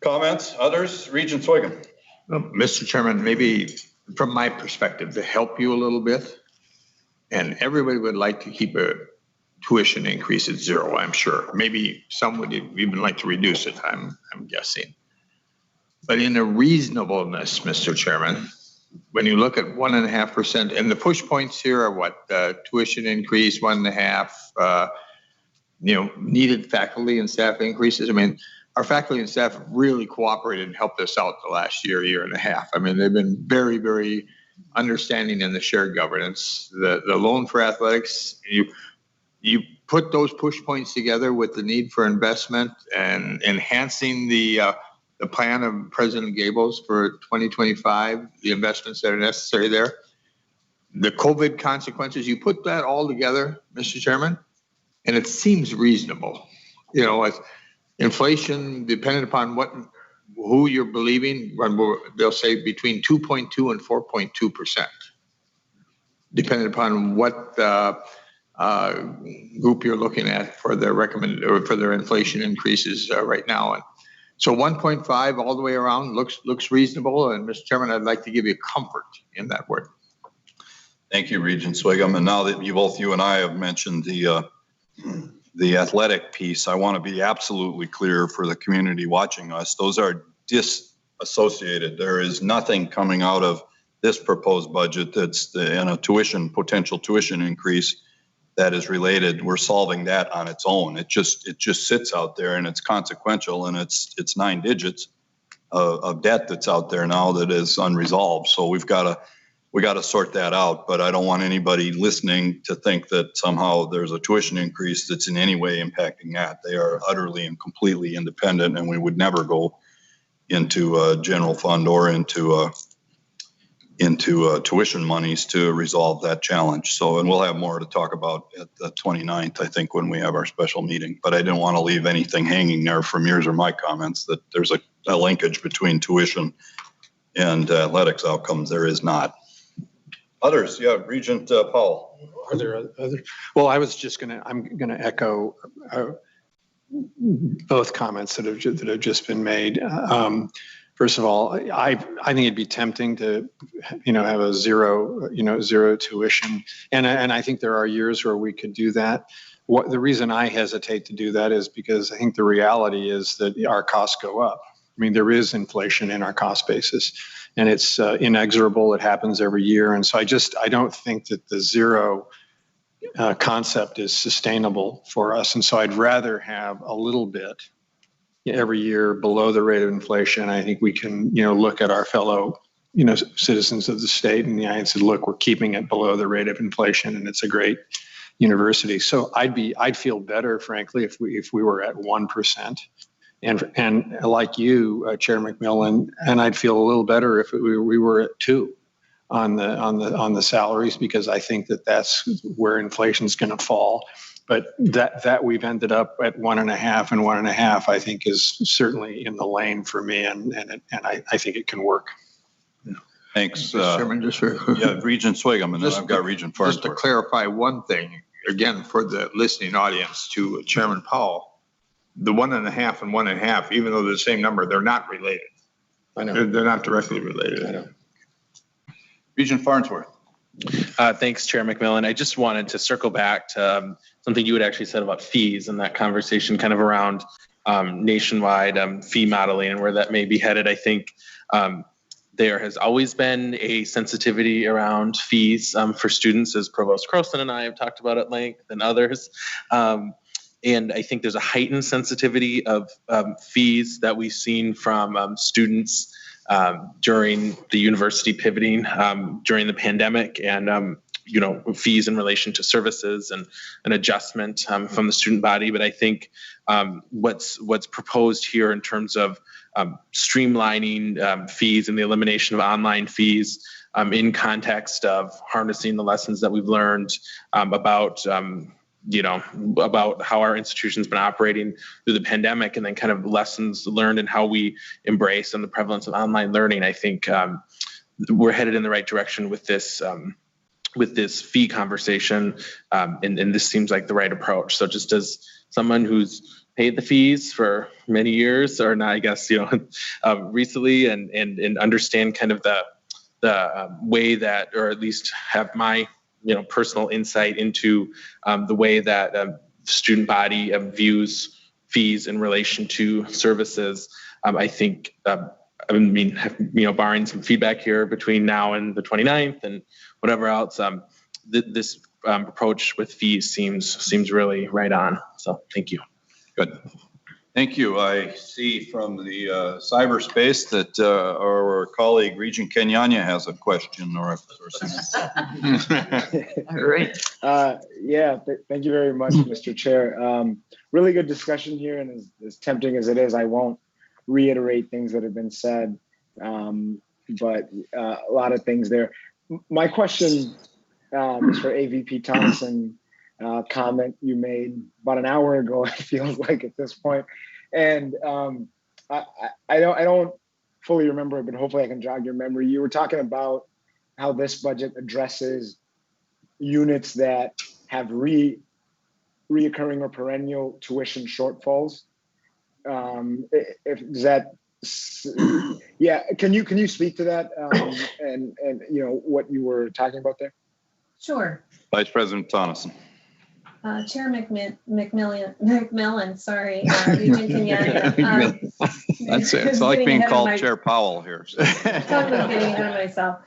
Comments, others? Regent Swiggum. Well, Mr. Chairman, maybe from my perspective, to help you a little bit, and everybody would like to keep a tuition increase at 0, I'm sure. Maybe some would even like to reduce it, I'm guessing. But in a reasonableness, Mr. Chairman, when you look at 1.5%, and the push points here are what? Tuition increase, 1.5, needed faculty and staff increases. I mean, our faculty and staff have really cooperated and helped us out the last year and a half. I mean, they've been very, very understanding in the shared governance. The loan for athletics, you put those push points together with the need for investment and enhancing the plan of President Gables for 2025, the investments that are necessary there. The COVID consequences, you put that all together, Mr. Chairman, and it seems reasonable. As inflation, depending upon who you're believing, they'll say between 2.2 and 4.2%, depending upon what group you're looking at for their inflation increases right now. So 1.5 all the way around looks reasonable. And Mr. Chairman, I'd like to give you comfort in that word. Thank you, Regent Swigum. And now that you and I have mentioned the athletic piece, I want to be absolutely clear for the community watching us. Those are disassociated. There is nothing coming out of this proposed budget that's in a potential tuition increase that is related. We're solving that on its own. It just sits out there, and it's consequential, and it's 9 digits of debt that's out there now that is unresolved. So we got to sort that out. But I don't want anybody listening to think that somehow there's a tuition increase that's in any way impacting that. They are utterly and completely independent, and we would never go into a general fund or into tuition monies to resolve that challenge. So, and we'll have more to talk about at the 29th, I think, when we have our special meeting. But I didn't want to leave anything hanging there from yours or my comments that there's a linkage between tuition and athletics outcomes. There is not. Others, yeah, Regent Powell. Are there other? Well, I'm gonna echo both comments that have just been made. First of all, I think it'd be tempting to, have a zero tuition. And I think there are years where we could do that. The reason I hesitate to do that is because I think the reality is that our costs go up. I mean, there is inflation in our cost basis, and it's inexorable. It happens every year. And so I don't think that the zero concept is sustainable for us. And so I'd rather have a little bit every year below the rate of inflation. I think we can, look at our fellow, citizens of the state in the eye and say, look, we're keeping it below the rate of inflation, and it's a great university. So I'd feel better, frankly, if we were at 1%. And like you, Chair McMillan, and I'd feel a little better if we were at 2 on the salaries, because I think that's where inflation's going to fall. But that we've ended up at 1.5 and 1.5, I think is certainly in the lane for me, and I think it can work. Thanks. Chairman, Regent Swigum, and then I've got Regent Farnsworth. Just to clarify one thing, again, for the listening audience, to Chairman Powell, the 1.5 and 1.5, even though they're the same number, they're not related. I know. They're not directly related. I know. Regent Farnsworth. Thanks, Chair McMillan. I just wanted to circle back to something you had actually said about fees and that conversation kind of around nationwide fee modeling and where that may be headed. I think there has always been a sensitivity around fees for students, as Provost Croson and I have talked about at length, and others. And I think there's a heightened sensitivity of fees that we've seen from students during the university pivoting during the pandemic, and fees in relation to services and an adjustment from the student body. But I think what's proposed here in terms of streamlining fees and the elimination of online fees in context of harnessing the lessons that we've learned about how our institution's been operating through the pandemic, and then kind of lessons learned and how we embrace and the prevalence of online learning. I think we're headed in the right direction with this fee conversation, and this seems like the right approach. So just as someone who's paid the fees for many years, or not, I guess, recently, and understand kind of the way that, or at least have my personal insight into the way that the student body views fees in relation to services. I think, barring some feedback here between now and the 29th and whatever else, this approach with fees seems really right on. So thank you. Good. Thank you. I see from the cyberspace that our colleague Regent Kenyanya has a question or something. All right. Thank you very much, Mr. Chair. Really good discussion here, and as tempting as it is, I won't reiterate things that have been said, but a lot of things there. My question is for AVP Thompson. Comment you made about an hour ago, it feels like at this point. And I don't fully remember it, but hopefully I can jog your memory. You were talking about how this budget addresses units that have reoccurring or perennial tuition shortfalls. If does that, yeah, can you speak to that and what you were talking about there? Sure. Vice President Tonneson. Chair McMillan, sorry, Regent Kenyanya. That's it. It's like being called Chair Powell here. Totally getting ahead of myself.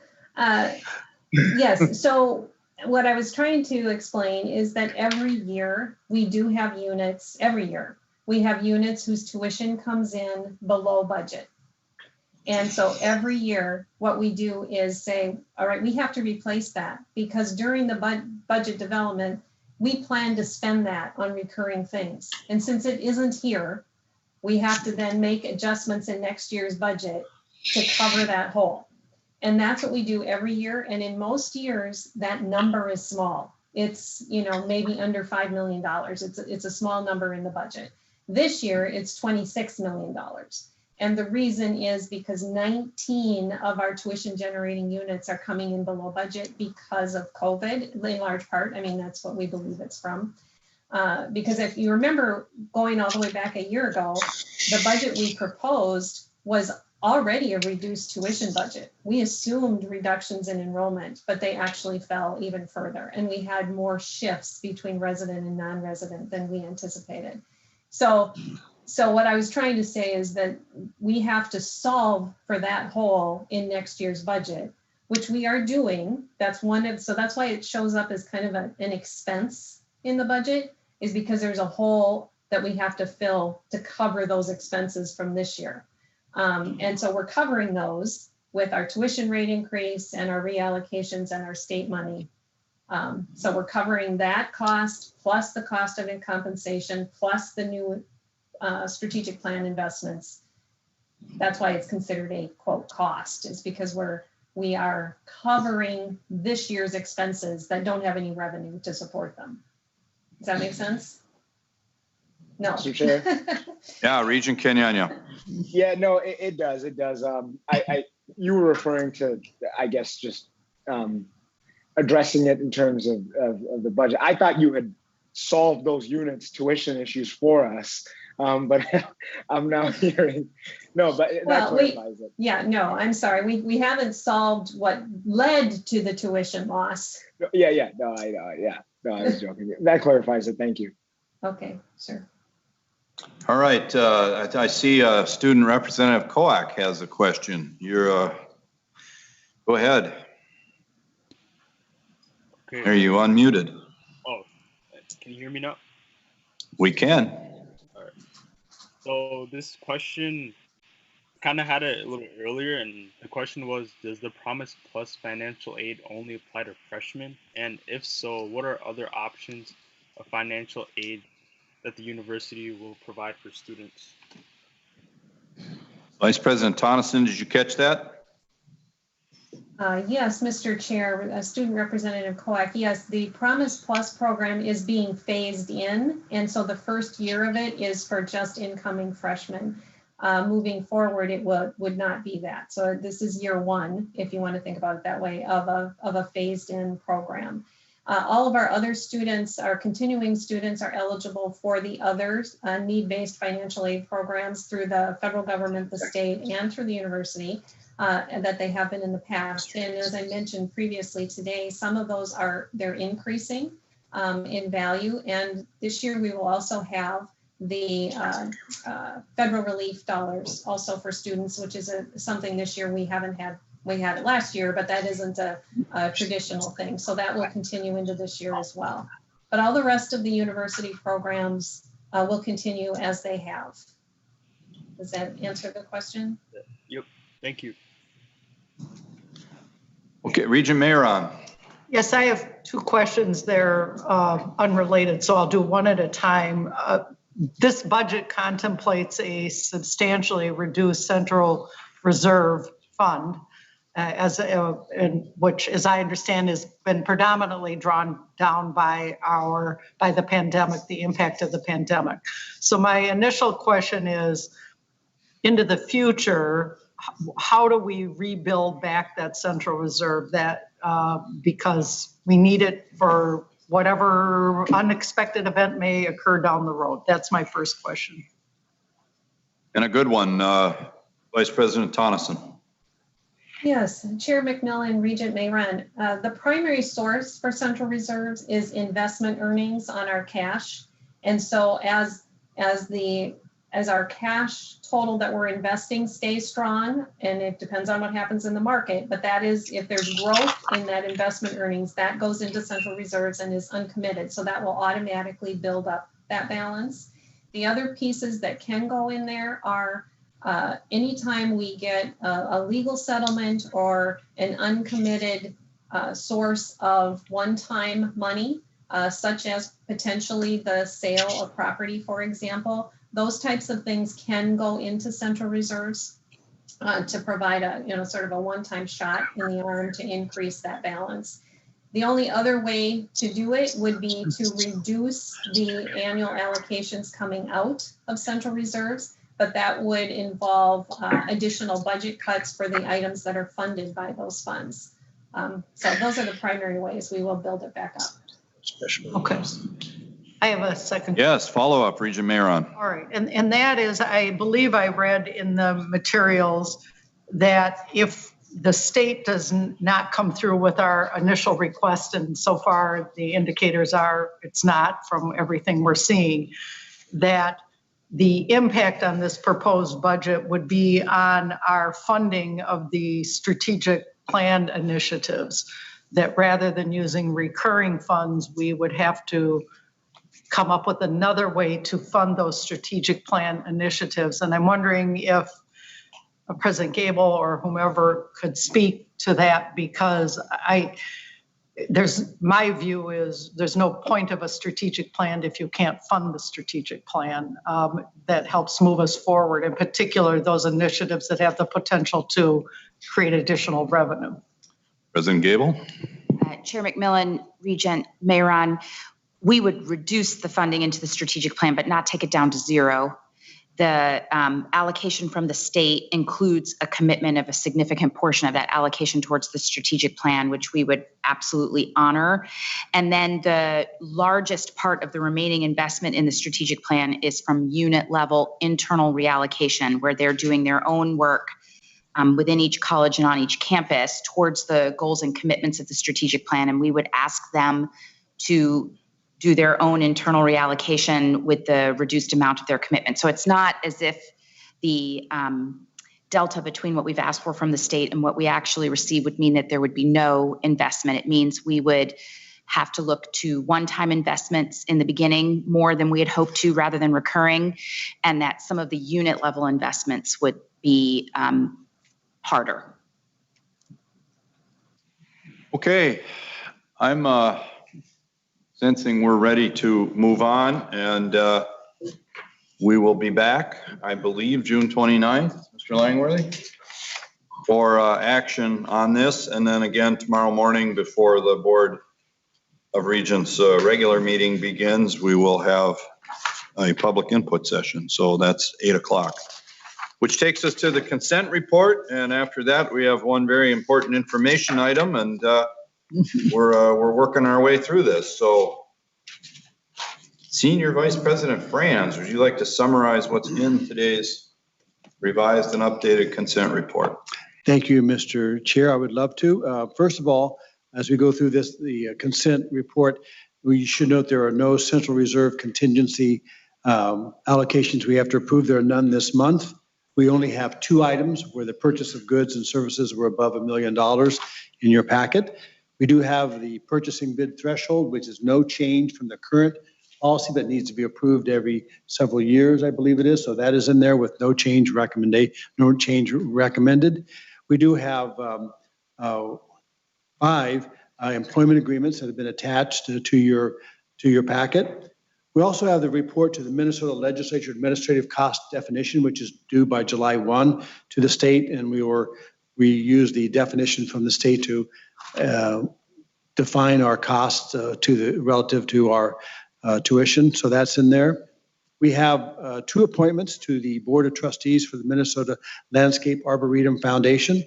Yes, so what I was trying to explain is that every year we do have units, we have units whose tuition comes in below budget. And so every year what we do is say, all right, we have to replace that because during the budget development, we plan to spend that on recurring things. And since it isn't here, we have to then make adjustments in next year's budget to cover that hole. And that's what we do every year. And in most years, that number is small. It's, maybe under $5 million. It's a small number in the budget. This year, it's $26 million. And the reason is because 19 of our tuition generating units are coming in below budget because of COVID, in large part. I mean, that's what we believe it's from. Because if you remember going all the way back a year ago, the budget we proposed was already a reduced tuition budget. We assumed reductions in enrollment, but they actually fell even further. And we had more shifts between resident and non-resident than we anticipated. So what I was trying to say is that we have to solve for that hole in next year's budget, which we are doing. So that's why it shows up as kind of an expense in the budget, is because there's a hole that we have to fill to cover those expenses from this year. And so we're covering those with our tuition rate increase and our reallocations and our state money. So we're covering that cost plus the cost of compensation plus the new strategic plan investments. That's why it's considered a quote cost, is because we are covering this year's expenses that don't have any revenue to support them. Does that make sense? No. Mr. Chair? Yeah, Regent Kenyanya. Yeah, no, it does. It does. You were referring to, I guess, just addressing it in terms of the budget. I thought you had solved those units' tuition issues for us, but I'm now hearing no. But that clarifies it. Yeah, no, I'm sorry. We haven't solved what led to the tuition loss. Yeah. No, I know. Yeah, no, I was joking. That clarifies it. Thank you. Okay, sure. All right, I see Student Representative Koak has a question. Go ahead. Okay. Are you unmuted? Oh, can you hear me now? We can. All right. So this question kind of had it a little earlier, and the question was, does the Promise Plus financial aid only apply to freshmen? And if so, what are other options of financial aid that the university will provide for students? Vice President Tonneson, did you catch that? Yes, Mr. Chair, Student Representative Koak, yes, the Promise Plus program is being phased in. And so the first year of it is for just incoming freshmen. Moving forward, it would not be that. So this is year one, if you want to think about it that way, of a phased in program. All of our other students, our continuing students, are eligible for the other need-based financial aid programs through the federal government, the state, and through the university that they have been in the past. And as I mentioned previously today, some of those they're increasing in value. And this year we will also have the federal relief dollars also for students, which is something this year we haven't had. We had it last year, but that isn't a traditional thing. So that will continue into this year as well. But all the rest of the university programs will continue as they have. Does that answer the question? Yep, thank you. Okay, Regent Mayeron. Yes, I have two questions. They're unrelated, so I'll do one at a time. This budget contemplates a substantially reduced central reserve fund, which, as I understand, has been predominantly drawn down by the pandemic, the impact of the pandemic. So my initial question is, into the future, how do we rebuild back that central reserve? Because we need it for whatever unexpected event may occur down the road. That's my first question. And a good one, Vice President Tonneson. Yes, Chair McMillan, Regent Mayron. The primary source for central reserves is investment earnings on our cash. And so as our cash total that we're investing stays strong, and it depends on what happens in the market, but that is, if there's growth in that investment earnings, that goes into central reserves and is uncommitted. So that will automatically build up that balance. The other pieces that can go in there are anytime we get a legal settlement or an uncommitted source of one-time money, such as potentially the sale of property, for example, those types of things can go into central reserves to provide a, sort of a one-time shot in the arm to increase that balance. The only other way to do it would be to reduce the annual allocations coming out of central reserves, but that would involve additional budget cuts for the items that are funded by those funds. So those are the primary ways we will build it back up. Okay. I have a second. Yes, follow up, Regent Mayron. All right, and that is, I believe I read in the materials that if the state does not come through with our initial request, and so far the indicators are it's not from everything we're seeing, that the impact on this proposed budget would be on our funding of the strategic plan initiatives, that rather than using recurring funds, we would have to come up with another way to fund those strategic plan initiatives. And I'm wondering if President Gable or whomever could speak to that, because my view is there's no point of a strategic plan if you can't fund the strategic plan that helps move us forward, in particular those initiatives that have the potential to create additional revenue. President Gable. Chair McMillan, Regent Mayron, we would reduce the funding into the strategic plan, but not take it down to zero. The allocation from the state includes a commitment of a significant portion of that allocation towards the strategic plan, which we would absolutely honor. And then the largest part of the remaining investment in the strategic plan is from unit level internal reallocation, where they're doing their own work within each college and on each campus towards the goals and commitments of the strategic plan. And we would ask them to do their own internal reallocation with the reduced amount of their commitment. So it's not as if the delta between what we've asked for from the state and what we actually receive would mean that there would be no investment. It means we would have to look to one-time investments in the beginning more than we had hoped to, rather than recurring, and that some of the unit level investments would be harder. Okay, I'm sensing we're ready to move on, and we will be back, I believe, June 29th, Mr. Langworthy, for action on this. And then again, tomorrow morning before the Board of Regents regular meeting begins, we will have a public input session. So that's 8 o'clock, which takes us to the consent report. And after that, we have one very important information item, and we're working our way through this. So Senior Vice President Franz, would you like to summarize what's in today's revised and updated consent report? Thank you, Mr. Chair. I would love to. First of all, as we go through the consent report, we should note there are no Central Reserve contingency allocations we have to approve. There are none this month. We only have 2 items where the purchase of goods and services were above $1 million in your packet. We do have the purchasing bid threshold, which is no change from the current policy, but needs to be approved every several years, I believe it is. So that is in there with no change recommended. We do have 5 employment agreements that have been attached to your packet. We also have the report to the Minnesota Legislature Administrative Cost Definition, which is due by July 1 to the state, and we use the definition from the state to define our costs relative to our tuition. So that's in there. We have 2 appointments to the Board of Trustees for the Minnesota Landscape Arboretum Foundation.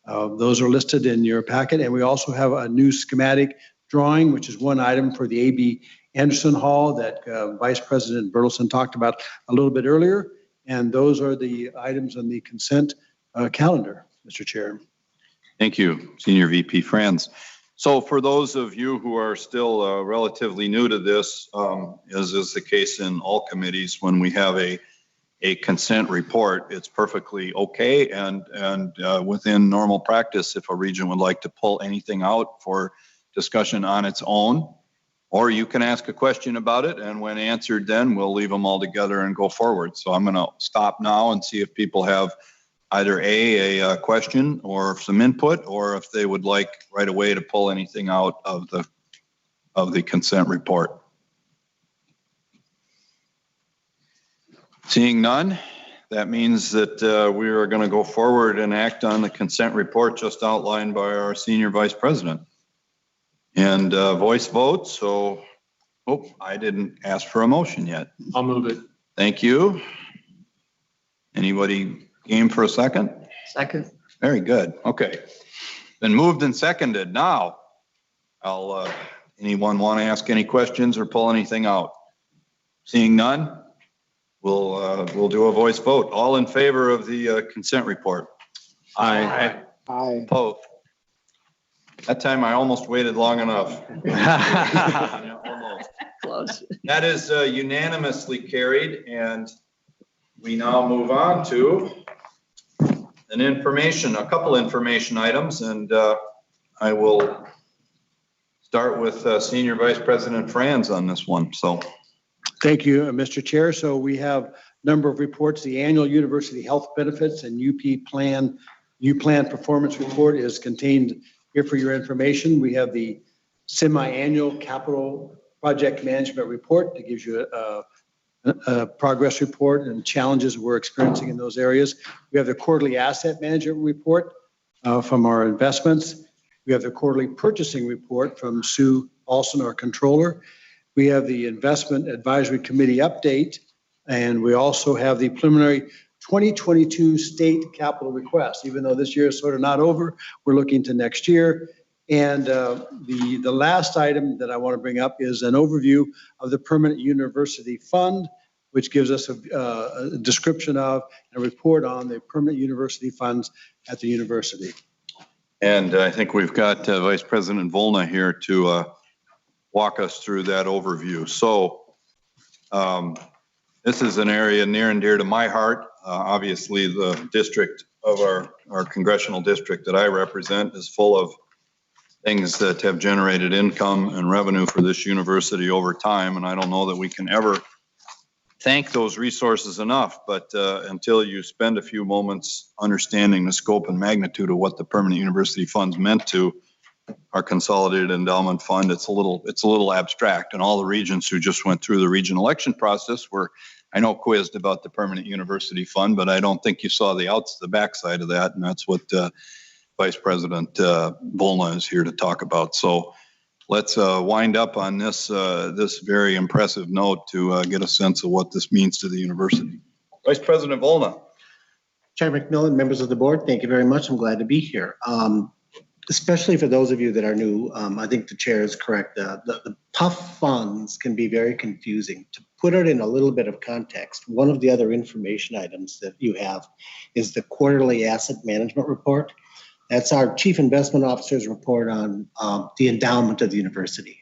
Those are listed in your packet, and we also have a new schematic drawing, which is one item for the A.B. Anderson Hall that Vice President Bertelsen talked about a little bit earlier. And those are the items on the consent calendar, Mr. Chair. Thank you, Senior VP Franz. So for those of you who are still relatively new to this, as is the case in all committees, when we have a consent report, it's perfectly okay and within normal practice if a region would like to pull anything out for discussion on its own, or you can ask a question about it, and when answered then we'll leave them all together and go forward. So I'm going to stop now and see if people have either a question or some input, or if they would like right away to pull anything out of the consent report. Seeing none, that means that we are going to go forward and act on the consent report just outlined by our Senior Vice President. And voice vote, so, oh, I didn't ask for a motion yet. I'll move it. Thank you. Anybody game for a second? Second. Very good. Okay. Been moved and seconded. Now, anyone want to ask any questions or pull anything out? Seeing none, we'll do a voice vote. All in favor of the consent report? Aye. Opposed? That time I almost waited long enough. Almost. Close. That is unanimously carried, and we now move on to a couple information items, and I will start with Senior Vice President Franz on this one. So, thank you, Mr. Chair. So we have a number of reports. The annual university health benefits and U-Plan performance report is contained here for your information. We have the semi-annual capital project management report that gives you a progress report and challenges we're experiencing in those areas. We have the quarterly asset management report from our investments. We have the quarterly purchasing report from Sue Olson, our controller. We have the investment advisory committee update, and we also have the preliminary 2022 state capital request. Even though this year is sort of not over, we're looking to next year. And the last item that I want to bring up is an overview of the Permanent University Fund, which gives us a description of and a report on the permanent university funds at the university. And I think we've got Vice President Volna here to walk us through that overview. So this is an area near and dear to my heart. Obviously, the district of our congressional district that I represent is full of things that have generated income and revenue for this university over time. And I don't know that we can ever thank those resources enough, but until you spend a few moments understanding the scope and magnitude of what the Permanent University Fund's meant to our Consolidated Endowment Fund, it's a little abstract. And all the regions who just went through the region election process were, I know, quizzed about the Permanent University Fund, but I don't think you saw the backside of that. And that's what Vice President Volna is here to talk about. So let's wind up on this very impressive note to get a sense of what this means to the university. Vice President Volna. Chair McMillan, members of the board, thank you very much. I'm glad to be here. Especially for those of you that are new, I think the chair is correct. The PUF funds can be very confusing. To put it in a little bit of context, one of the other information items that you have is the quarterly asset management report. That's our chief investment officer's report on the endowment of the university.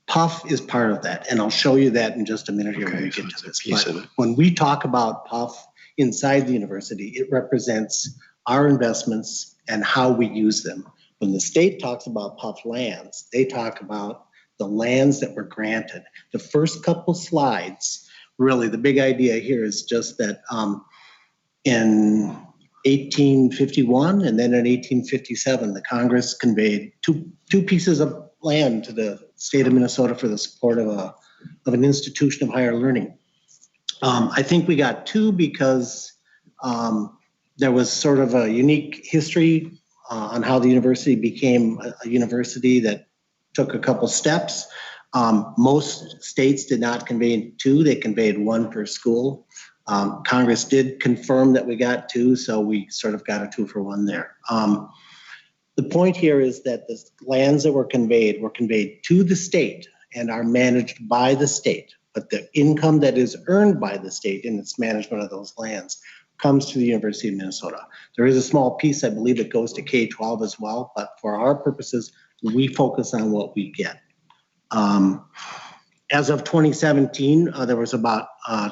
PUF is part of that, and I'll show you that in just a minute here when we get to this. But when we talk about PUF inside the university, it represents our investments and how we use them. When the state talks about PUF lands, they talk about the lands that were granted. The first couple slides, really the big idea here is just that in 1851 and then in 1857, the Congress conveyed two pieces of land to the state of Minnesota for the support of an institution of higher learning. I think we got two because there was sort of a unique history on how the university became a university that took a couple steps. Most states did not convey two, they conveyed one per school. Congress did confirm that we got two, so we sort of got a 2-for-1 there. The point here is that the lands that were conveyed to the state and are managed by the state. but the income that is earned by the state in its management of those lands comes to the University of Minnesota. There is a small piece, I believe, that goes to K-12 as well, but for our purposes, we focus on what we get. As of 2017, there was about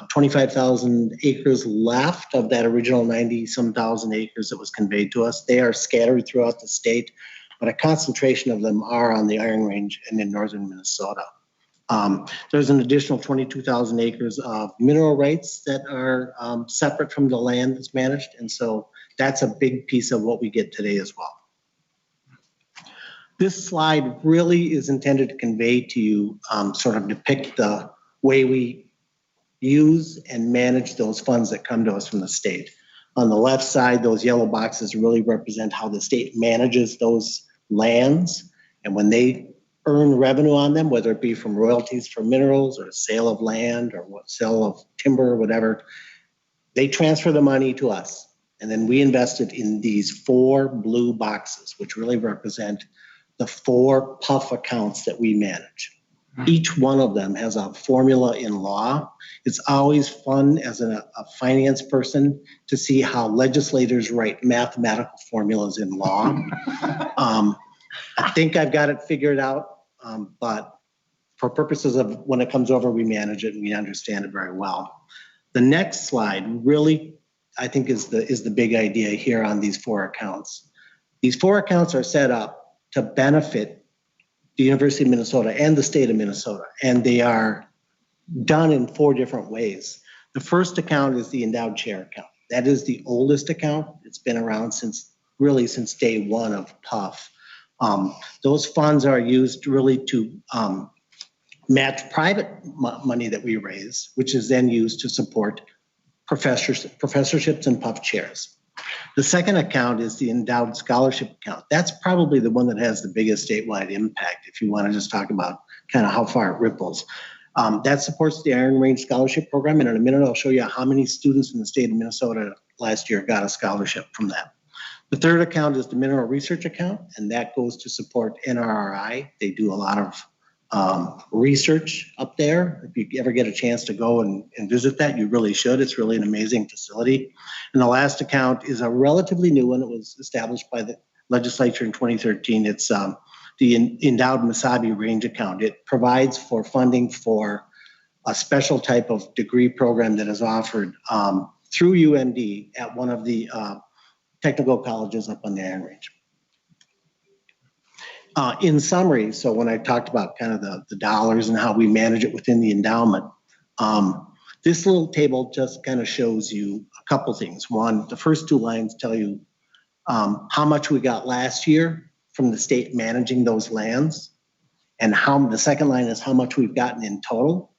25,000 acres left of that original 90-some thousand acres that was conveyed to us. They are scattered throughout the state, but a concentration of them are on the Iron Range and in northern Minnesota. There's an additional 22,000 acres of mineral rights that are separate from the land that's managed, and so that's a big piece of what we get today as well. This slide really is intended to convey to you, sort of depict the way we use and manage those funds that come to us from the state. On the left side, those yellow boxes really represent how the state manages those lands. And when they earn revenue on them, whether it be from royalties for minerals or sale of land or sale of timber or whatever, they transfer the money to us. And then we invest it in these 4 blue boxes, which really represent the 4 PUF accounts that we manage. Each one of them has a formula in law. It's always fun as a finance person to see how legislators write mathematical formulas in law. I think I've got it figured out, but for purposes of when it comes over, we manage it and we understand it very well. The next slide really, I think, is the big idea here on these 4 accounts. These 4 accounts are set up to benefit the University of Minnesota and the state of Minnesota, and they are done in 4 different ways. The first account is the endowed chair account. That is the oldest account. It's been around since day 1 of PUF. Those funds are used really to match private money that we raise, which is then used to support professorships and PUF chairs. The second account is the endowed scholarship account. That's probably the one that has the biggest statewide impact, if you want to just talk about kind of how far it ripples. That supports the Iron Range Scholarship Program, and in a minute I'll show you how many students in the state of Minnesota last year got a scholarship from that. The third account is the Mineral Research Account, and that goes to support NRRI. They do a lot of research up there. If you ever get a chance to go and visit that, you really should. It's really an amazing facility. And the last account is a relatively new one. It was established by the legislature in 2013. It's the Endowed Mesabi Range Account. It provides for funding for a special type of degree program that is offered through UMD at one of the technical colleges up on the Iron Range. In summary, so when I talked about kind of the dollars and how we manage it within the endowment, this little table just kind of shows you a couple things. One, the first 2 lines tell you how much we got last year from the state managing those lands, and the second line is how much we've gotten in total.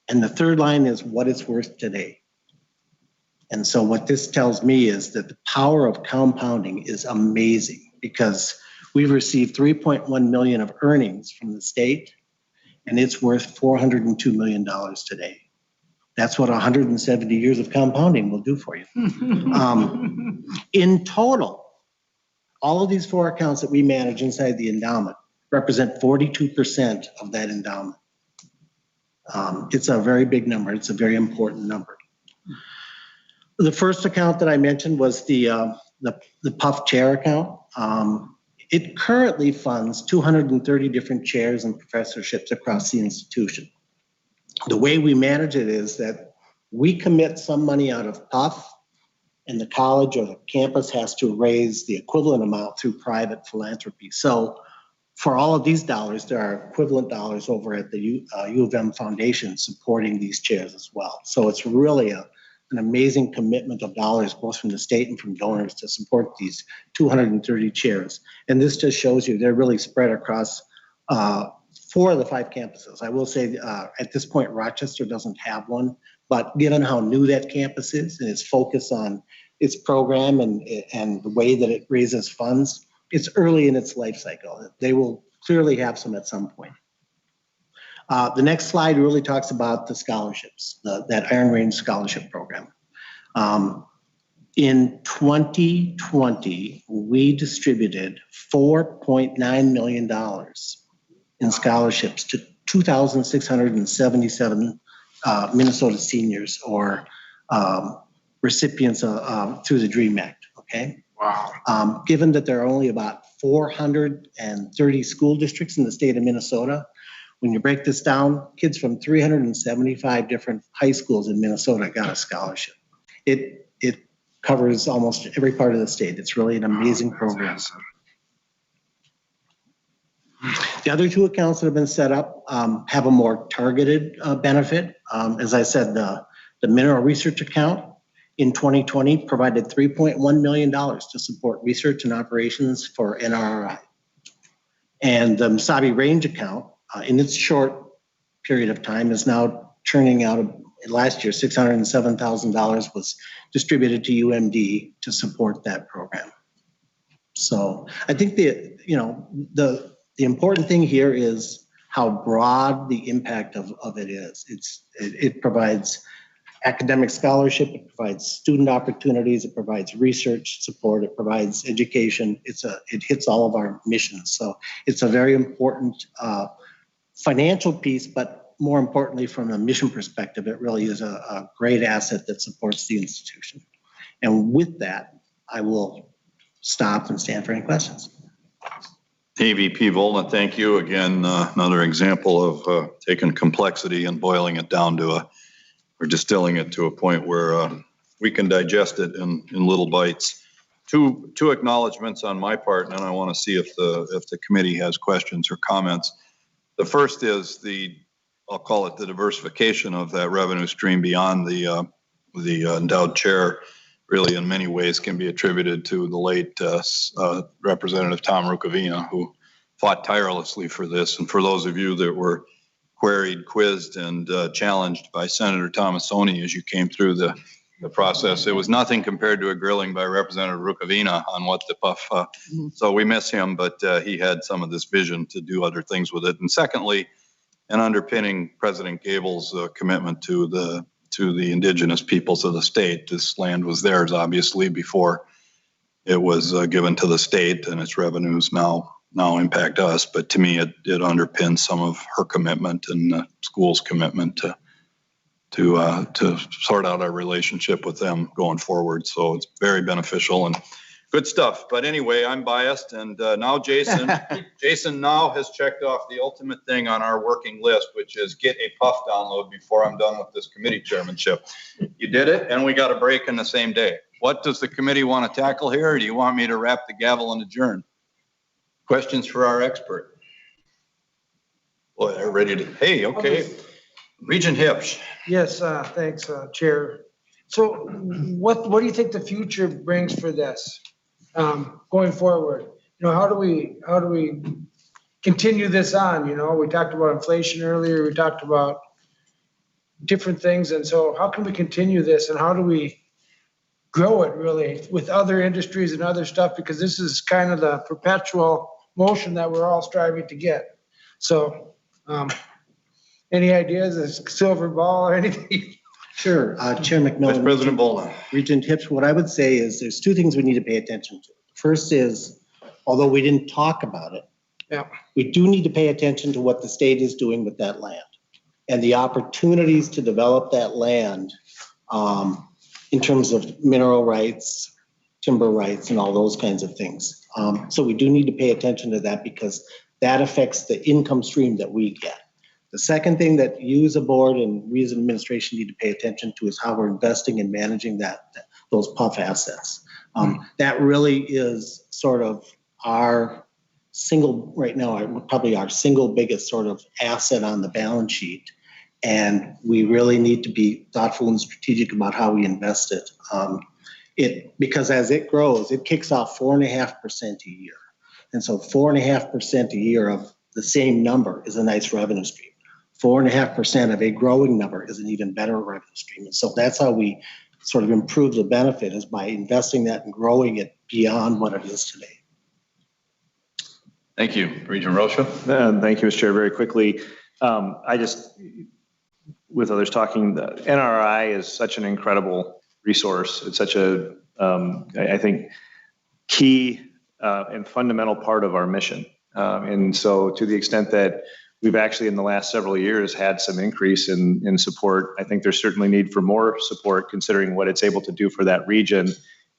And the third line is what it's worth today. And so what this tells me is that the power of compounding is amazing, because we've received $3.1 million of earnings from the state, and it's worth $402 million today. That's what 170 years of compounding will do for you. In total, all of these 4 accounts that we manage inside the endowment represent 42% of that endowment. It's a very big number. It's a very important number. The first account that I mentioned was the PUF chair account. It currently funds 230 different chairs and professorships across the institution. The way we manage it is that we commit some money out of PUF, and the college or the campus has to raise the equivalent amount through private philanthropy. So for all of these dollars, there are equivalent dollars over at the U of M Foundation supporting these chairs as well. So it's really an amazing commitment of dollars, both from the state and from donors, to support these 230 chairs. And this just shows you they're really spread across 4 of the 5 campuses. I will say at this point, Rochester doesn't have one, but given how new that campus is and its focus on its program and the way that it raises funds, it's early in its life cycle. They will clearly have some at some point. The next slide really talks about the scholarships, that Iron Range Scholarship Program. In 2020, we distributed $4.9 million in scholarships to 2,677 Minnesota seniors or recipients through the DREAM Act, okay? Wow. Given that there are only about 430 school districts in the state of Minnesota, when you break this down, kids from 375 different high schools in Minnesota got a scholarship. It covers almost every part of the state. It's really an amazing program. The other two accounts that have been set up have a more targeted benefit. As I said, the mineral research account in 2020 provided $3.1 million to support research and operations for NRRI. And the Mesabi Range account, in its short period of time, is now churning out. Last year, $607,000 was distributed to UMD to support that program. So I think the important thing here is how broad the impact of it is. It provides academic scholarship, it provides student opportunities, it provides research support, it provides education. It hits all of our missions. So it's a very important financial piece, but more importantly, from a mission perspective, it really is a great asset that supports the institution. And with that, I will stop and stand for any questions. AVP Volna, thank you. Again, another example of taking complexity and boiling it down to or distilling it to a point where we can digest it in little bites. Two acknowledgements on my part, and then I want to see if the committee has questions or comments. The first is I'll call it the diversification of that revenue stream beyond the endowed chair. Really, in many ways, can be attributed to the late Representative Tom Rukavina, who fought tirelessly for this. And for those of you that were queried, quizzed, and challenged by Senator Tomassoni as you came through the process, it was nothing compared to a grilling by Representative Rukavina on what the PUF. So we miss him, but he had some of this vision to do other things with it. And secondly, and underpinning President Gable's commitment to the indigenous peoples of the state. This land was theirs, obviously, before it was given to the state, and its revenues now impact us. But to me, it underpins some of her commitment and the school's commitment to sort out our relationship with them going forward. So it's very beneficial and good stuff. But anyway, I'm biased, and now Jason now has checked off the ultimate thing on our working list, which is get a PUF download before I'm done with this committee chairmanship. You did it, and we got a break in the same day. What does the committee want to tackle here, or do you want me to wrap the gavel and adjourn? Questions for our expert? Boy, they're ready to, hey, okay. Regent Hipsch. Yes, thanks, Chair. So what do you think the future brings for this going forward? How do we continue this on? We talked about inflation earlier. We talked about different things. And so how can we continue this, and how do we grow it really with other industries and other stuff? Because this is kind of the perpetual motion that we're all striving to get. So any ideas, a silver ball or anything? Sure, Chair McMillan. Vice President Volna. Regent Hipsch, what I would say is there's two things we need to pay attention to. First is, although we didn't talk about it, we do need to pay attention to what the state is doing with that land and the opportunities to develop that land in terms of mineral rights, timber rights, and all those kinds of things. So we do need to pay attention to that because that affects the income stream that we get. The second thing that you as a board and we as an administration need to pay attention to is how we're investing and managing those PUF assets. That really is sort of our single, right now, probably our single biggest sort of asset on the balance sheet. And we really need to be thoughtful and strategic about how we invest it. Because as it grows, it kicks off 4.5% a year. And so 4.5% a year of the same number is a nice revenue stream. 4.5% of a growing number is an even better revenue stream. And so that's how we sort of improve the benefit, is by investing that and growing it beyond what it is today. Thank you. Regent Rocha. Thank you, Mr. Chair. Very quickly, with others talking, the NRI is such an incredible resource. It's such a, I think, key and fundamental part of our mission. And so to the extent that we've actually in the last several years had some increase in support. I think there's certainly need for more support considering what it's able to do for that region.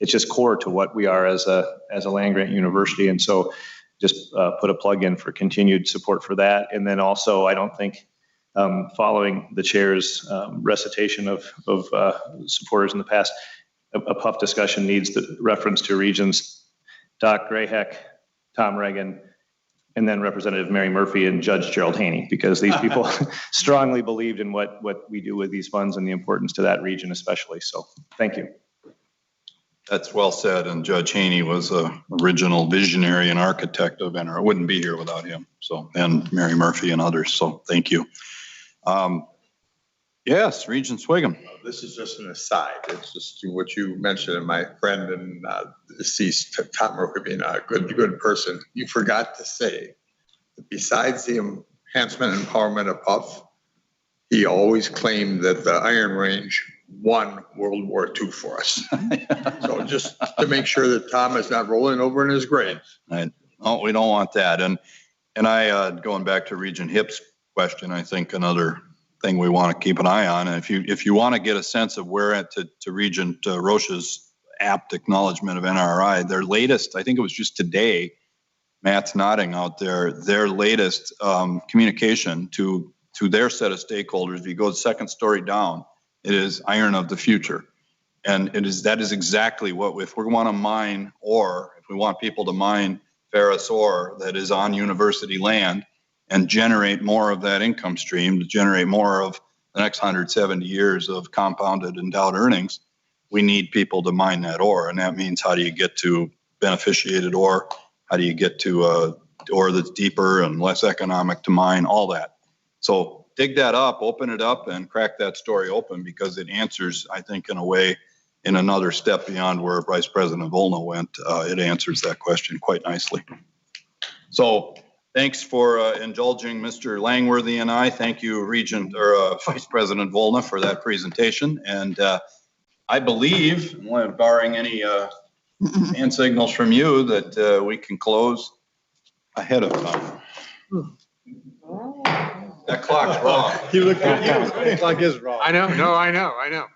It's just core to what we are as a land-grant university. And so just put a plug in for continued support for that. And then also, I don't think following the chair's recitation of supporters in the past, a PUF discussion needs the reference to regions, Doc Grayheck, Tom Reagan, and then Representative Mary Murphy and Judge Gerald Haney, because these people strongly believed in what we do with these funds and the importance to that region especially. So thank you. That's well said. And Judge Haney was a original visionary and architect of NRA. Wouldn't be here without him. So, and Mary Murphy and others. So thank you. Yes, Regent Swiggum. This is just an aside. It's just what you mentioned, and my friend and deceased Tom Roker being a good person. You forgot to say that besides the enhancement and empowerment of PUF, he always claimed that the Iron Range won World War II for us. So just to make sure that Tom is not rolling over in his grave. Oh, we don't want that. And I, going back to Regent Hip's question, I think another thing we want to keep an eye on. And if you want to get a sense of where to Regent Rocha's apt acknowledgement of NRI, their latest, I think it was just today, Matt's nodding out there, their latest communication to their set of stakeholders, if you go the second story down, it is iron of the future. And that is exactly what, if we want to mine ore, if we want people to mine ferrous ore that is on university land, and generate more of that income stream, to generate more of the next 170 years of compounded endowed earnings, we need people to mine that ore. And that means, how do you get to beneficiated ore? How do you get to ore that's deeper and less economic to mine? All that. So dig that up, open it up, and crack that story open, because it answers, I think, in a way, in another step beyond where Vice President Volna went. It answers that question quite nicely. So thanks for indulging Mr. Langworthy and I. Thank you, Regent or Vice President Volna, for that presentation. And I believe, barring any hand signals from you, that we can close ahead of time. That clock's wrong. You look at you. The clock is wrong. I know. No, I know.